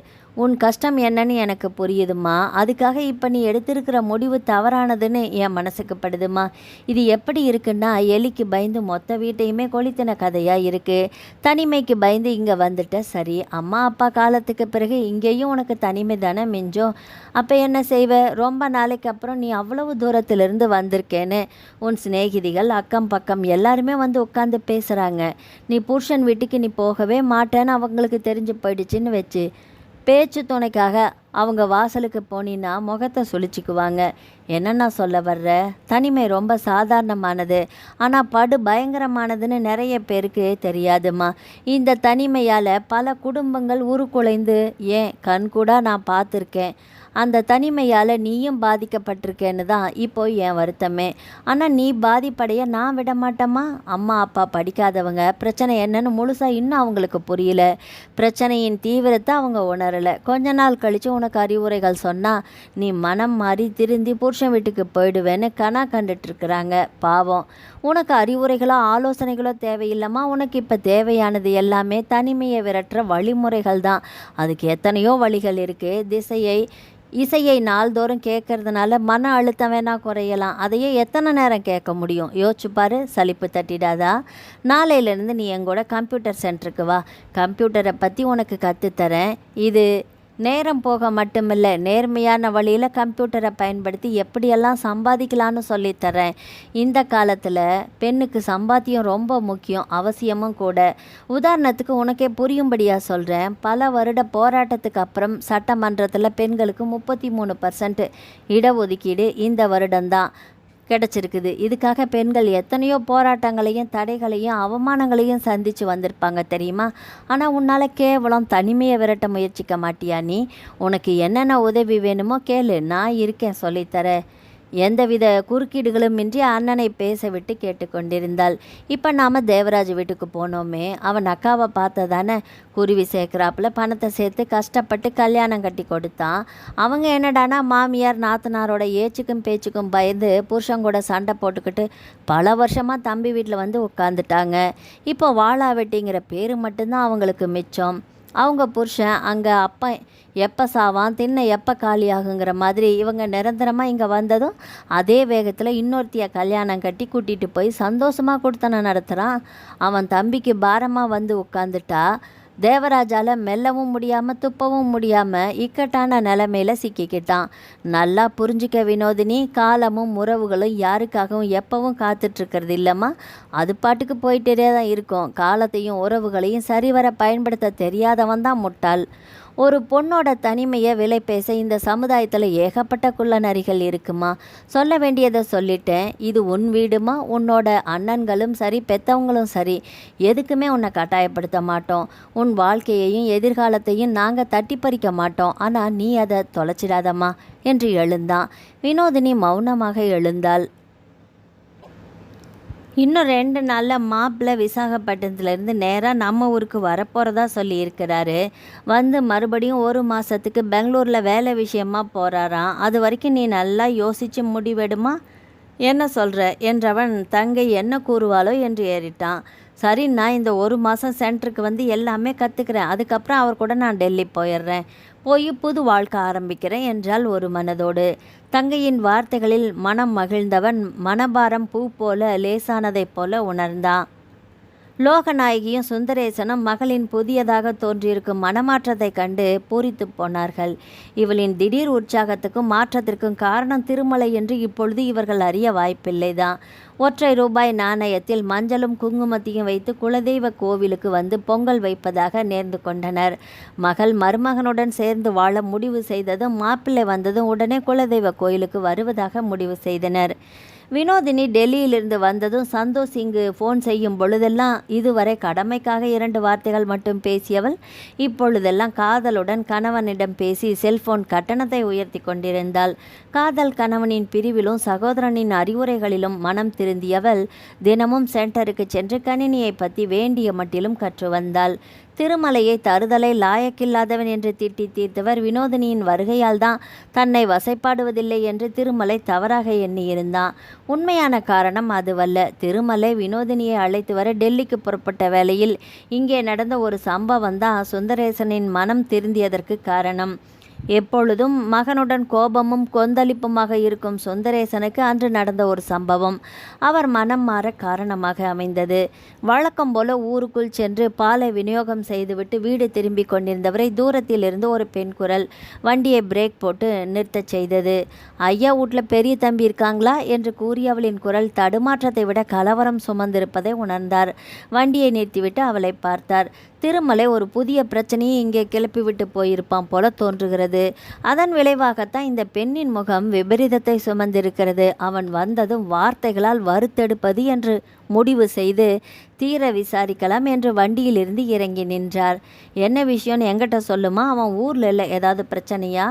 உன் கஷ்டம் என்னன்னு எனக்கு புரியுதுமா. அதுக்காக இப்போ நீ எடுத்திருக்கிற முடிவு தவறானதுன்னு என் மனசுக்கு படுதுமா. இது எப்படி இருக்குன்னா, எலிக்கு பயந்து மொத்த வீட்டையுமே கொளுத்தின கதையாக இருக்குது. தனிமைக்கு பயந்து இங்கே வந்துட்ட. சரி, அம்மா அப்பா காலத்துக்கு பிறகு இங்கேயும் உனக்கு தனிமை தானே மிஞ்சம். அப்போ என்ன செய்வ? ரொம்ப நாளைக்கு அப்புறம் நீ அவ்வளவு தூரத்திலிருந்து வந்திருக்கேன்னு உன் சிநேகிதிகள் அக்கம் பக்கம் எல்லாருமே வந்து உட்காந்து பேசுகிறாங்க. நீ புருஷன் வீட்டுக்கு நீ போகவே மாட்டேன்னு அவங்களுக்கு தெரிஞ்சு போயிடுச்சுன்னு வச்சு பேச்சு துணைக்காக அவங்க வாசலுக்கு போனீன்னா முகத்தை சுழிச்சிக்குவாங்க. என்னென்னா சொல்ல வர்ற? தனிமை ரொம்ப சாதாரணமானது, ஆனால் படு பயங்கரமானதுன்னு நிறைய பேருக்கு தெரியாதுமா. இந்த தனிமையால் பல குடும்பங்கள் உருக்குலைந்து ஏன் கண்கூடா நான் பார்த்துருக்கேன். அந்த தனிமையால் நீயும் பாதிக்கப்பட்டிருக்கேன்னு தான் இப்போ என் வருத்தமே. ஆனால் நீ பாதிப்படைய நான் விட மாட்டேம்மா. அம்மா அப்பா படிக்காதவங்க, பிரச்சனை என்னன்னு முழுசாக இன்னும் அவங்களுக்கு புரியல. பிரச்சனையின் தீவிரத்தை அவங்க உணரலை. கொஞ்ச நாள் கழித்து உனக்கு அறிவுரைகள் சொன்னால் நீ மனம் மாறி திருந்தி புருஷன் வீட்டுக்கு போயிடுவேன்னு கனா கண்டுட்ருக்குறாங்க. பாவம், உனக்கு அறிவுரைகளோ ஆலோசனைகளோ தேவையில்லைம்மா. உனக்கு இப்போ தேவையானது எல்லாமே தனிமையை விரட்டுற வழிமுறைகள் தான். அதுக்கு எத்தனையோ வழிகள் இருக்குது. இசையை நாள்தோறும் கேட்கறதுனால மன அழுத்தம் வேணால் குறையலாம். அதையே எத்தனை நேரம் கேட்க முடியும்? யோசிச்சுப்பாரு, சலிப்பு தட்டிடாதா? நாளையிலேருந்து நீ எங்கூட கம்ப்யூட்டர் சென்டருக்கு வா. கம்ப்யூட்டரை பற்றி உனக்கு கற்றுத்தரேன். இது நேரம் போக மட்டுமில்லை, நேர்மையான வழியில் கம்ப்யூட்டரை பயன்படுத்தி எப்படியெல்லாம் சம்பாதிக்கலான்னு சொல்லித்தரேன். இந்த காலத்தில் பெண்ணுக்கு சம்பாத்தியம் ரொம்ப முக்கியம், அவசியமும் கூட. உதாரணத்துக்கு உனக்கே புரியும்படியாக சொல்கிறேன். பல வருட போராட்டத்துக்கு அப்புறம் சட்டமன்றத்தில் பெண்களுக்கு 33% இடஒதுக்கீடு இந்த வருடம்தான் கிடச்சிருக்குது. இதுக்காக பெண்கள் எத்தனையோ போராட்டங்களையும் தடைகளையும் அவமானங்களையும் சந்தித்து வந்திருப்பாங்க தெரியுமா? ஆனால் உன்னால் கேவலம் தனிமையை விரட்ட முயற்சிக்க மாட்டியா நீ? உனக்கு என்னென்ன உதவி வேணுமோ கேளு, நான் இருக்கேன் சொல்லித்தரேன். எந்தவித குறுக்கீடுகளும் இன்றி அண்ணனை பேச விட்டு கேட்டுக்கொண்டிருந்தாள். இப்போ நாம் தேவராஜ் வீட்டுக்கு போனோமே, அவன் அக்காவை பார்த்ததானே? குருவி சேர்க்குறாப்புல பணத்தை சேர்த்து கஷ்டப்பட்டு கல்யாணம் கட்டி கொடுத்தான். அவங்க என்னடானா மாமியார் நாத்தனாரோட ஏச்சுக்கும் பேச்சுக்கும் பயந்து புருஷன் கூட சண்டை போட்டுக்கிட்டு பல வருஷமாக தம்பி வீட்டில் வந்து உட்காந்துட்டாங்க. இப்போ வாழா வெட்டிங்கிற பேர் மட்டும்தான் அவங்களுக்கு மிச்சம். அவங்க புருஷன் அங்கே அப்பா எப்போ சாவான், தின்ன எப்போ காலியாகுங்கிற மாதிரி இவங்க நிரந்தரமாக இங்கே வந்ததும் அதே வேகத்தில் இன்னொருத்தியை கல்யாணம் கட்டி கூட்டிகிட்டு போய் சந்தோஷமாக கொடுத்தன நடத்துகிறான். அவன் தம்பிக்கு பாரமாக வந்து உட்காந்துட்டா தேவராஜால் மெல்லவும் முடியாமல் துப்பவும் முடியாமல் இக்கட்டான நிலைமையில் சிக்கிக்கிட்டான். நல்லா புரிஞ்சிக்க வினோதினி, காலமும் உறவுகளும் யாருக்காகவும் எப்பவும் காத்துட்ருக்கிறது இல்லைம்மா. அது பாட்டுக்கு போயிட்டே தான் இருக்கும். காலத்தையும் உறவுகளையும் சரிவர பயன்படுத்த தெரியாதவன் தான் முட்டாள். ஒரு பொண்ணோட தனிமையை விலை பேச இந்த சமுதாயத்தில் ஏகப்பட்ட குள்ளநரிகள் இருக்குமா? சொல்ல வேண்டியதை சொல்லிட்டேன். இது உன் வீடுமா? உன்னோட அண்ணன்களும் சரி பெற்றவங்களும் சரி எதுக்குமே உன்னை கட்டாயப்படுத்த மாட்டோம். உன் வாழ்க்கையையும் எதிர்காலத்தையும் நாங்கள் தட்டி பறிக்க மாட்டோம். ஆனால் நீ அதை தொலைச்சிடாதம்மா என்று எழுந்தான். வினோதினி மௌனமாக எழுந்தாள். இன்னும் 2 நாளில் மாப்பிள்ளை விசாகப்பட்டினத்துலேருந்து நேராக நம்ம ஊருக்கு வரப்போகிறதா சொல்லியிருக்கிறாரு. வந்து மறுபடியும் 1 மாதத்துக்கு பெங்களூரில் வேலை விஷயமா போகிறாராம். அது வரைக்கும் நீ நல்லா யோசித்து முடிவெடுமா? என்ன சொல்கிற என்றவன் தங்கை என்ன கூறுவாளோ என்று ஏறிட்டான். சரி, நான் இந்த 1 மாதம் சென்டருக்கு வந்து எல்லாமே கற்றுக்கிறேன். அதுக்கப்புறம் அவர் கூட நான் டெல்லி போயிடுறேன். போய் புது வாழ்க்கை ஆரம்பிக்கிறேன் என்றால் ஒரு மனதோடு. தங்கையின் வார்த்தைகளில் மனம் மகிழ்ந்தவன் மனபாரம் பூ போல லேசானதைப் போல உணர்ந்தான். லோகநாயகியும் சுந்தரேசனும் மகளின் புதியதாக தோன்றியிருக்கும் மனமாற்றத்தை கண்டு பூரித்து போனார்கள். இவளின் திடீர் உற்சாகத்துக்கும் மாற்றத்திற்கும் காரணம் திருமலை என்று இப்பொழுது இவர்கள் அறிய வாய்ப்பில்லைதான். ₹1 நாணயத்தில் மஞ்சளும் குங்குமத்தையும் வைத்து குலதெய்வ கோவிலுக்கு வந்து பொங்கல் வைப்பதாக நேர்ந்து கொண்டனர். மகள் மருமகனுடன் சேர்ந்து வாழ முடிவு செய்ததும் மாப்பிள்ளை வந்ததும் உடனே குலதெய்வ கோயிலுக்கு வருவதாக முடிவு செய்தனர். வினோதினி டெல்லியிலிருந்து வந்ததும் சந்தோஷ் இங்கு ஃபோன் செய்யும் பொழுதெல்லாம் இதுவரை கடமைக்காக 2 வார்த்தைகள் மட்டும் பேசியவள் இப்பொழுதெல்லாம் காதலுடன் கணவனிடம் பேசி செல்போன் கட்டணத்தை உயர்த்தி கொண்டிருந்தாள். காதல் கணவனின் பிரிவிலும் சகோதரனின் அறிவுரைகளிலும் மனம் திருந்தியவள் தினமும் சென்டருக்கு சென்று கணினியை பற்றி வேண்டிய மட்டிலும் கற்று வந்தாள். திருமலையை தருதலை லாயக்கில்லாதவன் என்று திட்டி தீர்த்தவர் வினோதினியின் வருகையால் தான் தன்னை வசைப்பாடுவதில்லை என்று திருமலை தவறாக எண்ணியிருந்தான். உண்மையான காரணம் அதுவல்ல. திருமலை வினோதினியை அழைத்து வர டெல்லிக்கு புறப்பட்ட வேளையில் இங்கே நடந்த ஒரு சம்பவம் தான் சுந்தரேசனின் மனம் திருந்தியதற்கு காரணம். எப்பொழுதும் மகனுடன் கோபமும் கொந்தளிப்புமாக இருக்கும் சுந்தரேசனுக்கு அன்று நடந்த ஒரு சம்பவம் அவர் மனம் மாற காரணமாக அமைந்தது. வழக்கம் போல ஊருக்குள் சென்று பாலை விநியோகம் செய்துவிட்டு வீடு திரும்பி கொண்டிருந்தவரை தூரத்தில் இருந்து ஒரு பெண் குரல் வண்டியை பிரேக் போட்டு நிறுத்தச் செய்தது. ஐயா வீட்டில் பெரிய தம்பி இருக்காங்களா என்று கூறியவளின் குரல் தடுமாற்றத்தை விட கலவரம் சுமந்திருப்பதை உணர்ந்தார். வண்டியை நிறுத்திவிட்டு அவளை பார்த்தார். திருமலை ஒரு புதிய பிரச்சனையை இங்கே கிளப்பிவிட்டு போயிருப்பான் போல தோன்றுகிறது. அதன் விளைவாகத்தான் இந்த பெண்ணின் முகம் விபரீதத்தை சுமந்திருக்கிறது. அவன் வந்ததும் வார்த்தைகளால் வறுத்தெடுப்பது என்று முடிவு செய்து தீர விசாரிக்கலாம் என்று வண்டியிலிருந்து இறங்கி நின்றார். என்ன விஷயம்னு என்கிட்ட சொல்லுமா? அவன் ஊரில் இல்லை, ஏதாவது பிரச்சனையா?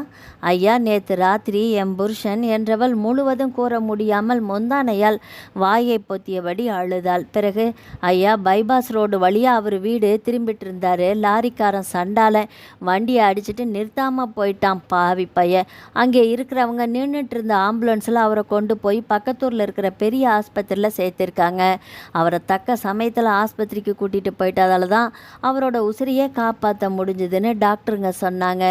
ஐயா, நேற்று ராத்திரி என் புருஷன் என்றவள் முழுவதும் கூற முடியாமல் முந்தானையால் வாயை பொத்தியபடி அழுதாள். பிறகு ஐயா, பைபாஸ் ரோடு வழியாக அவர் வீடு திரும்பிட்டு இருந்தாரு. லாரிக்காரன் சண்டால வண்டியை அடிச்சுட்டு நிறுத்தாமல் போயிட்டான் பாவி பைய. அங்கே இருக்கிறவங்க நின்றுட்டு இருந்த ஆம்புலன்ஸில் அவரை கொண்டு போய் பக்கத்தூரில் இருக்கிற பெரிய ஆஸ்பத்திரியில் சேர்த்திருக்காங்க. அவரை தக்க சமயத்தில் ஆஸ்பத்திரிக்கு கூட்டிகிட்டு போயிட்டதால தான் அவரோட உசிரியை காப்பாற்ற முடிஞ்சுதுன்னு டாக்டருங்க சொன்னாங்க.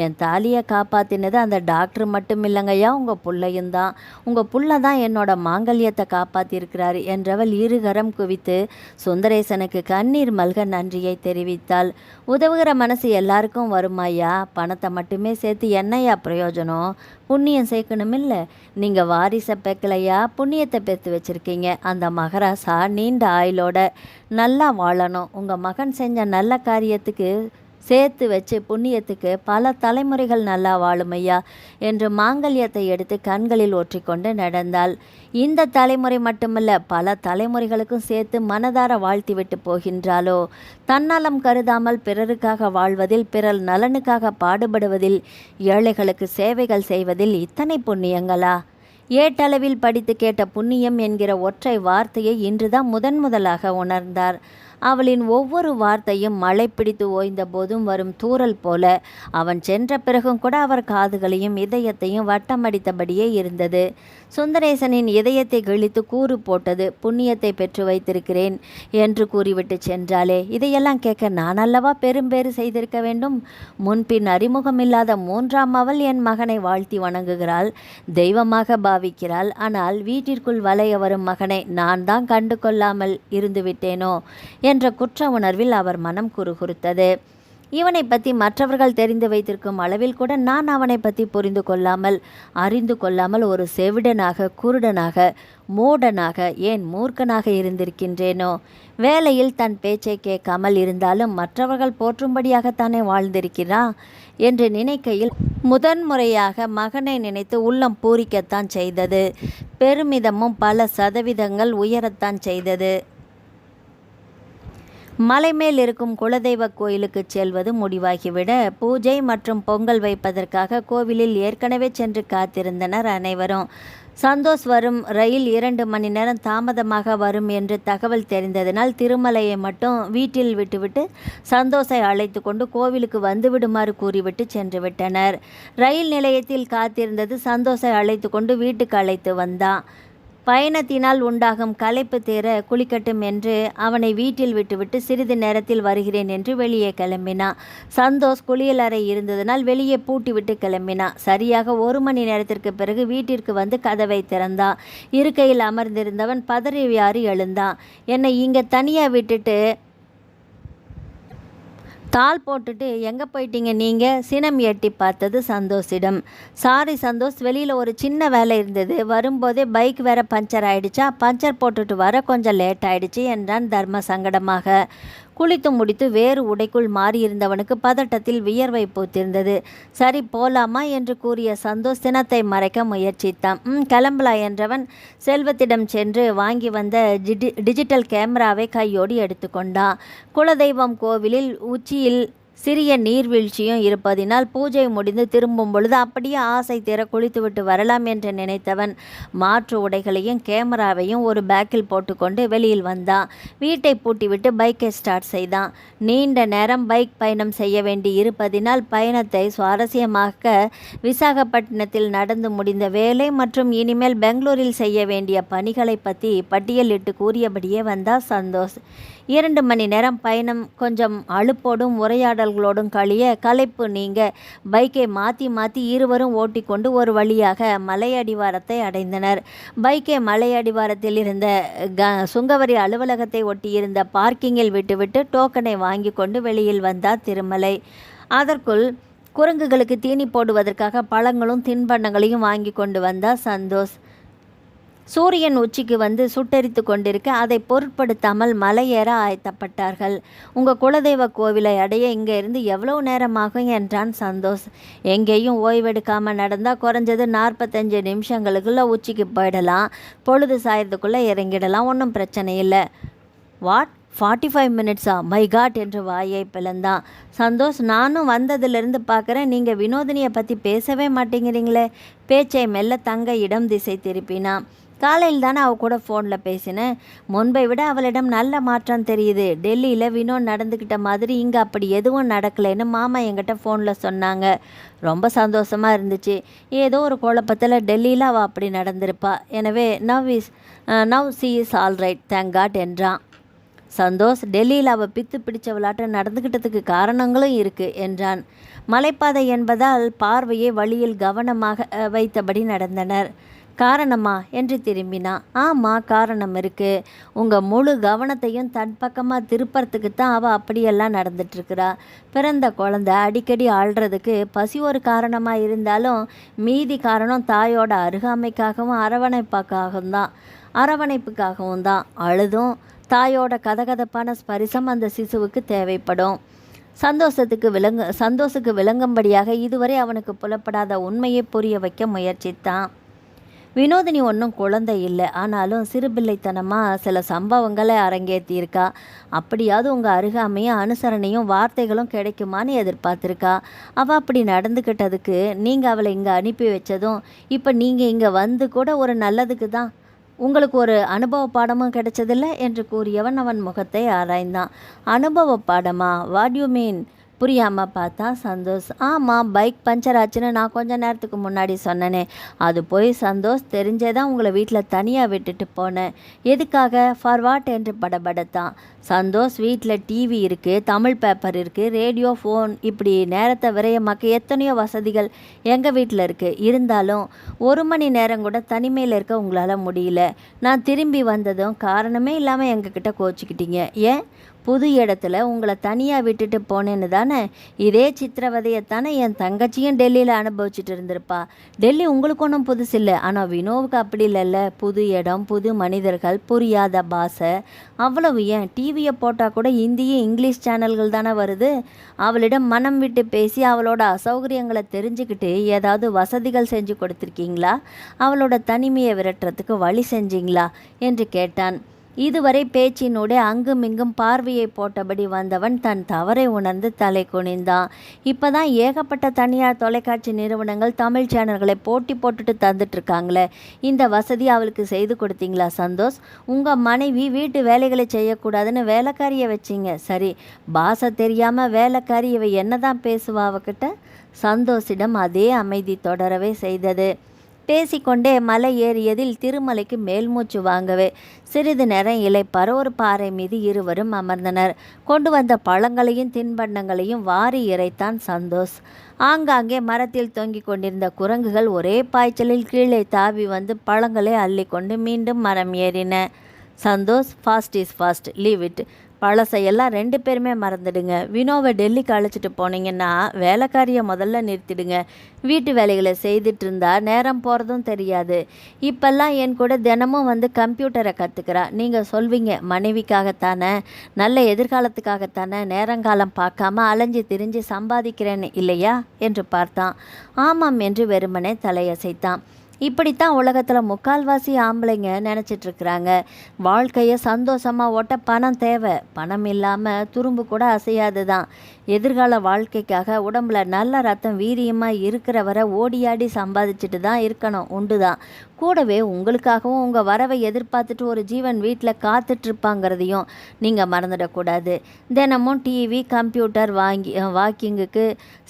என் தாலியை காப்பாற்றினது அந்த டாக்டர் மட்டும் இல்லைங்கய்யா, உங்கள் பிள்ளையும் தான். உங்கள் புள்ள தான் என்னோட மாங்கல்யத்தை காப்பாற்றியிருக்கிறாரு என்றவள் இருகரம் குவித்து சுந்தரேசனுக்கு கண்ணீர் மல்க நன்றியை தெரிவித்தாள். உதவுகிற மனசு எல்லாருக்கும் வருமாய்யா? பணத்தை மட்டுமே சேர்த்து என்னையா பிரயோஜனம்? புண்ணியம் சேர்க்கணும் இல்லை? நீங்கள் வாரிசை பெக்கலையா, புண்ணியத்தை பெற்று வச்சுருக்கீங்க. அந்த மகராசா நீண்ட ஆயுளோட நல்லா வாழணும். உங்கள் மகன் செஞ்ச நல்ல காரியத்துக்கு சேர்த்து வச்சு புண்ணியத்துக்கு பல தலைமுறைகள் நல்லா வாழுமையா என்று மாங்கல்யத்தை எடுத்து கண்களில் ஒற்றிக்கொண்டு நடந்தாள். இந்த தலைமுறை மட்டுமல்ல, பல தலைமுறைகளுக்கும் சேர்த்து மனதார வாழ்த்திவிட்டு போகின்றாளோ? தன்னலம் கருதாமல் பிறருக்காக வாழ்வதில், பிறர் நலனுக்காக பாடுபடுவதில், ஏழைகளுக்கு சேவைகள் செய்வதில் இத்தனை புண்ணியங்களா? ஏட்டளவில் படித்து கேட்ட புண்ணியம் என்கிற ஒற்றை வார்த்தையை இன்றுதான் முதலாக உணர்ந்தார். அவளின் ஒவ்வொரு வார்த்தையும் மழை பிடித்து ஓய்ந்த போதும் வரும் தூறல் போல அவன் சென்ற பிறகும் கூட அவர் காதுகளையும் இதயத்தையும் வட்டமடித்தபடியே இருந்தது. சுந்தரேசனின் இதயத்தை கிழித்து கூறு போட்டது. புண்ணியத்தை பெற்று வைத்திருக்கிறேன் என்று கூறிவிட்டு சென்றாளே, இதையெல்லாம் கேட்க நான் அல்லவா பெரும்பேறு செய்திருக்க வேண்டும்? முன்பின் அறிமுகமில்லாத 3ஆம் அவள் என் மகனை வாழ்த்தி வணங்குகிறாள், தெய்வமாக பாவிக்கிறாள். ஆனால் வீட்டிற்குள் வளைய வரும் மகனை நான் தான் கண்டு கொள்ளாமல் இருந்து விட்டேனோ என்ற குற்ற உணர்வில் அவர் மனம் குறுகுறுத்தது. இவனை பற்றி மற்றவர்கள் தெரிந்து வைத்திருக்கும் அளவில் கூட நான் அவனை பற்றி புரிந்து கொள்ளாமல் அறிந்து கொள்ளாமல் ஒரு செவிடனாக, குருடனாக, மூடனாக, ஏன் மூர்க்கனாக இருந்திருக்கின்றேனோ? வேலையில் தன் பேச்சை கேட்காமல் இருந்தாலும் மற்றவர்கள் போற்றும்படியாகத்தானே வாழ்ந்திருக்கிறான் என்று நினைக்கையில் முதன்முறையாக மகனை நினைத்து உள்ளம் பூரிக்கத்தான் செய்தது. பெருமிதமும் பல சதவீதங்கள் உயரத்தான் செய்தது. மலைமேல் இருக்கும் குலதெய்வ கோயிலுக்கு செல்வது முடிவாகிவிட பூஜை மற்றும் பொங்கல் வைப்பதற்காக கோவிலில் ஏற்கனவே சென்று காத்திருந்தனர் அனைவரும். சந்தோஷ் வரும் ரயில் 2 மணி நேரம் தாமதமாக வரும் என்று தகவல் தெரிந்ததினால் திருமலையை மட்டும் வீட்டில் விட்டுவிட்டு சந்தோஷை அழைத்து கொண்டு கோவிலுக்கு வந்துவிடுமாறு கூறிவிட்டு சென்று விட்டனர். ரயில் நிலையத்தில் காத்திருந்தது சந்தோஷை அழைத்து கொண்டு வீட்டுக்கு அழைத்து வந்தான். பயணத்தினால் உண்டாகும் களைப்பு தேர குளிக்கட்டும் என்று அவனை வீட்டில் விட்டுவிட்டு சிறிது நேரத்தில் வருகிறேன் என்று வெளியே கிளம்பினான். சந்தோஷ் குளியலறை இருந்ததனால் வெளியே பூட்டிவிட்டு கிளம்பினான். சரியாக 1 மணி நேரத்திற்கு பிறகு வீட்டிற்கு வந்து கதவை திறந்தான். இருக்கையில் அமர்ந்திருந்தவன் பதறியாறி எழுந்தான். என்னை இங்கே தனியாக விட்டுட்டு தாள் போட்டுட்டு எங்கே போயிட்டீங்க நீங்கள்? சினம் எட்டி பார்த்தது சந்தோஷிடம். சாரி சந்தோஷ், வெளியில் ஒரு சின்ன வேலை இருந்தது, வரும்போதே பைக் வேற பஞ்சர் ஆயிடுச்சா, பஞ்சர் போட்டுட்டு வர கொஞ்சம் லேட் ஆயிடுச்சு என்றான் தர்ம சங்கடமாக. குளித்து முடித்து வேறு உடைக்குள் மாறியிருந்தவனுக்கு பதட்டத்தில் வியர்வை பூத்திருந்தது. சரி போலாமா என்று கூறிய சந்தோஷ் சினத்தை மறைக்க முயற்சித்தான். கிளம்பலா என்றவன் செல்வத்திடம் சென்று வாங்கி வந்த டிஜிட்டல் கேமராவை கையோடு எடுத்துக்கொண்டான். குலதெய்வம் கோவிலில் உச்சியில் சிறிய நீர்வீழ்ச்சியும் இருப்பதினால் பூஜை முடிந்து திரும்பும் பொழுது அப்படியே ஆசை தீர குளித்துவிட்டு வரலாம் என்று நினைத்தவன் மாற்று உடைகளையும் கேமராவையும் ஒரு பேக்கில் போட்டுக்கொண்டு வெளியில் வந்தான். வீட்டை பூட்டிவிட்டு பைக்கை ஸ்டார்ட் செய்தான். நீண்ட நேரம் பைக் பயணம் செய்ய வேண்டி இருப்பதினால் பயணத்தை சுவாரஸ்யமாக்க விசாகப்பட்டினத்தில் நடந்து முடிந்த வேலை மற்றும் இனிமேல் பெங்களூரில் செய்ய வேண்டிய பணிகளை பற்றி பட்டியலிட்டு கூறியபடியே வந்தான் சந்தோஷ். 2 மணி நேரம் பயணம் கொஞ்சம் அலுப்போடும் உரையாடல்களோடும் கழிய களைப்பு நீங்க பைக்கை மாற்றி மாற்றி இருவரும் ஓட்டிக்கொண்டு ஒரு வழியாக மலையடிவாரத்தை அடைந்தனர். பைக்கை மலையடிவாரத்தில் இருந்த சுங்கவரி அலுவலகத்தை ஒட்டியிருந்த பார்க்கிங்கில் விட்டுவிட்டு டோக்கனை வாங்கி கொண்டு வெளியில் வந்தார் திருமலை. அதற்குள் குரங்குகளுக்கு தீனி போடுவதற்காக பழங்களும் தின்பண்டங்களையும் வாங்கி கொண்டு வந்தார் சந்தோஷ். சூரியன் உச்சிக்கு வந்து சுட்டெரித்து கொண்டிருக்க அதை பொருட்படுத்தாமல் மலையேற ஆயத்தப்பட்டார்கள். உங்கள் குலதெய்வ கோவிலை அடைய இங்கே இருந்து எவ்வளோ நேரமாகும் என்றான் சந்தோஷ். எங்கேயும் ஓய்வெடுக்காமல் நடந்தால் குறைஞ்சது 45 நிமிஷங்களுக்குள்ளே உச்சிக்கு போயிடலாம், பொழுது சாயத்துக்குள்ளே இறங்கிடலாம், ஒன்றும் பிரச்சனை இல்லை. வாட் 45 மினிட்ஸா? மை காட் என்று வாயை பிளந்தான் சந்தோஷ். நானும் வந்ததிலிருந்து பார்க்குறேன், நீங்கள் வினோதினியை பற்றி பேசவே மாட்டேங்கிறீங்களே. பேச்சை மெல்ல தங்க இடம் திசை திருப்பினான். காலையில் தானே அவள் கூட ஃபோனில் பேசினேன், முன்பை விட அவளிடம் நல்ல மாற்றம் தெரியுது. டெல்லியில் வினோத் நடந்துக்கிட்ட மாதிரி இங்கே அப்படி எதுவும் நடக்கலைன்னு மாமா என்கிட்ட ஃபோனில் சொன்னாங்க. ரொம்ப சந்தோஷமாக இருந்துச்சு. ஏதோ ஒரு குழப்பத்தில் டெல்லியில் அவள் அப்படி நடந்திருப்பா. எனவே now she is all right, thank God என்றான் சந்தோஷ். டெல்லியில் அவள் பித்து பிடிச்ச விளையாட்டு நடந்துக்கிட்டதுக்கு காரணங்களும் இருக்குது என்றான். மலைப்பாதை என்பதால் பார்வையை வழியில் கவனமாக வைத்தபடி நடந்தனர். காரணமா என்று திரும்பினான். ஆமாம், காரணம் இருக்குது. உங்கள் முழு கவனத்தையும் தன் பக்கமாக திருப்பறதுக்கு தான் அவள் அப்படியெல்லாம் நடந்துட்டுருக்குறா. பிறந்த குழந்தை அடிக்கடி ஆள்றதுக்கு பசி ஒரு காரணமாக இருந்தாலும் மீதி காரணம் தாயோட அருகாமைக்காகவும் அரவணைப்புக்காகவும் தான். அழுதும் தாயோட கதகதப்பான ஸ்பரிசம் அந்த சிசுவுக்கு தேவைப்படும். சந்தோஷுக்கு விளங்கும்படியாக இதுவரை அவனுக்கு புலப்படாத உண்மையை புரிய வைக்க முயற்சித்தான். வினோதினி ஒன்றும் குழந்தை இல்லை, ஆனாலும் சிறுபிள்ளைத்தனமாக சில சம்பவங்களை அரங்கேற்றியிருக்கா. அப்படியாவது உங்கள் அருகாமையும் அனுசரணையும் வார்த்தைகளும் கிடைக்குமான்னு எதிர்பார்த்துருக்கா. அவள் அப்படி நடந்துக்கிட்டதுக்கு நீங்கள் அவளை இங்கே அனுப்பி வச்சதும் இப்போ நீங்கள் இங்கே வந்து கூட ஒரு நல்லதுக்கு தான். உங்களுக்கு ஒரு அனுபவ பாடமும் கிடைச்சதில்லை என்று கூறியவன் அவன் முகத்தை ஆராய்ந்தான். அனுபவ பாடமா? What you mean? புரியாமல் பார்த்தா சந்தோஷ். ஆமாம், பைக் பஞ்சர் ஆச்சுன்னு நான் கொஞ்ச நேரத்துக்கு முன்னாடி சொன்னேனே, அது போய் சந்தோஷ் தெரிஞ்சே தான் உங்களை வீட்டில் தனியாக விட்டுட்டு போனேன். எதுக்காக? ஃபார் வாட் என்று படபடத்தான் சந்தோஷ். வீட்டில் டிவி இருக்குது, தமிழ் பேப்பர் இருக்குது, ரேடியோ, ஃபோன், இப்படி நேரத்தை விரயமாக்க எத்தனையோ வசதிகள் எங்கள் வீட்டில் இருக்குது. இருந்தாலும் 1 மணி நேரம் கூட தனிமையில் இருக்க உங்களால் முடியல. நான் திரும்பி வந்ததும் காரணமே இல்லாமல் எங்ககிட்ட கோச்சிக்கிட்டீங்க. ஏன்? புது இடத்துல உங்களை தனியாக விட்டுட்டு போனேன்னு தானே. இதே சித்திரவதையைத்தானே என் தங்கச்சியும் டெல்லியில் அனுபவிச்சுட்டு இருந்திருப்பா. டெல்லி உங்களுக்கு ஒன்றும் புதுசு இல்லை, ஆனால் வினோவுக்கு அப்படி இல்லைல்ல. புது இடம், புது மனிதர்கள், புரியாத பாஷை. அவ்வளவு ஏன், டிவியை போட்டால் கூட இந்தியும் இங்கிலீஷ் சேனல்கள் தானே வருது. அவளிடம் மனம் விட்டு பேசி அவளோட அசௌகரியங்களை தெரிஞ்சுக்கிட்டு ஏதாவது வசதிகள் செஞ்சு கொடுத்துருக்கீங்களா? அவளோட தனிமையை விரட்டுறதுக்கு வழி செஞ்சீங்களா என்று கேட்டான். இதுவரை பேச்சினூடே அங்குமிங்கும் பார்வையை போட்டபடி வந்தவன் தன் தவறை உணர்ந்து தலை குனிந்தான். இப்போதான் ஏகப்பட்ட தனியார் தொலைக்காட்சி நிறுவனங்கள் தமிழ் சேனல்களை போட்டி போட்டுட்டு தந்துட்டு இருக்காங்களே, இந்த வசதி அவளுக்கு செய்து கொடுத்தீங்களா சந்தோஷ்? உங்கள் மனைவி வீட்டு வேலைகளை செய்யக்கூடாதுன்னு வேலைக்காரியை வச்சிங்க. சரி, பாஷை தெரியாமல் வேலைக்காரி இவ என்னதான் பேசுவா அவகிட்ட? சந்தோஷிடம் அதே அமைதி தொடரவே செய்தது. பேசிக்கொண்டே மலை ஏறியதில் திருமலைக்கு மேல்மூச்சு வாங்கவே சிறிது நேரம் இளைப்பாற ஒரு பாறை மீது இருவரும் அமர்ந்தனர். கொண்டு வந்த பழங்களையும் தின்பண்டங்களையும் வாரி இறைத்தான் சந்தோஷ். ஆங்காங்கே மரத்தில் தொங்கிக் கொண்டிருந்த குரங்குகள் ஒரே பாய்ச்சலில் கீழே தாவி வந்து பழங்களை அள்ளி கொண்டு மீண்டும் மரம் ஏறின. Santhosh, past is past, leave it. பழசையெல்லாம் 2 பேருமே மறந்துடுங்க. வினோவை டெல்லிக்கு அழைச்சிட்டு போனீங்கன்னா வேலைக்காரியை முதல்ல நிறுத்திடுங்க. வீட்டு வேலைகளை செய்துட்டு இருந்தா நேரம் போகிறதும் தெரியாது. இப்பெல்லாம் என் கூட தினமும் வந்து கம்ப்யூட்டரை கற்றுக்கிறா. நீங்கள் சொல்வீங்க மனைவிக்காகத்தானே, நல்ல எதிர்காலத்துக்காகத்தானே நேரங்காலம் பார்க்காம அலைஞ்சு திரிஞ்சு சம்பாதிக்கிறேன்னு இல்லையா என்று பார்த்தான். ஆமாம் என்று வெறுமனே தலையசைத்தான். இப்படித்தான் உலகத்தில் முக்கால்வாசி ஆம்பளைங்க நினச்சிட்ருக்குறாங்க. வாழ்க்கையை சந்தோஷமாக ஓட்ட பணம் தேவை. பணம் இல்லாமல் துரும்பு கூட அசையாது தான். எதிர்கால வாழ்க்கைக்காக உடம்புல நல்ல ரத்தம் வீரியமாக இருக்கிற வரை ஓடியாடி சம்பாதிச்சுட்டு தான் இருக்கணும், உண்டு தான். கூடவே உங்களுக்காகவும் உங்கள் வரவை எதிர்பார்த்துட்டு ஒரு ஜீவன் வீட்டில் காத்துட்ருப்பாங்கிறதையும் நீங்கள் மறந்துடக்கூடாது. தினமும் டிவி, கம்ப்யூட்டர் வாக்கிங்குக்கு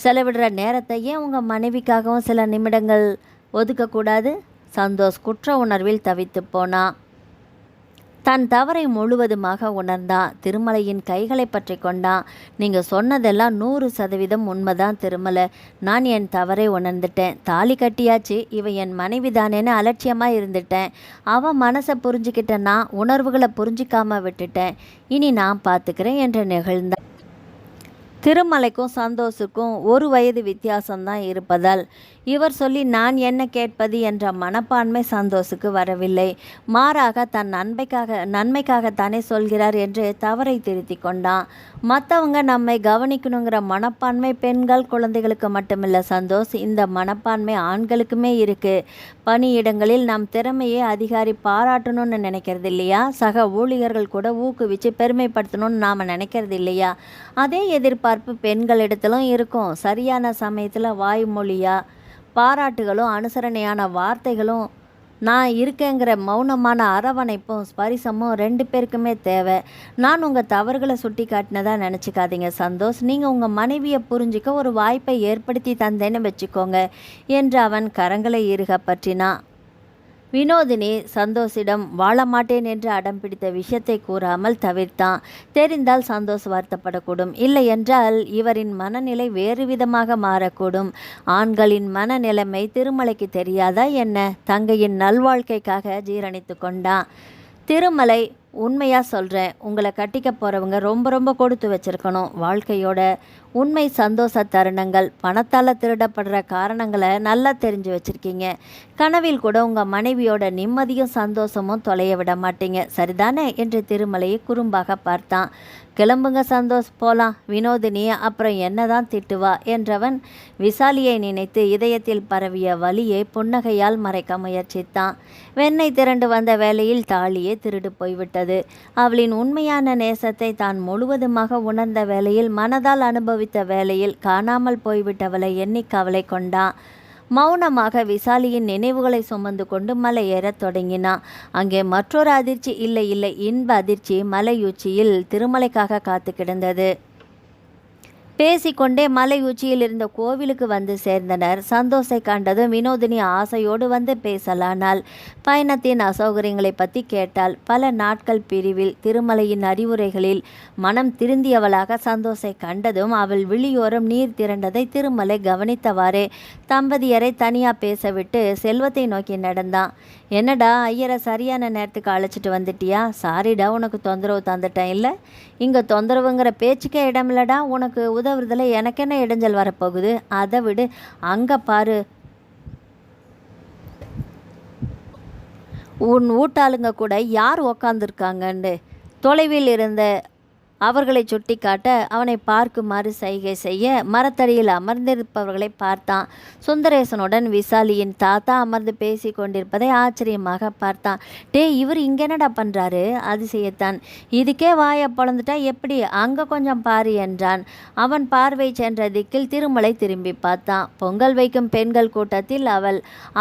செலவிடுற நேரத்தை ஏன் உங்கள் மனைவிக்காகவும் சில நிமிடங்கள் ஒதுக்கக்கூடாது? சந்தோஷ் குற்ற உணர்வில் தவித்து போனான். தன் தவறை முழுவதுமாக உணர்ந்தான். திருமலையின் கைகளை பற்றி கொண்டான். நீங்கள் சொன்னதெல்லாம் 100% உண்மைதான் திருமலை. நான் என் தவறை உணர்ந்துட்டேன். தாலி கட்டியாச்சு, இவ என் மனைவி தானேன்னு அலட்சியமாக இருந்துட்டேன். அவன் மனசை புரிஞ்சுக்கிட்டேன்னா உணர்வுகளை புரிஞ்சிக்காம விட்டுட்டேன். இனி நான் பார்த்துக்கிறேன் என்று நெகிழ்ந்தான். திருமலைக்கும் சந்தோஷுக்கும் 1 வயது வித்தியாசம்தான் இருப்பதால் இவர் சொல்லி நான் என்ன கேட்பது என்ற மனப்பான்மை சந்தோஷுக்கு வரவில்லை. மாறாக தன் நன்மைக்காகத்தானே சொல்கிறார் என்று தவறை திருத்தி கொண்டான். மற்றவங்க நம்மை கவனிக்கணுங்கிற மனப்பான்மை பெண்கள், குழந்தைகளுக்கு மட்டுமில்லை சந்தோஷ், இந்த மனப்பான்மை ஆண்களுக்குமே இருக்குது. பணியிடங்களில் நம் திறமையை அதிகாரி பாராட்டணும்னு நினைக்கிறது இல்லையா? சக ஊழியர்கள் கூட ஊக்குவிச்சு பெருமைப்படுத்தணும்னு நாம் நினைக்கிறது இல்லையா? அதே எதிர்பார்ப்பு பெண்களிடத்திலும் இருக்கும். சரியான சமயத்தில் வாய்மொழியா பாராட்டுகளும் அனுசரணையான வார்த்தைகளும் நான் இருக்கேங்கிற மௌனமான அரவணைப்பும் ஸ்பரிசமும் 2 பேருக்குமே தேவை. நான் உங்கள் தவறுகளை சுட்டி காட்டினதா நினச்சிக்காதீங்க சந்தோஷ். நீங்கள் உங்கள் மனைவியை புரிஞ்சிக்க ஒரு வாய்ப்பை ஏற்படுத்தி தந்தேன்னு வச்சுக்கோங்க என்று அவன் கரங்களை இறுக பற்றினான். வினோதினி சந்தோஷிடம் வாழ மாட்டேன் என்று அடம் பிடித்த விஷயத்தை கூறாமல் தவிர்த்தான். தெரிந்தால் சந்தோஷ் வருத்தப்படக்கூடும். இல்லை என்றால் இவரின் மனநிலை வேறு விதமாக மாறக்கூடும். ஆண்களின் மனநிலைமை திருமலைக்கு தெரியாதா என்ன? தங்கையின் நல்வாழ்க்கைக்காக ஜீரணித்து கொண்டான். திருமலை, உண்மையாக சொல்கிறேன், உங்களை கட்டிக்க போகிறவங்க ரொம்ப கொடுத்து வச்சுருக்கணும். வாழ்க்கையோட உண்மை சந்தோஷ தருணங்கள், பணத்தால் திருடப்படுற காரணங்களை நல்லா தெரிஞ்சு வச்சுருக்கீங்க. கனவில் கூட உங்கள் மனைவியோட நிம்மதியும் சந்தோஷமும் தொலைய விட மாட்டீங்க, சரிதானே என்று திருமலையை குறும்பாக பார்த்தான். கிளம்புங்க சந்தோஷ், போலாம். வினோதினியை அப்புறம் என்னதான் திட்டுவா என்றவன் விசாலியை நினைத்து இதயத்தில் பரவிய வலியை புன்னகையால் மறைக்க முயற்சித்தான். வெண்ணெய் திரண்டு வந்த வேளையில் தாலியே திருடு போய்விட்டது. அவளின் உண்மையான நேசத்தை தான் முழுவதுமாக உணர்ந்த வேளையில், மனதால் அனுபவித்த வேளையில் காணாமல் போய்விட்டவளை எண்ணி கவலை கொண்டான். மௌனமாக விசாலியின் நினைவுகளை சுமந்து கொண்டு மலை ஏறத் தொடங்கினான். அங்கே மற்றொரு அதிர்ச்சி, இல்லை இன்ப அதிர்ச்சி மலையுச்சியில் திருமலைக்காக காத்து கிடந்தது. பேசிக்கொண்டே மலை உச்சியில் இருந்த கோவிலுக்கு வந்து சேர்ந்தனர். சந்தோஷை கண்டதும் வினோதினி ஆசையோடு வந்து பேசலானாள். பயணத்தின் அசௌகரியங்களை பற்றி கேட்டாள். பல நாட்கள் பிரிவில் திருமலையின் அறிவுரைகளில் மனம் திருந்தியவளாக சந்தோஷை கண்டதும் அவள் விழியோரம் நீர் திரண்டதை திருமலை கவனித்தவாறே தம்பதியரை தனியாக பேசவிட்டு செல்வத்தை நோக்கி நடந்தான். என்னடா ஐயரை சரியான நேரத்துக்கு அழைச்சிட்டு வந்துட்டியா? சாரிடா, உனக்கு தொந்தரவு தந்துட்டேன். இல்லை, இங்கே தொந்தரவுங்கிற பேச்சுக்கே இடமில்லடா. உனக்கு உதவுறதுல எனக்கு என்ன இடைஞ்சல் வரப்போகுது? அதை விடு, அங்கே பாரு, உன் வீட்டாளுங்க கூட யார் உக்காந்துருக்காங்கன்னு. தொலைவில் இருந்த அவர்களை சுட்டி காட்ட அவனை பார்க்குமாறு சைகை செய்ய மரத்தடியில் அமர்ந்திருப்பவர்களை பார்த்தான். சுந்தரேசனுடன் விசாலியின் தாத்தா அமர்ந்து பேசி கொண்டிருப்பதை ஆச்சரியமாக பார்த்தான். இவர் இங்கென்னடா பண்ணுறாரு? அதிசயத்தான். இதுக்கே வாயை பொழந்துட்டா எப்படி? அங்கே கொஞ்சம் பாரு என்றான். அவன் பார்வை சென்ற திக்கில் திருமலை திரும்பி பார்த்தான். பொங்கல் வைக்கும் பெண்கள் கூட்டத்தில்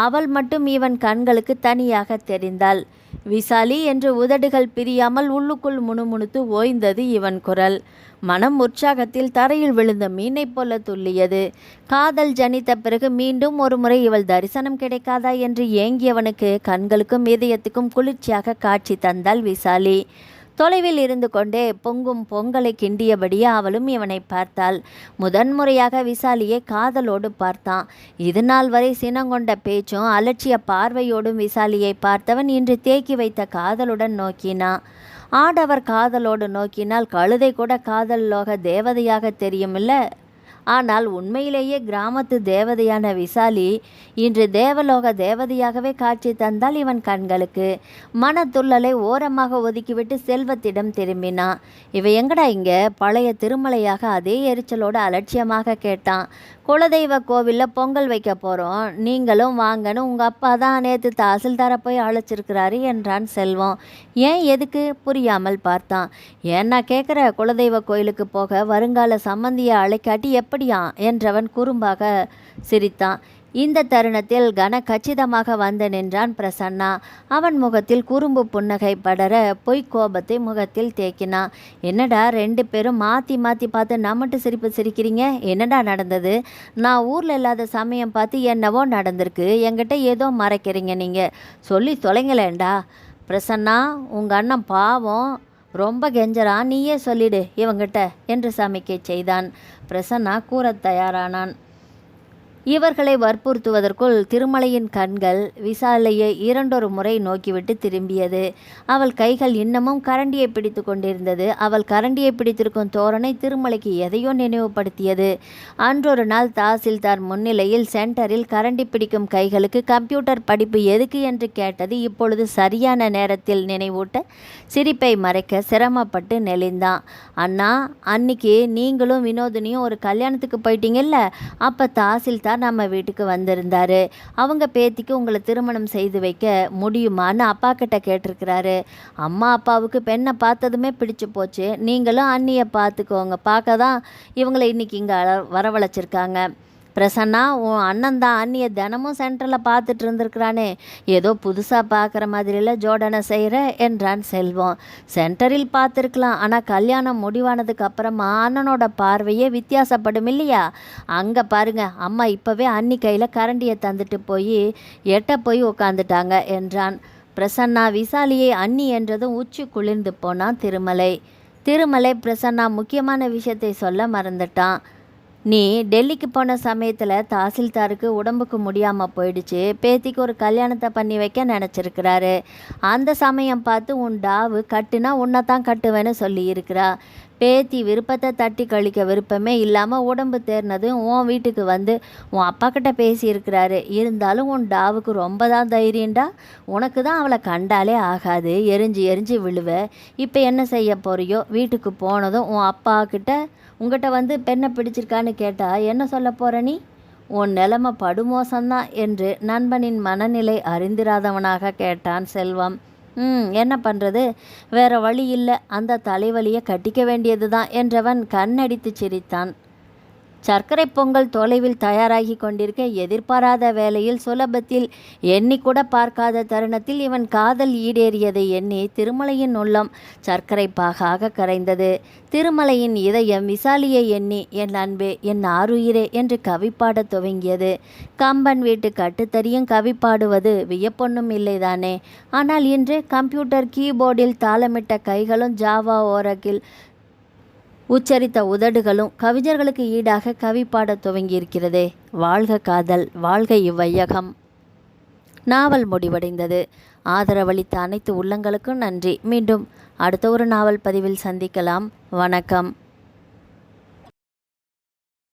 அவள் மட்டும் இவன் கண்களுக்கு தனியாக தெரிந்தாள். விசாலி என்று உதடுகள் பிரியாமல் உள்ளுக்குள் முணுமுணுத்து ஓய்ந்தது இவன் குரல். மனம் உற்சாகத்தில் தரையில் விழுந்த மீனை போல துள்ளியது. காதல் ஜனித்த பிறகு மீண்டும் ஒரு முறை இவள் தரிசனம் கிடைக்காதா என்று ஏங்கியவனுக்கு கண்களுக்கும் இதயத்துக்கும் குளிர்ச்சியாக காட்சி தந்தாள் விசாலி. தொலைவில் இருந்து கொண்டே பொங்கும் பொங்கலை கிண்டியபடியே அவளும் இவனை பார்த்தாள். முதன்முறையாக விசாலியை காதலோடு பார்த்தான். இது நாள் வரை சினங்கொண்ட பேச்சும் அலட்சிய பார்வையோடும் விசாலியை பார்த்தவன் இன்று தேக்கி வைத்த காதலுடன் நோக்கினான். ஆடவர் காதலோடு நோக்கினால் கழுதை கூட காதல் லோக தேவதையாக தெரியுமில்ல. ஆனால் உண்மையிலேயே கிராமத்து தேவதையான விசாலி இன்று தேவலோக தேவதையாகவே காட்சி தந்தால் இவன் கண்களுக்கு. மனத்துள்ளலை ஓரமாக ஒதுக்கிவிட்டு செல்வத்திடம் திரும்பினான். இவ எங்கடா இங்கே? பழைய திருமலையாக அதே எரிச்சலோடு அலட்சியமாக கேட்டான். குலதெய்வ கோவிலில் பொங்கல் வைக்க போகிறோம், நீங்களும் வாங்கன்னு உங்கள் அப்பா தான் நேற்று தாசில்தாரை போய் அழைச்சிருக்கிறாரு என்றான் செல்வம். ஏன், எதுக்கு? புரியாமல் பார்த்தான். ஏன்னா கேட்குற, குலதெய்வ கோயிலுக்கு போக வருங்கால சம்பந்தியை அழைக்காட்டி எப்படியா என்றவன் குறும்பாக சிரித்தான். இந்த தருணத்தில் கன கச்சிதமாக வந்து நின்றான் பிரசன்னா. அவன் முகத்தில் குறும்பு புன்னகை படர பொய்க்கோபத்தை முகத்தில் தேக்கினான். என்னடா ரெண்டு பேரும் மாற்றி மாற்றி பார்த்து நம்மட்டு சிரிப்பு சிரிக்கிறீங்க? என்னடா நடந்தது? நான் ஊரில் இல்லாத சமயம் பார்த்து என்னவோ நடந்திருக்கு. என்கிட்ட ஏதோ மறைக்கிறீங்க. நீங்கள் சொல்லி தொலைங்களேண்டா. பிரசன்னா, உங்கள் அண்ணன் பாவம், ரொம்ப கெஞ்சறான், நீயே சொல்லிடு இவங்கிட்ட என்று சமிக்கை செய்தான். பிரசன்னா கூற தயாரானான். இவர்களை வற்புறுத்துவதற்குள் திருமலையின் கண்கள் விசாலையை இரண்டொரு முறை நோக்கிவிட்டு திரும்பியது. அவள் கைகள் இன்னமும் கரண்டியை பிடித்து கொண்டிருந்தது. அவள் கரண்டியை பிடித்திருக்கும் தோரணை திருமலைக்கு எதையோ நினைவுபடுத்தியது. அன்றொரு நாள் தாசில்தார் முன்னிலையில் சென்டரில் கரண்டி பிடிக்கும் கைகளுக்கு கம்ப்யூட்டர் படிப்பு எதுக்கு என்று கேட்டது இப்பொழுது சரியான நேரத்தில் நினைவூட்ட சிரிப்பை மறைக்க சிரமப்பட்டு நெளிந்தான். அண்ணா, அன்னைக்கு நீங்களும் வினோதினியும் ஒரு கல்யாணத்துக்கு போயிட்டீங்கல்ல, அப்போ தாசில்தார் நம்ம வீட்டுக்கு வந்திருந்தாரு. அவங்க பேத்திக்கு உங்களை திருமணம் செய்து வைக்க முடியுமான்னு அப்பா கிட்ட கேட்டிருக்கிறாரு. அம்மா அப்பாவுக்கு பெண்ணை பார்த்ததுமே பிடிச்சு போச்சு. நீங்களும் அண்ணியை பார்த்துக்கோங்க, பார்க்க தான் இவங்களை இன்னைக்கு இங்கே வரவழைச்சிருக்காங்க. பிரசன்னா, உன் அண்ணன் தான் அண்ணியை தினமும் சென்டரில் பார்த்துட்டு இருந்திருக்கிறானே, ஏதோ புதுசாக பார்க்குற மாதிரில ஜோடனை செய்கிற என்றான் செல்வம். சென்டரில் பார்த்துருக்கலாம், ஆனால் கல்யாணம் முடிவானதுக்கு அப்புறமா அண்ணனோட பார்வையே வித்தியாசப்படும் இல்லையா? அங்கே பாருங்க, அம்மா இப்போவே அண்ணி கையில் கரண்டியை தந்துட்டு போய் உட்காந்துட்டாங்க என்றான். பிரசன்னா விசாலியை அண்ணி என்றதும் உச்சி குளிர்ந்து போனான் திருமலை பிரசன்னா முக்கியமான விஷயத்தை சொல்ல மறந்துட்டான். நீ டெல்லிக்கு போன சமயத்தில் தாசில்தாருக்கு உடம்புக்கு முடியாமல் போயிடுச்சு. பேத்திக்கு ஒரு கல்யாணத்தை பண்ணி வைக்க நினச்சிருக்கிறாரு. அந்த சமயம் பார்த்து உன் டாவு கட்டுனா உன்னை தான் கட்டுவேன்னு சொல்லியிருக்கிறா. பேத்தி விருப்பத்தை தட்டி கழிக்க விருப்பமே இல்லாமல் உடம்பு தேர்னதும் உன் வீட்டுக்கு வந்து உன் அப்பா கிட்ட பேசியிருக்கிறாரு. இருந்தாலும் உன் டாவுக்கு ரொம்ப தான் தைரியண்டா. உனக்கு தான் அவளை கண்டாலே ஆகாது, எரிஞ்சு விழுவ. இப்போ என்ன செய்ய போறியோ? வீட்டுக்கு போனதும் உன் அப்பா கிட்ட உங்கள்கிட்ட வந்து பெண்ணை பிடிச்சிருக்கான்னு கேட்டால் என்ன சொல்ல போகிற நீ? உன் நிலைமை படுமோசம்தான் என்று நண்பனின் மனநிலை அறிந்திராதவனாக கேட்டான் செல்வம். என்ன பண்ணுறது, வேற வழி இல்லை, அந்த தலைவலியை கட்டிக்க வேண்டியது தான் என்றவன் கண்ணடித்து சிரித்தான். சர்க்கரை பொங்கல் தொலைவில் தயாராகி கொண்டிருக்க எதிர்பாராத வேளையில் சுலபத்தில் எண்ணிக்கூட பார்க்காத தருணத்தில் இவன் காதல் ஈடேறியதை எண்ணி திருமலையின் உள்ளம் சர்க்கரை பாகாக கரைந்தது. திருமலையின் இதயம் விசாலியை எண்ணி என் அன்பே என் ஆருயிரே என்று கவி பாடத் துவங்கியது. கம்பன் வீட்டு கட்டுத்தறியும் கவி பாடுவது வியப்பொன்னும் இல்லைதானே. ஆனால் இன்று கம்ப்யூட்டர் கீபோர்டில் தாளமிட்ட கைகளும் ஜாவா ஓரக்கில் உச்சரித்த உதடுகளும் கவிஞர்களுக்கு ஈடாக கவி பாடத் துவங்கியிருக்கிறதே. வாழ்க காதல், வாழ்க இவ்வையகம். நாவல் முடிவடைந்தது. ஆதரவளித்த அனைத்து உள்ளங்களுக்கும் நன்றி. மீண்டும் அடுத்த ஒரு நாவல் பதிவில் சந்திக்கலாம். வணக்கம்.